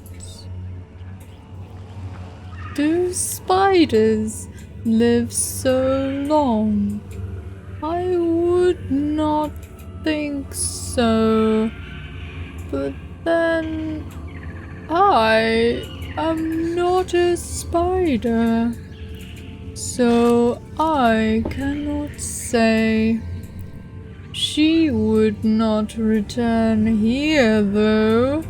Do spiders live so long? I would not think so. But then I am not a spider, so I cannot say. She would not return here though.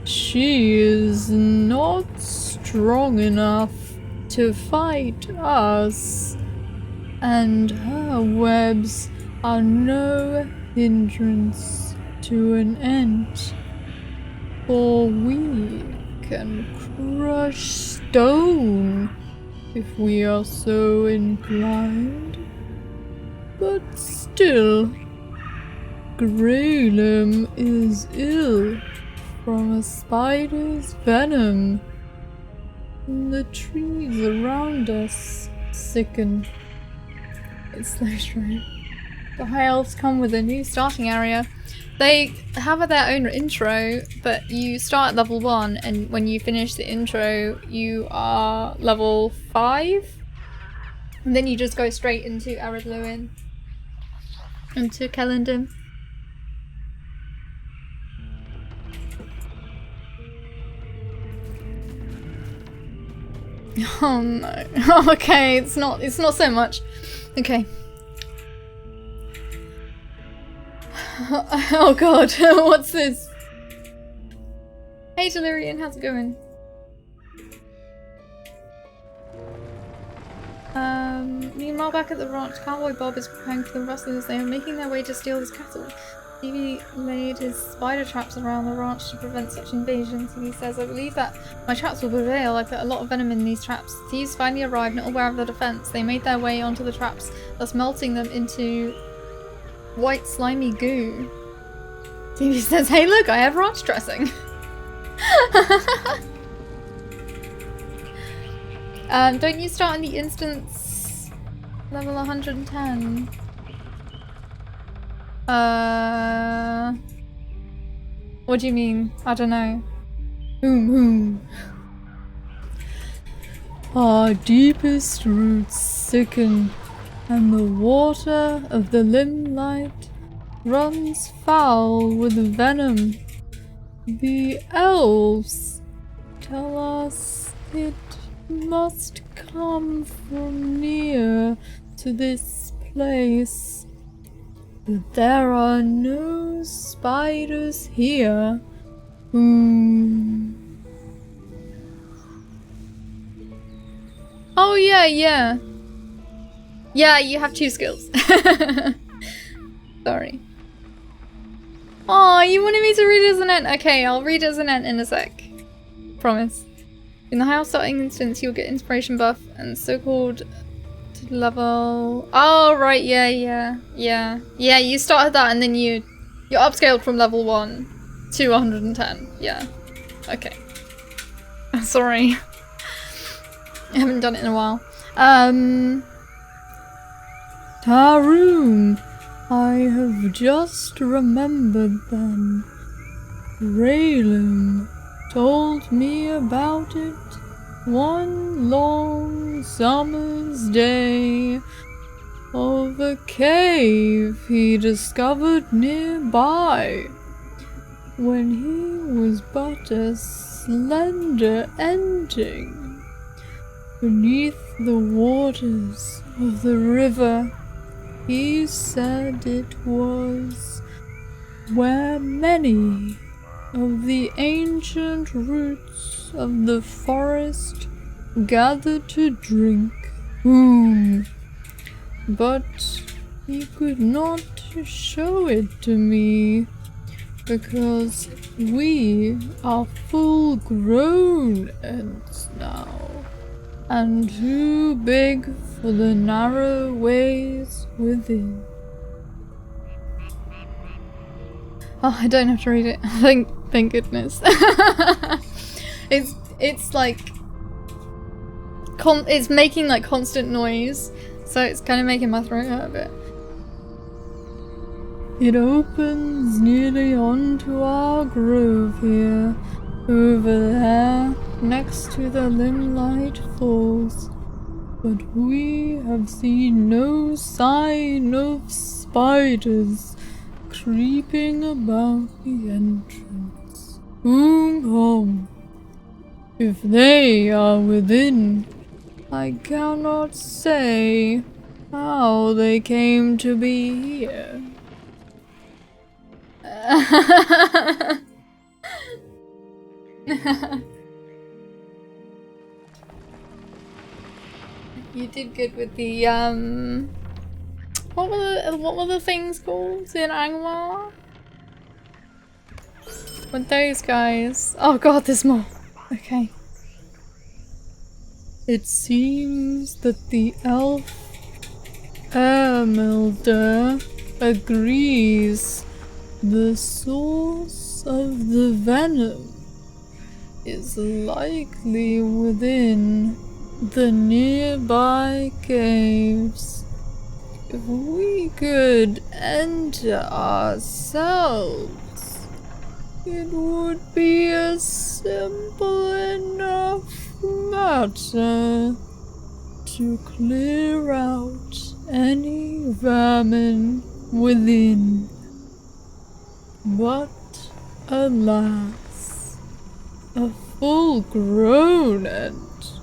She is not strong enough to fight us, and her webs are no hindrance to an Ent, for we can crush stone if we are so inclined. But still, Graylem is ill from a spider's venom. The trees around us sicken. It's slow straight. The High Elves come with a new starting area. They have their own intro, but you start at level 1, and when you finish the intro, you are level 5. And then you just go straight into Laurelin, into Kellendon. Oh no. Okay, it's not so much. Okay. Oh god, what's this? Hey Delirian, how's it going? Meanwhile back at the ranch, Cowboy Bob is preparing for the rustlers. They are making their way to steal his cattle. Stevie laid his spider traps around the ranch to prevent such invasions. He says, I believe that my traps will prevail. I put a lot of venom in these traps. Thieves finally arrived, not aware of the defense. They made their way onto the traps, thus melting them into white slimy goo. Stevie says, hey look, I have ranch dressing. Don't you start in the instance level 110? What do you mean? I don't know. Our deepest roots sicken, and the water of the Limlight runs foul with venom. The elves tell us it must come from near to this place. But there are no spiders here. Oh yeah. Yeah, you have 2 skills. Sorry. Oh, you wanted me to read as an Ent? Okay, I'll read as an Ent in a sec. Promise. In the high starting instance, you'll get inspiration buff and so-called level. Oh right, yeah. You started that and then you're upscaled from level 1 to 110. Yeah. Okay. Sorry. I haven't done it in a while. Taroom, I have just remembered them. Graylem told me about it one long summer's day of a cave he discovered nearby when he was but a slender ending. Beneath the waters of the river, he said it was where many of the ancient roots of the forest gathered to drink. But he could not show it to me. because we are full grown Ents now, and too big for the narrow ways within. Oh, I don't have to read it. Thank goodness. It's like it's making like constant noise, so it's kind of making my throat hurt a bit. It opens nearly onto our grove here, over there, next to the Limlight Falls. But we have seen no sign of spiders creeping about the entrance. If they are within, I cannot say how they came to be here. You did good with the what were the things called in Angmar? With those guys. Oh god, there's more. Okay. It seems that the elf Ermelder agrees the source of the venom is likely within the nearby caves. If we could enter ourselves, it would be a simple enough matter to clear out any vermin within. But alas, a full-grown Ent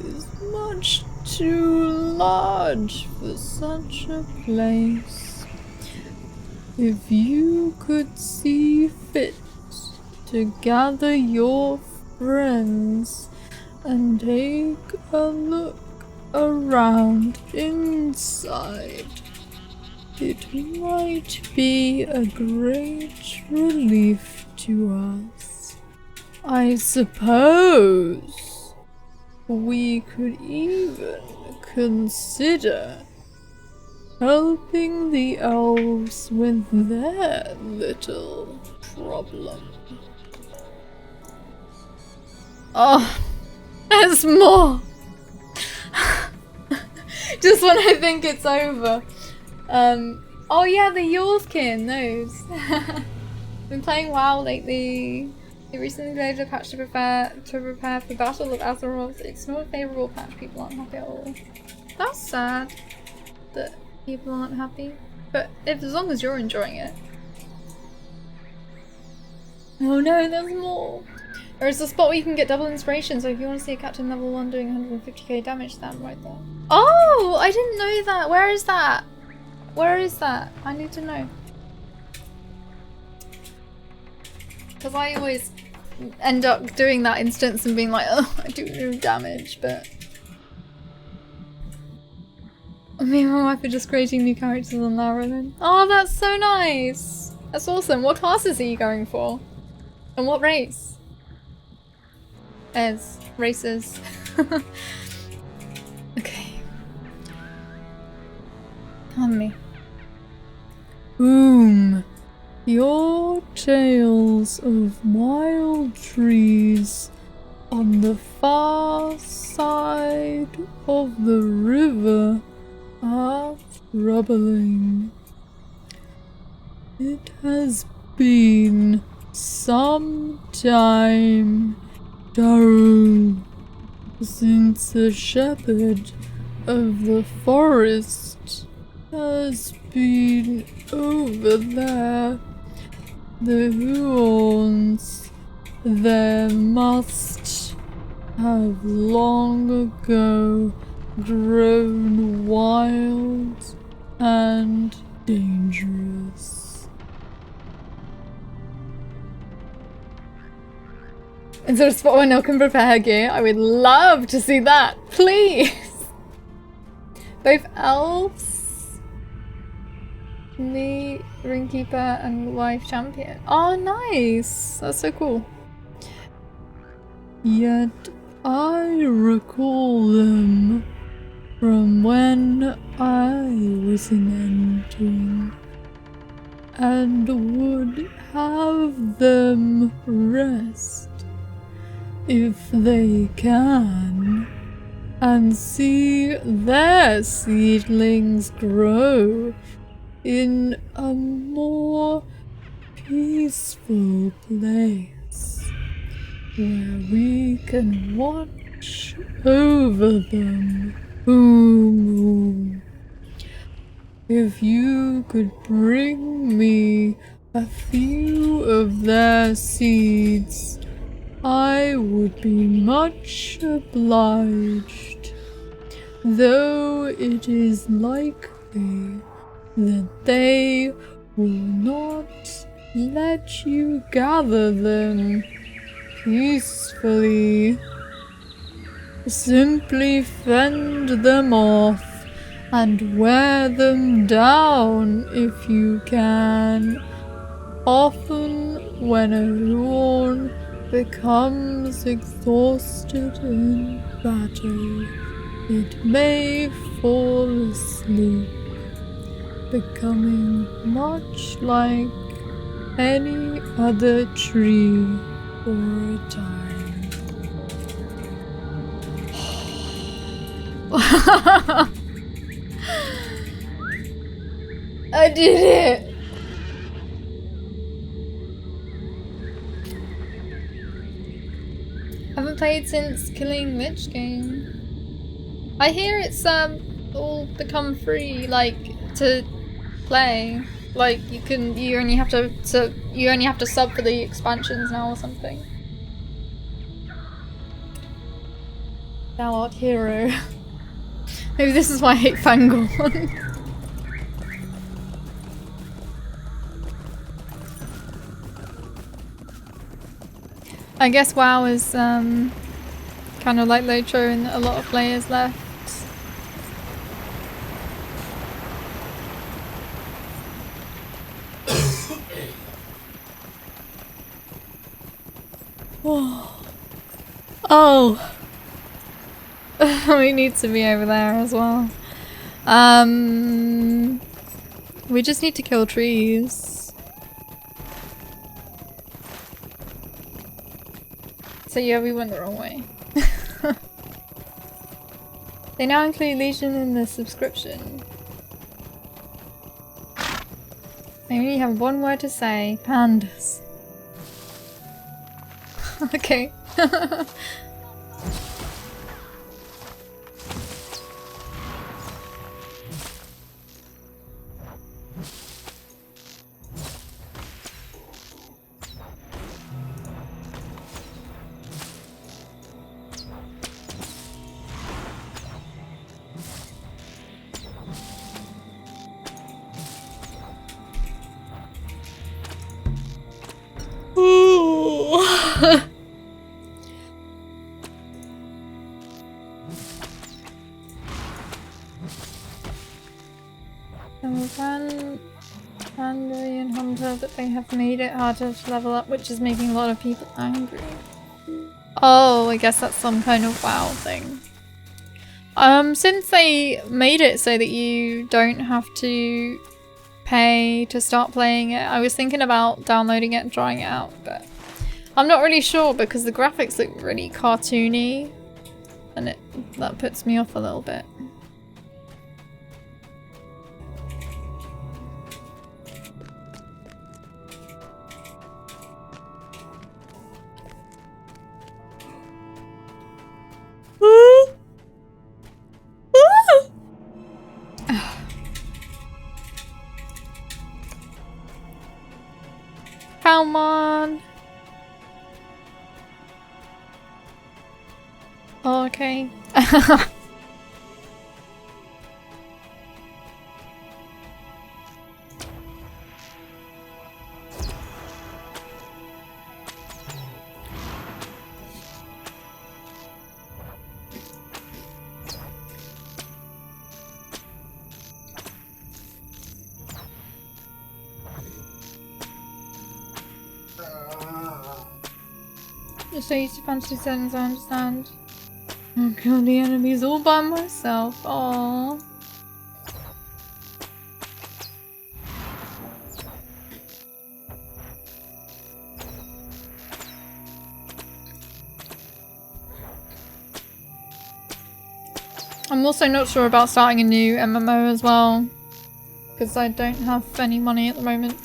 is much too large for such a place. If you could see fit to gather your friends and take a look around inside, it might be a great relief to us. I suppose we could even consider helping the elves with their little problem. Oh, there's more! Just when I think it's over. Oh yeah, the Yorkin, those. Been playing WoW lately. They recently loaded a patch to prepare for Battle of Azeroth. It's not a favourable patch, people aren't happy at all. That's sad that people aren't happy. But as long as you're enjoying it. Oh no, there's more! There's a spot where you can get double inspiration, so if you want to see a Captain level 1 doing 150k damage, stand right there. Oh! I didn't know that! Where is that? Where is that? I need to know. Because I always end up doing that instance and being like, oh, I do no damage, but... Me and my wife are just creating new characters on Laurelin. Oh, that's so nice! That's awesome. What classes are you going for? And what race? As races. Okay. On me. Your tales of wild trees on the far side of the river are troubling. It has been some time, Daru, since a shepherd of the forest has been over there. The Huorns there must have long ago grown wild and dangerous. Is there a spot where Nil can prepare gear? I would love to see that, please! Both elves The Ringkeeper and Wife Champion. Oh, nice! That's so cool. Yet I recall them from when I was an entering, and would have them rest if they can, and see their seedlings grow in a more peaceful place where we can watch over them. Boom. If you could bring me a few of their seeds, I would be much obliged, though it is likely that they will not let you gather them peacefully. Simply fend them off and wear them down if you can. Often when a Huorn becomes exhausted in battle, it may fall asleep, becoming much like any other tree for a time. I did it! Haven't played since Killing Lich game. I hear it's all become free, like, to play. Like you only have to sub for the expansions now or something. Thou art hero. Maybe this is why I hate Fangorn. I guess WoW is kind of like Lotro and a lot of players left. Oh. We need to be over there as well. We just need to kill trees. So yeah, we went the wrong way. They now include Legion in the subscription. I only have one word to say. Pandas. Okay. Pandarian Hunter, that they have made it harder to level up, which is making a lot of people angry. Oh, I guess that's some kind of WoW thing. Since they made it so that you don't have to pay to start playing it, I was thinking about downloading it and trying it out, but I'm not really sure because the graphics look really cartoony and that puts me off a little bit. Come on. Oh, okay. Just so used to fantasy settings, I understand. I'll kill the enemies all by myself. Aww. I'm also not sure about starting a new MMO as well, because I don't have any money at the moment.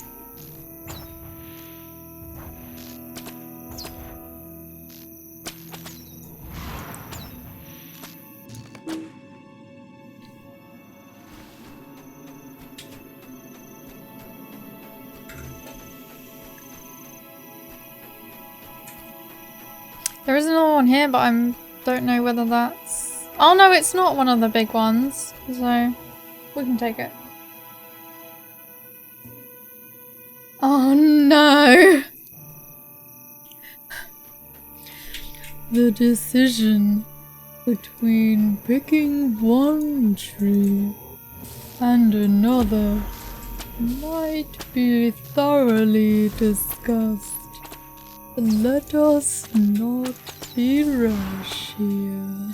There is another one here, but I don't know whether that's... Oh no, it's not one of the big ones, so we can take it. Oh no! The decision between picking one tree and another might be thoroughly discussed. Let us not be rash here.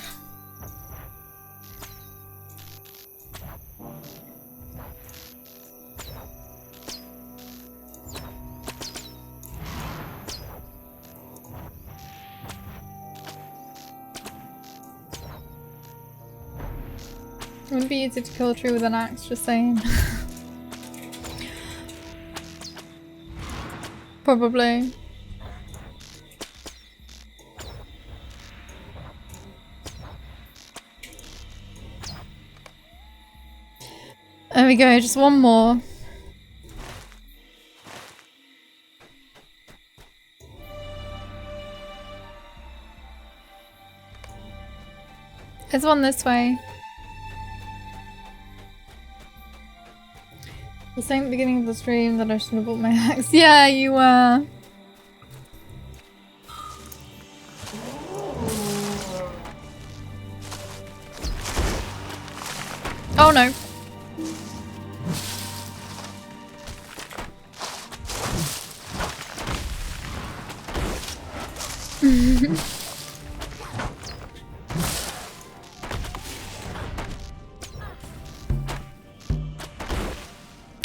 It wouldn't be easy to kill a tree with an axe, just saying. Probably. There we go, just one more. There's one this way. I was saying at the beginning of the stream that I should have bought my axe. Yeah, you were. Oh no.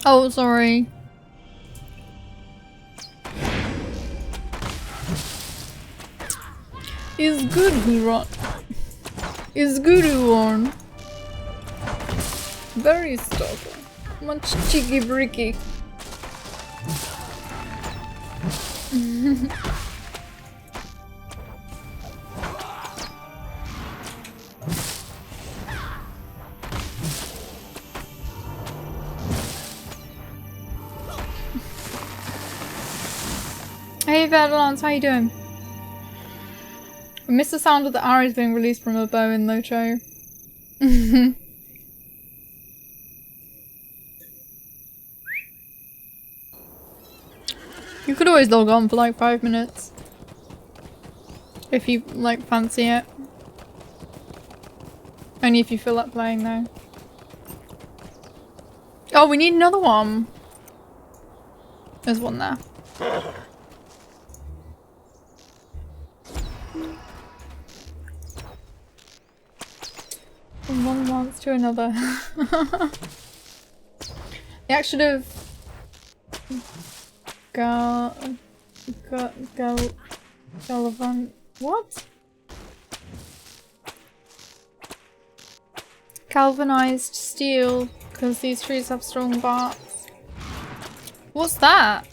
Oh, sorry. It's good, Huron. It's good, Huron. Very stalker. Much cheeky bricky. Hey Verdalance, how you doing? I missed the sound of the arrows being released from a bow in Locho. You could always log on for like 5 minutes. If you like fancy it. Only if you feel like playing though. Oh, we need another one. There's one there. From one month to another. They actually should have what? Galvanized steel, because these trees have strong barks. What's that?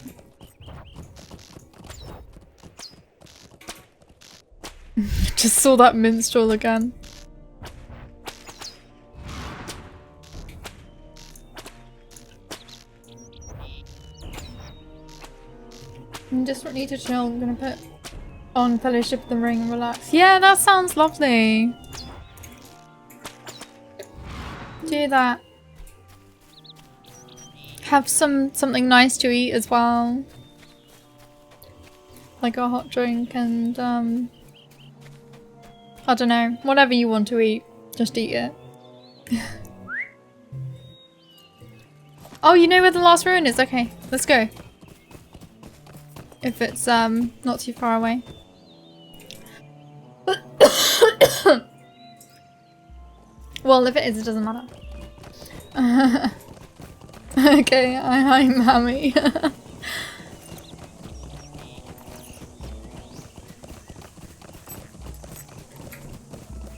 Just saw that minstrel again. I just need to chill. I'm gonna put on Fellowship of the Ring and relax. Yeah, that sounds lovely. Do that. Have something nice to eat as well. Like a hot drink and I don't know, whatever you want to eat, just eat it. Oh, you know where the last ruin is? Okay, let's go. If it's not too far away. well, if it is, it doesn't matter. Okay, I'm Hammy.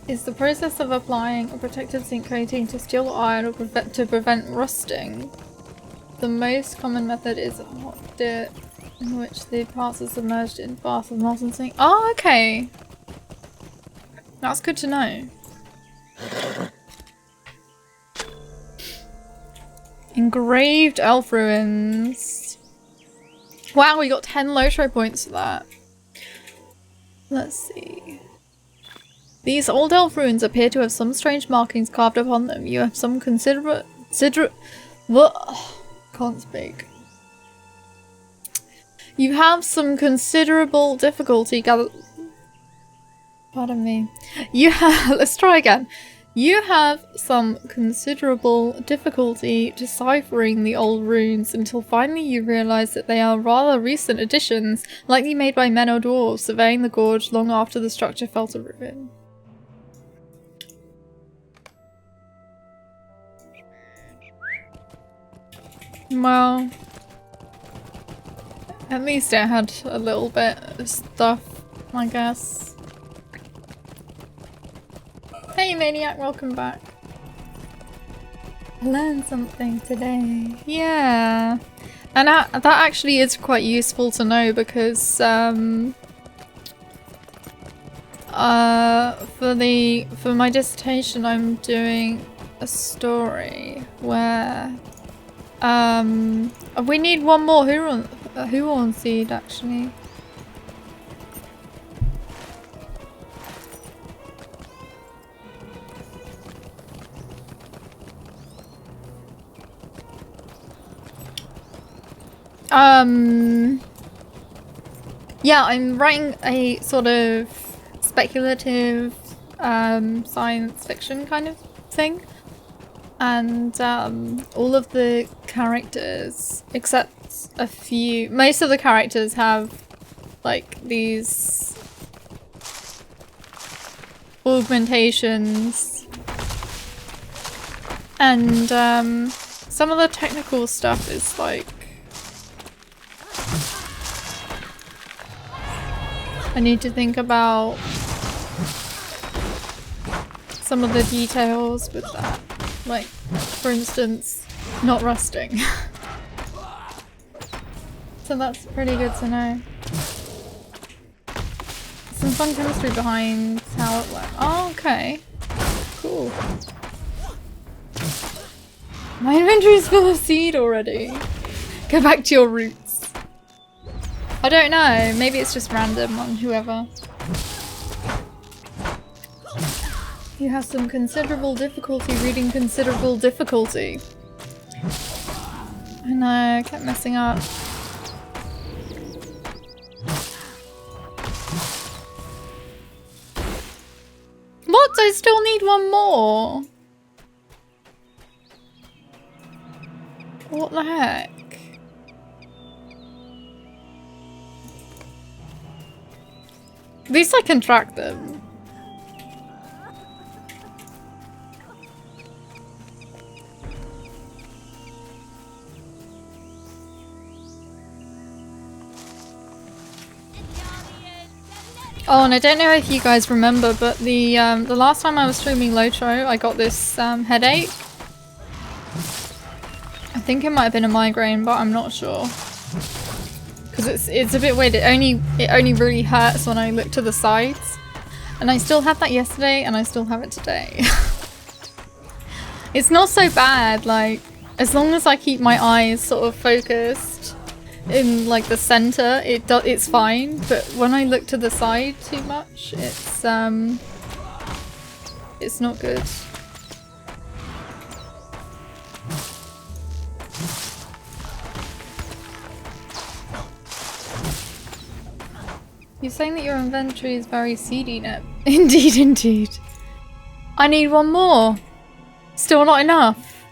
Is the process of applying a protective zinc coating to steel or iron or to prevent rusting? The most common method is hot dip, in which the parts are submerged in bath of molten zinc. Oh, okay. That's good to know. Engraved elf ruins. Wow, we got 10 Lotro points for that. Let's see. These old elf ruins appear to have some strange markings carved upon them. You have some can't speak. You have some considerable difficulty Pardon me. Let's try again. You have some considerable difficulty deciphering the old runes until finally you realize that they are rather recent additions, likely made by men or dwarves surveying the gorge long after the structure fell to ruin. Well, at least it had a little bit of stuff, I guess. Hey Maniac, welcome back. I learned something today. Yeah. And that actually is quite useful to know because for my dissertation I'm doing a story where we need one more Huron seed actually. Yeah, I'm writing a sort of speculative science fiction kind of thing. And all of the characters, except a few, most of the characters have like these augmentations. And some of the technical stuff is like I need to think about some of the details with that. Like, for instance, not rusting. So that's pretty good to know. Some fun chemistry behind how it works. Oh, okay. Cool. My inventory's full of seed already. Go back to your roots. I don't know, maybe it's just random on whoever. You have some considerable difficulty reading considerable difficulty. I know, I kept messing up. What? I still need one more! What the heck? At least I can track them. Oh, and I don't know if you guys remember, but the last time I was streaming Lotro, I got this headache. I think it might have been a migraine, but I'm not sure. Because it's a bit weird. It only really hurts when I look to the sides, and I still had that yesterday, and I still have it today. It's not so bad. Like as long as I keep my eyes sort of focused in like the center, it's fine. But when I look to the side too much, it's not good. You're saying that your inventory is very seedy now. Indeed, indeed. I need one more. Still not enough.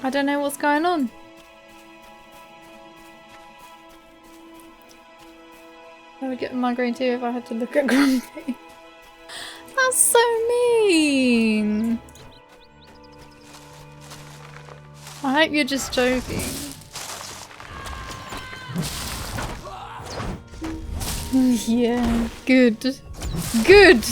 I don't know what's going on. I would get a migraine too if I had to look at Grumpy. That's so mean! I hope you're just joking. Yeah, good. Good!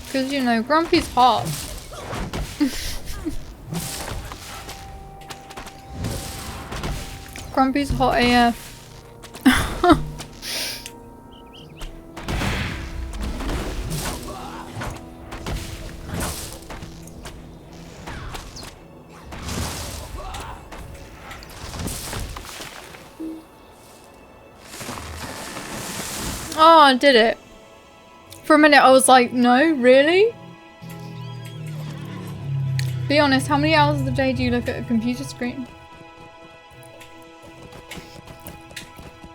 Because, you know, Grumpy's hot. Grumpy's hot AF. Oh, I did it. For a minute I was like, no, really? Be honest, how many hours of the day do you look at a computer screen?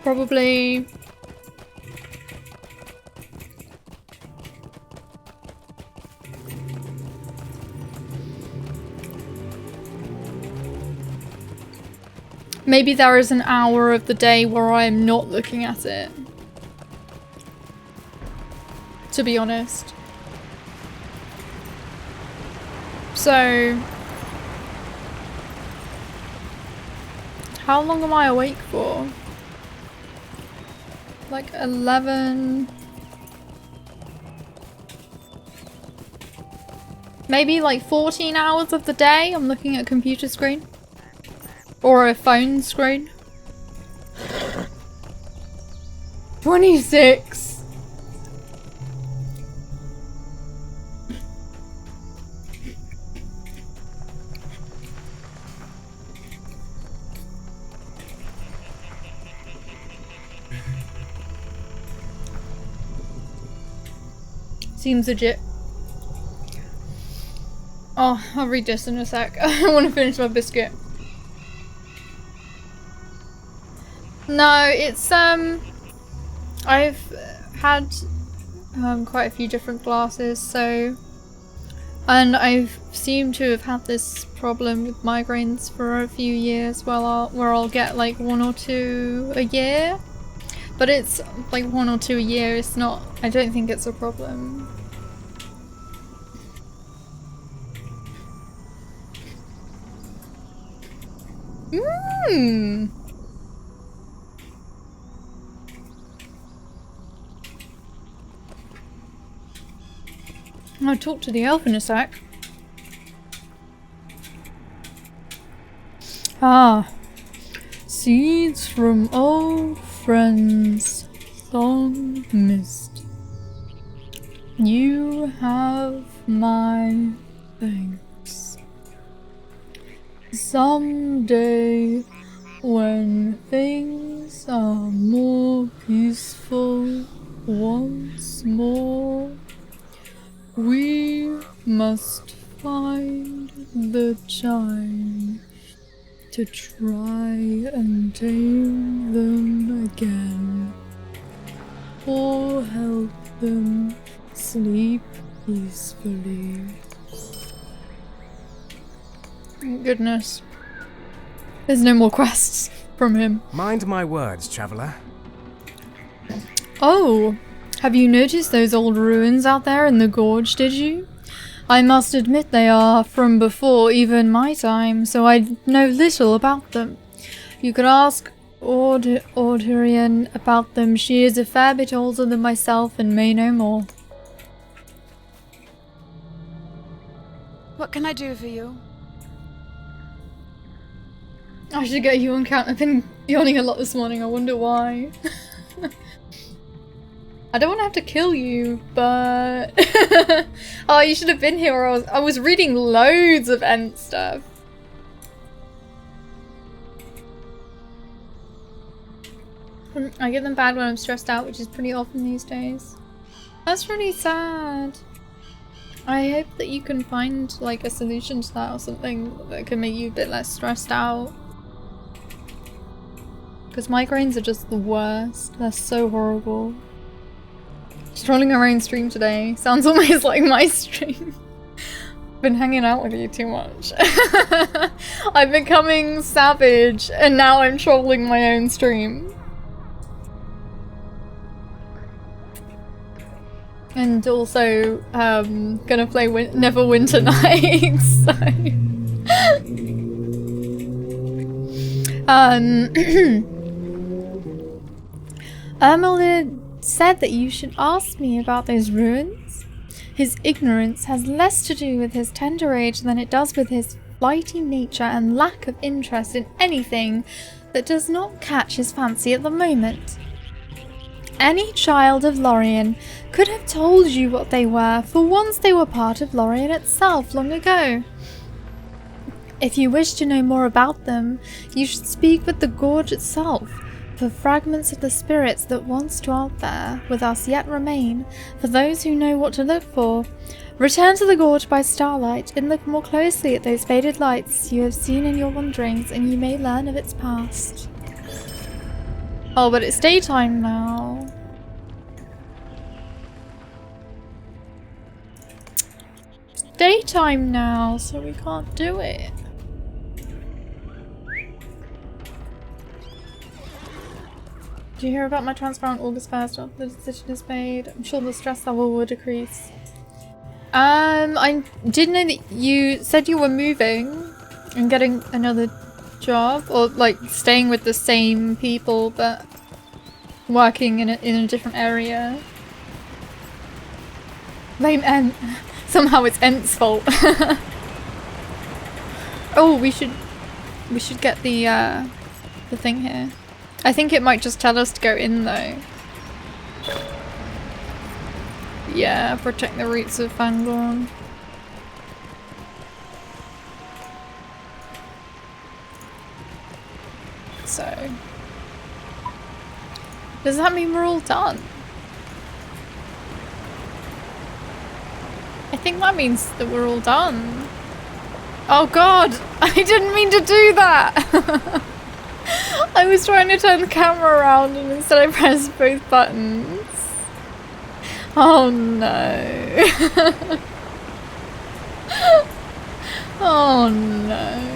Probably... maybe there is an hour of the day where I am not looking at it. To be honest. So... how long am I awake for? Like 11... maybe like 14 hours of the day I'm looking at a computer screen. Or a phone screen. 26! Seems legit. Oh, I'll read this in a sec. I want to finish my biscuit. No, it's I've had quite a few different glasses, so, and I've seemed to have had this problem with migraines for a few years where I'll get like 1 or 2 a year. But it's like 1 or 2 a year, it's not, I don't think it's a problem. Mmm! I'll talk to the elf in a sec. Ah. Seeds from old friends, long missed. You have my thanks. Someday, when things are more peaceful once more, we must find the time to try and tame them again, or help them sleep peacefully. Thank goodness. There's no more quests from him. Mind my words, traveller. Oh, have you noticed those old ruins out there in the gorge, did you? I must admit they are from before even my time, so I know little about them. You could ask Audrian about them. She is a fair bit older than myself and may know more. What can I do for you? I should get you on count. I've been yawning a lot this morning. I wonder why. I don't want to have to kill you, but... oh, you should have been here or I was reading loads of Ents stuff. I get them bad when I'm stressed out, which is pretty often these days. That's really sad. I hope that you can find like a solution to that or something that can make you a bit less stressed out. Because migraines are just the worst. They're so horrible. Strolling around stream today. Sounds almost like my stream. Been hanging out with you too much. I'm becoming savage and now I'm trolling my own stream. And also, gonna play Neverwinter Nights, so... Ermelid said that you should ask me about those ruins. His ignorance has less to do with his tender age than it does with his flighty nature and lack of interest in anything that does not catch his fancy at the moment. Any child of Laurelin could have told you what they were, for once they were part of Laurelin itself long ago. If you wish to know more about them, you should speak with the Gorge itself, for fragments of the spirits that once dwelt there with us yet remain, for those who know what to look for. Return to the Gorge by starlight and look more closely at those faded lights you have seen in your wanderings, and you may learn of its past. Oh, but it's daytime now. It's daytime now, so we can't do it. Did you hear about my transparent August 1st after the decision is made? I'm sure the stress level will decrease. I did know that you said you were moving and getting another job, or like staying with the same people but working in a different area. Blame Ent. Somehow it's Ent's fault. Oh, we should get the thing here. I think it might just tell us to go in though. Yeah, protect the roots of Fangorn. So, does that mean we're all done? I think that means that we're all done. Oh god, I didn't mean to do that! I was trying to turn the camera around and instead I pressed both buttons. Oh no. Oh no.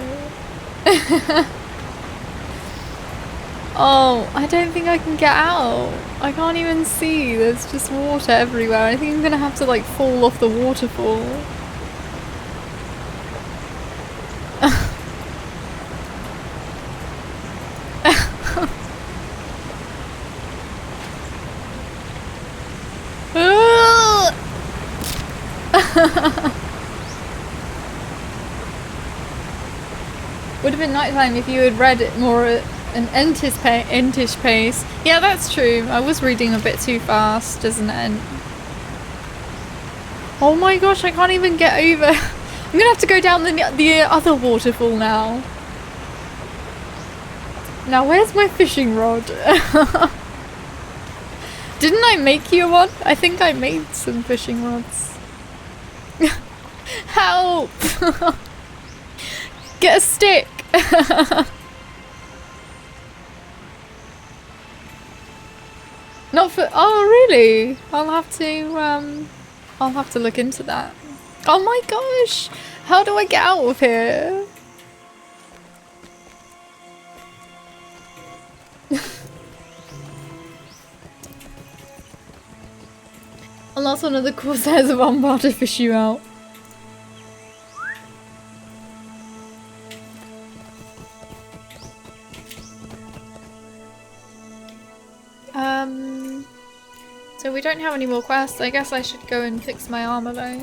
Oh, I don't think I can get out. I can't even see. There's just water everywhere. I think I'm gonna have to like fall off the waterfall. Would have been nighttime if you had read it more at an Entish pace. Yeah, that's true. I was reading a bit too fast as an Ent. Oh my gosh, I can't even get over. I'm gonna have to go down the other waterfall now. Now, where's my fishing rod? Didn't I make you one? I think I made some fishing rods. Help! Get a stick! Not for— oh really? I'll have to look into that. Oh my gosh! How do I get out of here? Unless one of the Corsairs of Umbar to fish you out. So we don't have any more quests. I guess I should go and fix my armor though.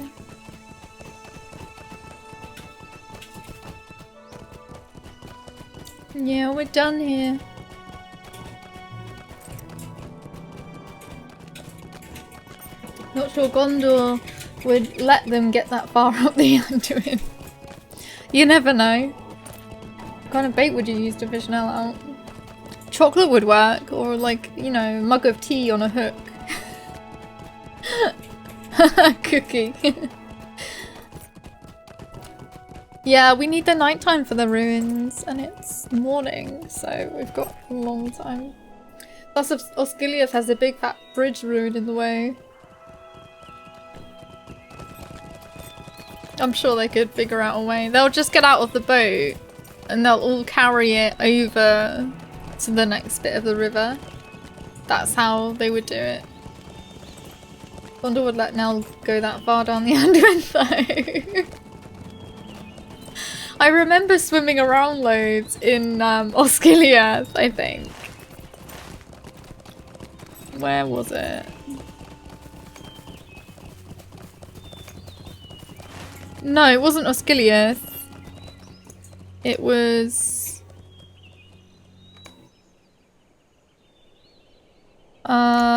Yeah, we're done here. Not sure Gondor would let them get that far up the Anduin. You never know. What kind of bait would you use to fish Nell out? Chocolate would work, or like, you know, a mug of tea on a hook. Cookie. Yeah, we need the nighttime for the ruins, and it's morning, so we've got a long time. Plus, Osgiliath has a big fat bridge ruin in the way. I'm sure they could figure out a way. They'll just get out of the boat and they'll all carry it over to the next bit of the river. That's how they would do it. Wonder would let Nell go that far down the Anduin though. I remember swimming around loads in Osgiliath, I think. Where was it? No, it wasn't Osgiliath. It was...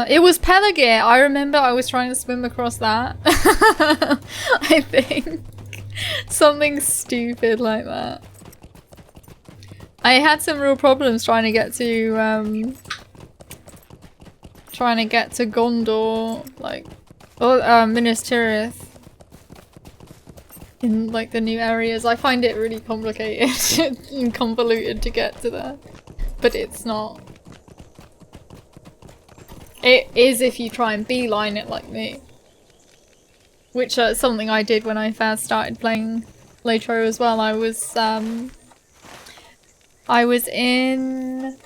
it was Pelagir. I remember I was trying to swim across that. I think. Something stupid like that. I had some real problems trying to get to Gondor, like, or Minas Tirith. In like the new areas. I find it really complicated and convoluted to get to there. But it's not. It is if you try and beeline it like me. Which is something I did when I first started playing Latro as well. I was in...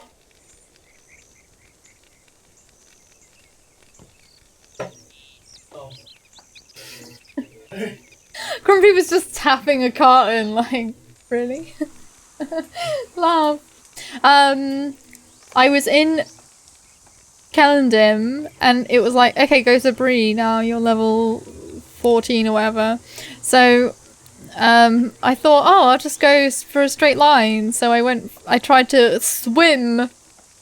Grumpy was just tapping a carton, like, really? Laugh. I was in Kellendim, and it was like, okay, go to Bree, now you're level 14 or whatever. So, I thought, oh, I'll just go for a straight line. So I tried to swim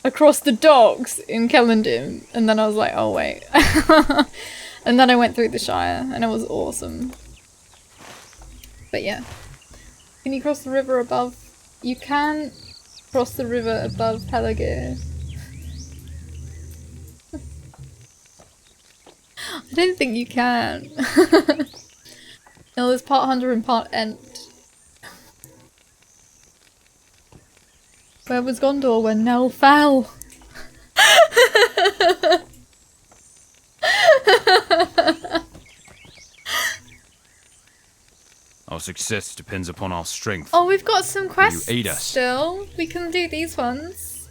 across the docks in Kellendim, and then I was like, oh wait. And then I went through the Shire, and it was awesome. But yeah. Can you cross the river above? You can cross the river above Pelagir. I don't think you can. No, there's part Hunter and part Ent. Where was Gondor when Nell fell? Our success depends upon our strength. Oh, we've got some quests Will you aid us? still. We can do these ones.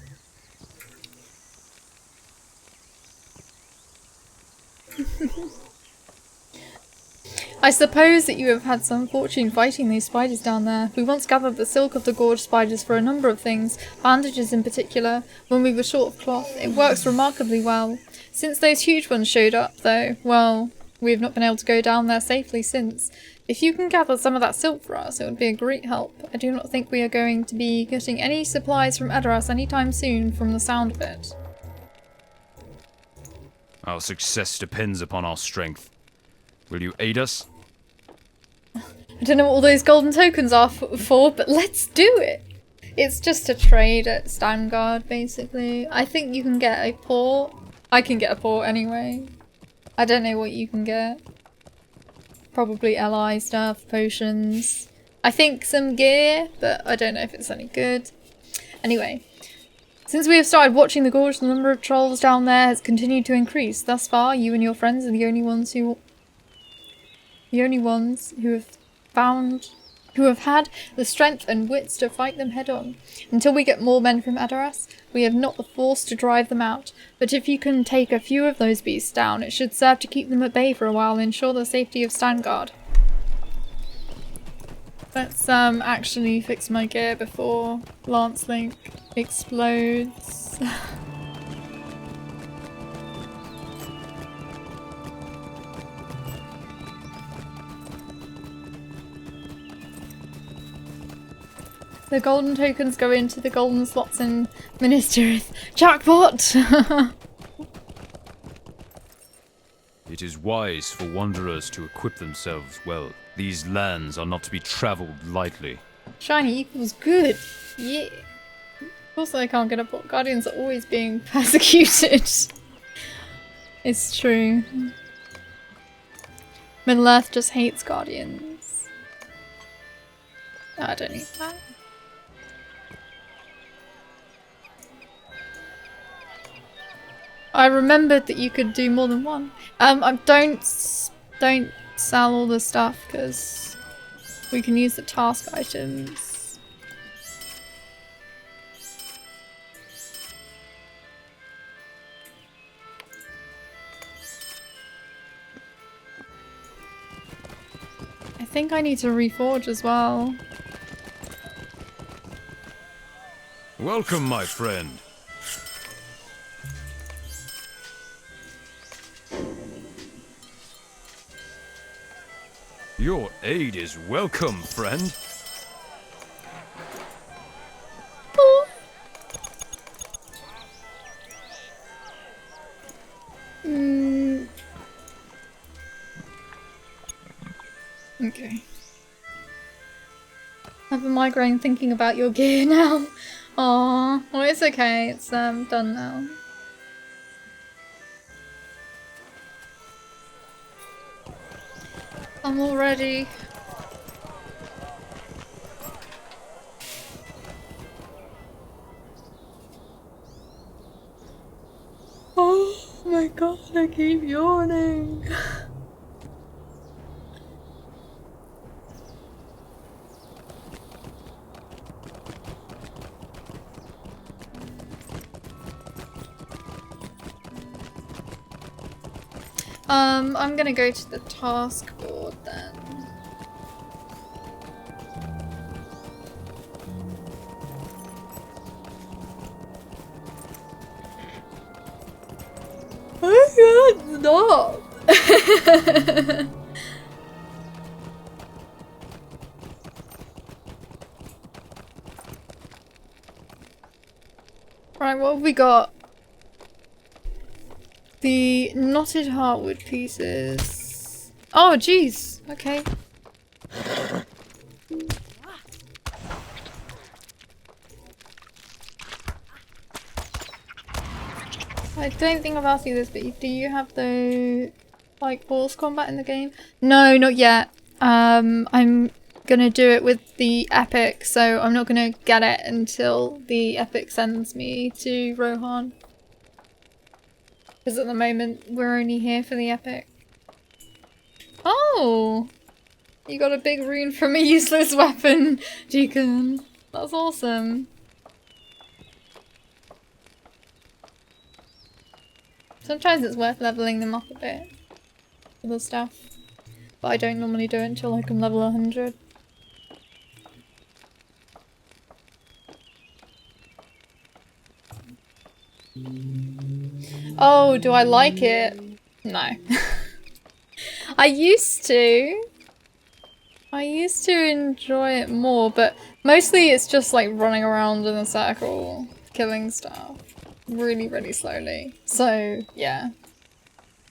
I suppose that you have had some fortune fighting these spiders down there. We once gathered the silk of the Gorge spiders for a number of things, bandages in particular, when we were short of cloth. It works remarkably well. Since those huge ones showed up, though, well, we have not been able to go down there safely since. If you can gather some of that silk for us, it would be a great help. I do not think we are going to be getting any supplies from Edoras anytime soon, from the sound of it. Our success depends upon our strength. Will you aid us? I don't know what all those golden tokens are for, but let's do it! It's just a trade at Stangard, basically. I think you can get a port. I can get a port anyway. I don't know what you can get. Probably LI stuff, potions. I think some gear, but I don't know if it's any good. Anyway. Since we have started watching the Gorge, the number of trolls down there has continued to increase. Thus far, you and your friends are the only ones who have had the strength and wits to fight them head on. Until we get more men from Edoras, we have not the force to drive them out. But if you can take a few of those beasts down, it should serve to keep them at bay for a while and ensure the safety of Stangard. Let's actually fix my gear before Lance Link explodes. The golden tokens go into the golden slots in Minas Tirith. Jackpot! It is wise for wanderers to equip themselves well. These lands are not to be travelled lightly. Shiny equals good. Yeah. Also, I can't get a book. Guardians are always being persecuted. It's true. Middle-earth just hates Guardians. Oh, I don't need that. I remembered that you could do more than one. Don't sell all the stuff because We can use the task items. I think I need to reforge as well. Welcome, my friend. Your aid is welcome, friend. Okay. I have a migraine thinking about your gear now. Aww. Well, it's okay. It's done now. I'm all ready. Oh my god, I keep yawning. I'm gonna go to the task board then. I can't stop. Right, what have we got? The knotted heartwood pieces. Oh, jeez. Okay. I don't think I've asked you this, but do you have the like horse combat in the game? No, not yet. I'm gonna do it with the epic, so I'm not gonna get it until the epic sends me to Rohan. Because at the moment, we're only here for the epic. Oh! You got a big rune from a useless weapon, Deacon. That's awesome. Sometimes it's worth leveling them up a bit. For the stuff. But I don't normally do it until like I'm level 100. Oh, do I like it? No. I used to enjoy it more, but mostly it's just like running around in a circle, killing stuff really, really slowly. So, yeah.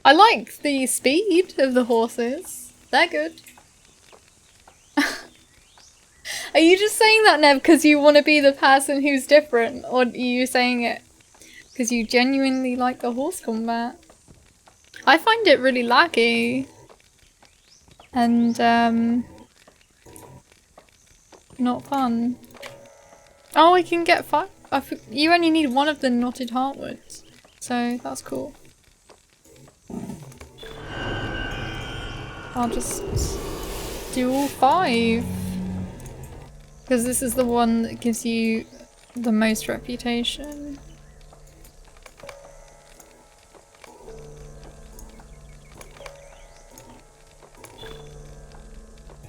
I like the speed of the horses. They're good. Are you just saying that, Nev, because you want to be the person who's different? Or are you saying it because you genuinely like the horse combat? I find it really laggy. And, not fun. Oh, we can get 5. You only need one of the knotted heartwoods. So, that's cool. I'll just do all 5. Because this is the one that gives you the most reputation.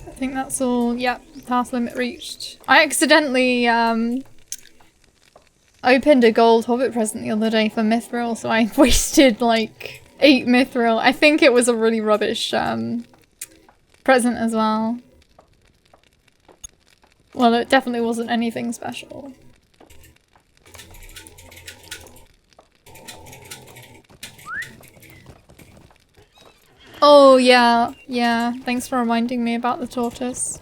I think that's all. Yep, task limit reached. I accidentally opened a gold hobbit present the other day for Mithril, so I wasted like 8 Mithril. I think it was a really rubbish present as well. Well, it definitely wasn't anything special. Oh, yeah, yeah. Thanks for reminding me about the tortoise.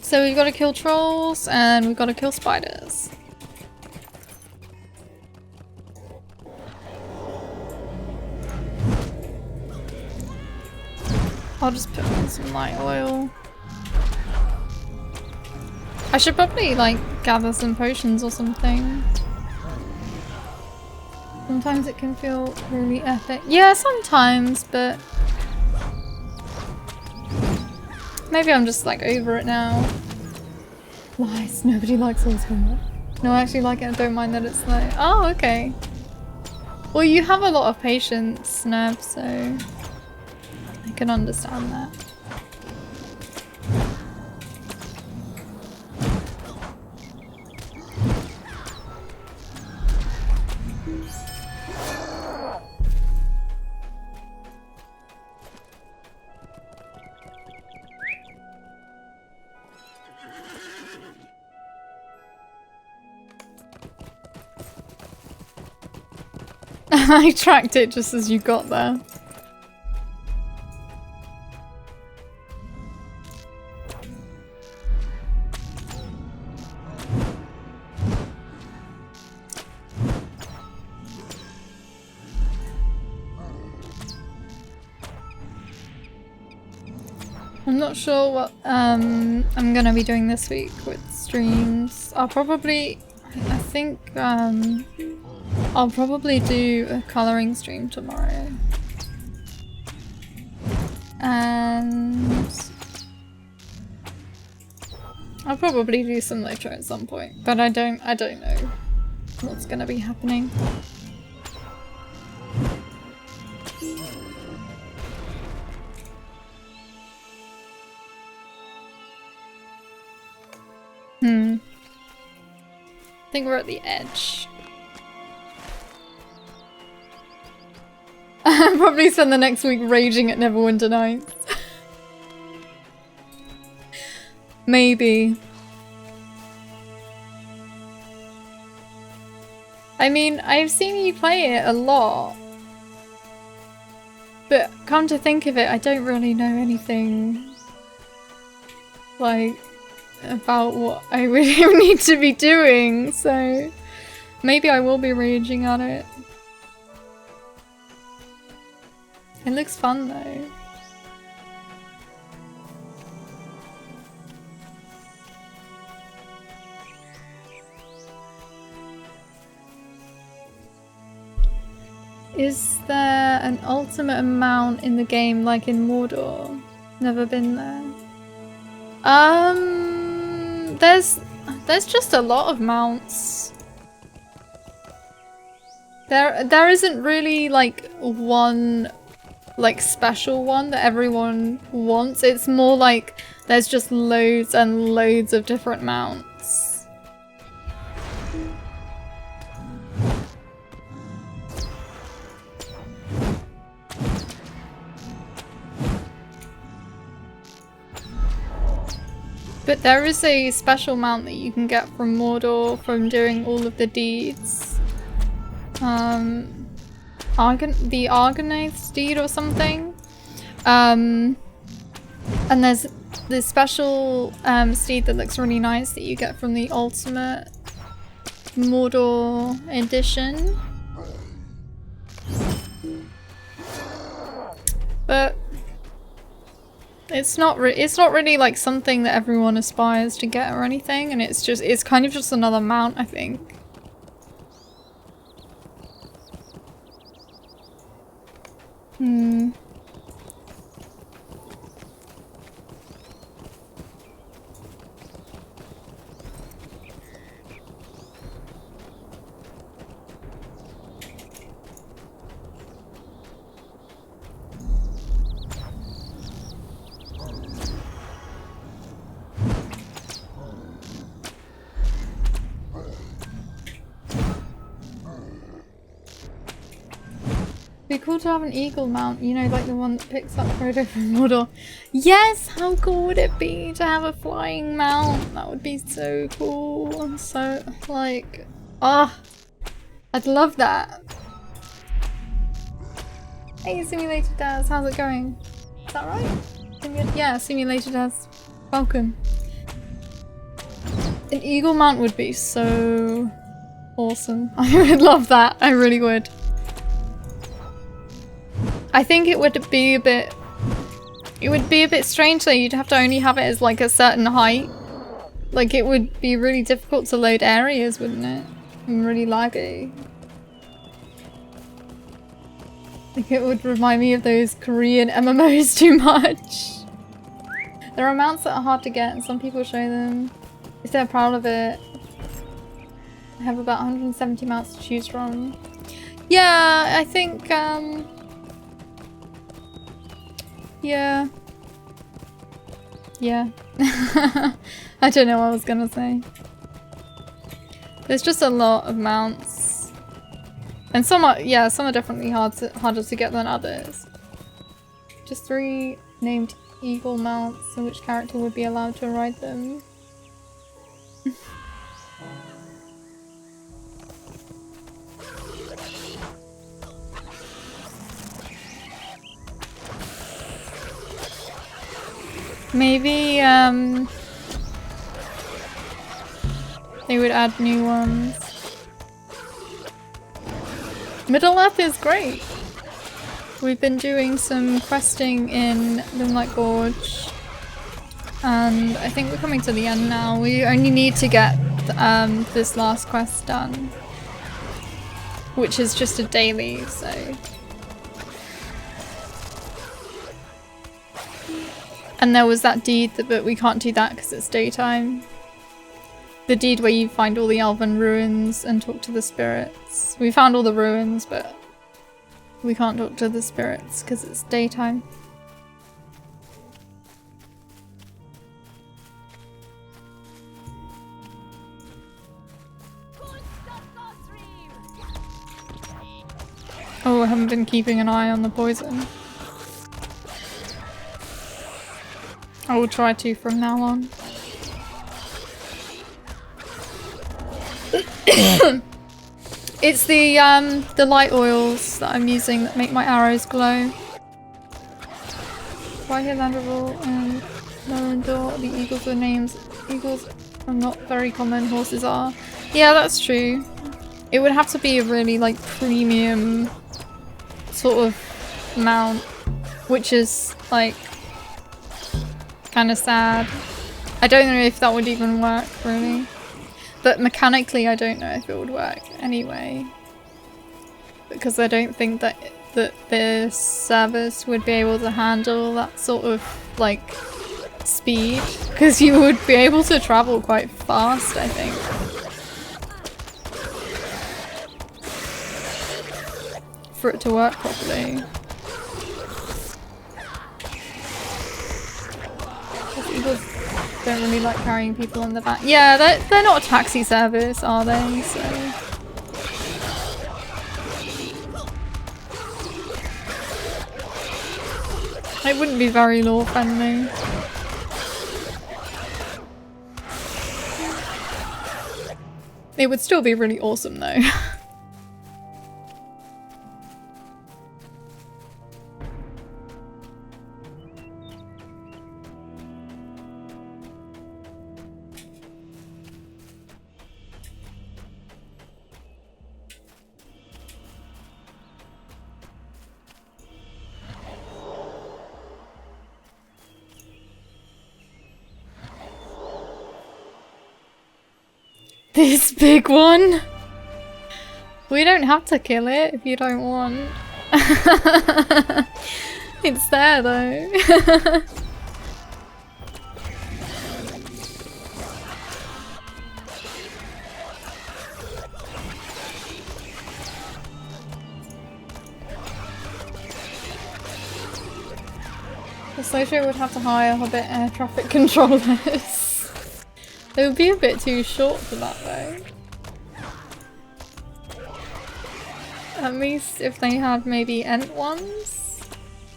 So we've got to kill trolls and we've got to kill spiders. I'll just put on some light oil. I should probably like gather some potions or something. Sometimes it can feel really epic. Yeah, sometimes, but maybe I'm just like over it now. Lies. Nobody likes Souls combat. No, I actually like it and don't mind that it's like, oh, okay. Well, you have a lot of patience, Nev, so I can understand that. I tracked it just as you got there. I'm not sure what I'm gonna be doing this week with streams. I'll probably, I think I'll probably do a colouring stream tomorrow. And I'll probably do some later at some point, but I don't know what's gonna be happening. I think we're at the edge. I'll probably spend the next week raging at Neverwinter Nights. Maybe. I mean, I've seen you play it a lot. But come to think of it, I don't really know anything like about what I really need to be doing, so maybe I will be raging on it. It looks fun though. Is there an ultimate amount in the game like in Mordor? Never been there. There's just a lot of mounts. There isn't really like one like special one that everyone wants. It's more like there's just loads and loads of different mounts. But there is a special mount that you can get from Mordor from doing all of the deeds. The Argonath's deed or something. And there's this special steed that looks really nice that you get from the Ultimate Mordor edition. But it's not really like something that everyone aspires to get or anything, and it's kind of just another mount, I think. It'd be cool to have an eagle mount, you know, like the one that picks up Frodo from Mordor. Yes! How cool would it be to have a flying mount? That would be so cool. I'm so, like, I'd love that. Hey, Simulated Daz, how's it going? Is that right? Yeah, Simulated Daz. Welcome. An eagle mount would be so awesome. I would love that. I really would. I think it would be a bit strange though. You'd have to only have it as like a certain height. Like it would be really difficult to load areas, wouldn't it? And really laggy. Like it would remind me of those Korean MMOs too much. There are mounts that are hard to get and some people show them if they're proud of it. I have about 170 mounts to choose from. Yeah, I think, yeah. Yeah. I don't know what I was gonna say. There's just a lot of mounts. And some are, yeah, some are definitely harder to get than others. Just 3 named eagle mounts, and which character would be allowed to ride them? Maybe, they would add new ones. Middle Earth is great! We've been doing some questing in Limlight Gorge. And I think we're coming to the end now. We only need to get this last quest done. Which is just a daily, so... And there was that deed, but we can't do that because it's daytime. The deed where you find all the elven ruins and talk to the spirits. We found all the ruins, but we can't talk to the spirits because it's daytime. Oh, I haven't been keeping an eye on the poison. I will try to from now on. It's the light oils that I'm using that make my arrows glow. Why here Landreval and Laurelin, the eagles are names. Eagles are not very common, horses are. Yeah, that's true. It would have to be a really like premium sort of mount, which is like kind of sad. I don't know if that would even work really. But mechanically I don't know if it would work anyway. Because I don't think that the service would be able to handle that sort of like speed. Because you would be able to travel quite fast, I think. For it to work properly. Eagles don't really like carrying people in the back. Yeah, they're not a taxi service, are they? So it wouldn't be very law friendly. It would still be really awesome though. This big one? We don't have to kill it if you don't want. It's there though. The Sojo would have to hire Hobbit air traffic controllers. They would be a bit too short for that though. At least if they had maybe Ent ones,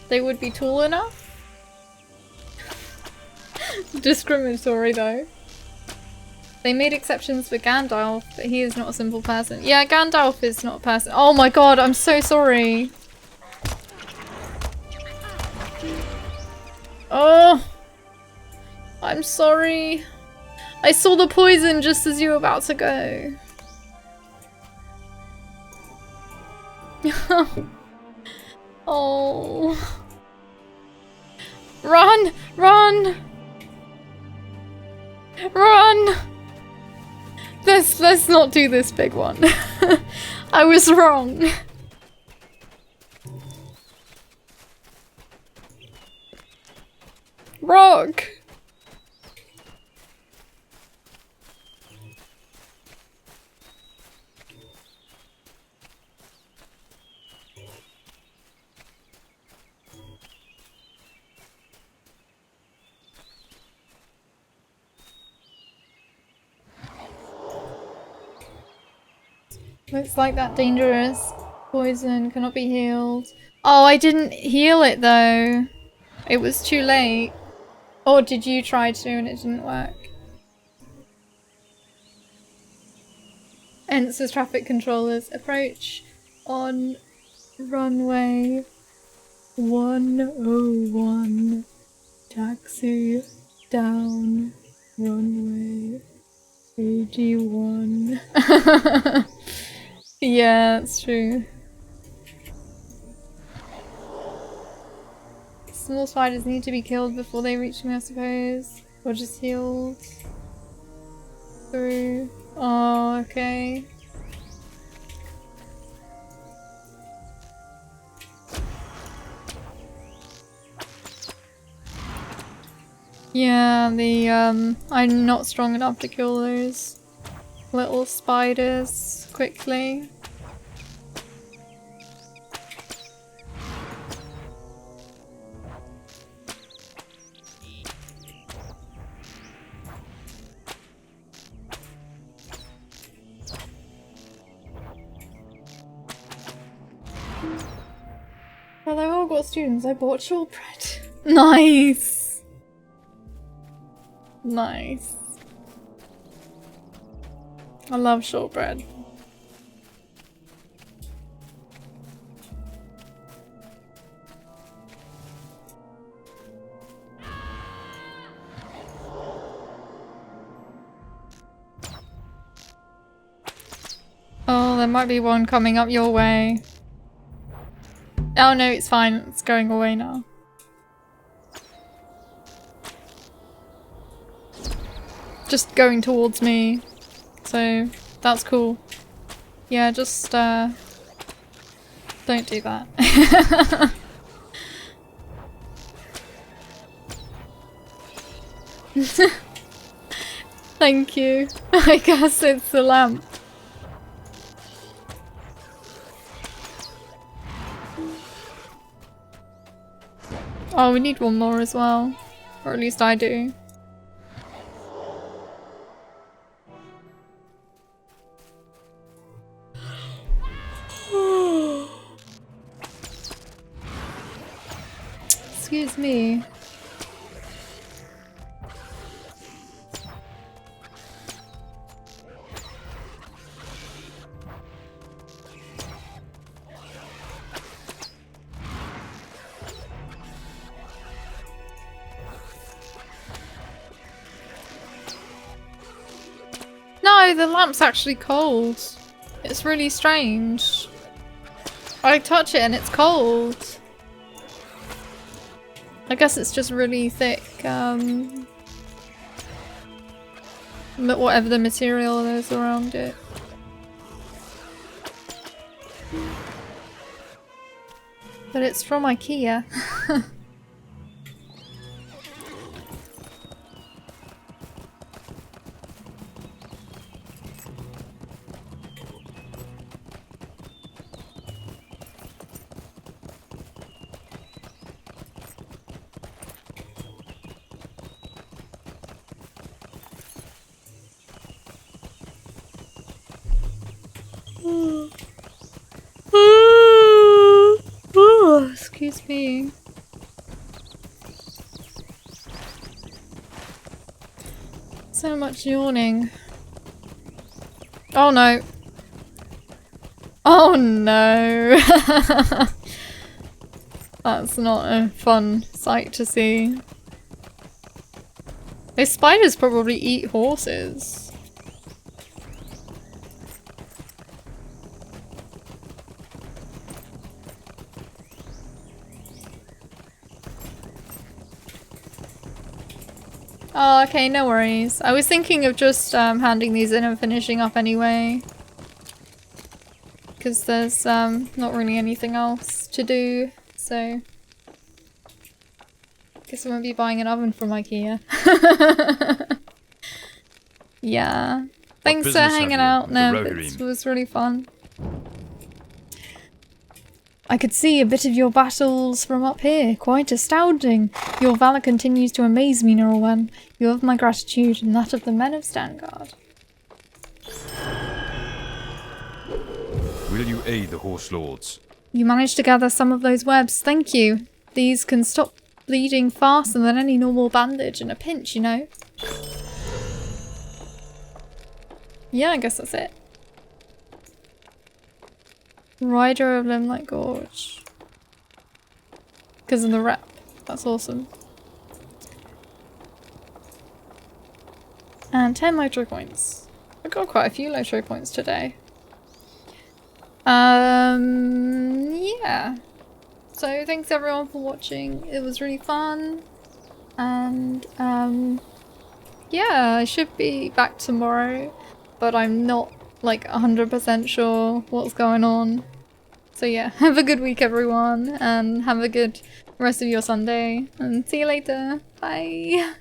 they would be tall enough. Discriminatory though. They made exceptions for Gandalf, but he is not a simple person. Yeah, Gandalf is not a person. Oh my god, I'm so sorry. Oh, I'm sorry. I saw the poison just as you were about to go. Oh. Run! Run! Run! Let's not do this big one. I was wrong. Rock! Looks like that dangerous poison cannot be healed. Oh, I didn't heal it though. It was too late. Or did you try to and it didn't work? Ents as traffic controllers approach on runway 101. Taxi down runway 81. Yeah, that's true. Small spiders need to be killed before they reach me, I suppose. Or just healed through. Oh, okay. Yeah, I'm not strong enough to kill those little spiders quickly. Well, I've all got students. I bought shortbread. Nice! Nice. I love shortbread. Oh, there might be one coming up your way. Oh no, it's fine. It's going away now. Just going towards me. So, that's cool. Yeah, just, don't do that. Thank you. I guess it's the lamp. Oh, we need one more as well. Or at least I do. Excuse me. No, the lamp's actually cold. It's really strange. I touch it and it's cold. I guess it's just really thick, but whatever the material is around it. But it's from IKEA. Excuse me. So much yawning. Oh no. Oh no. That's not a fun sight to see. Those spiders probably eat horses. Oh, okay, no worries. I was thinking of just handing these in and finishing up anyway. Because there's not really anything else to do, so... Guess I won't be buying an oven from IKEA. Yeah. Thanks for business have hanging you out, with the Nev. Rohirrim? It was really fun. I could see a bit of your battles from up here. Quite astounding. Your valor continues to amaze me, Laurelin. You have my gratitude and that of the men of Stangard. Will you aid the Horse Lords? You managed to gather some of those webs. Thank you. These can stop bleeding faster than any normal bandage in a pinch, you know? Yeah, I guess that's it. Rider of Limlight Gorge. Because of the rep. That's awesome. And 10 Lotro points. I got quite a few Lotro points today. Yeah. So thanks everyone for watching. It was really fun. And yeah, I should be back tomorrow, but I'm not like 100% sure what's going on. So yeah, have a good week everyone, and have a good rest of your Sunday, and see you later. Bye!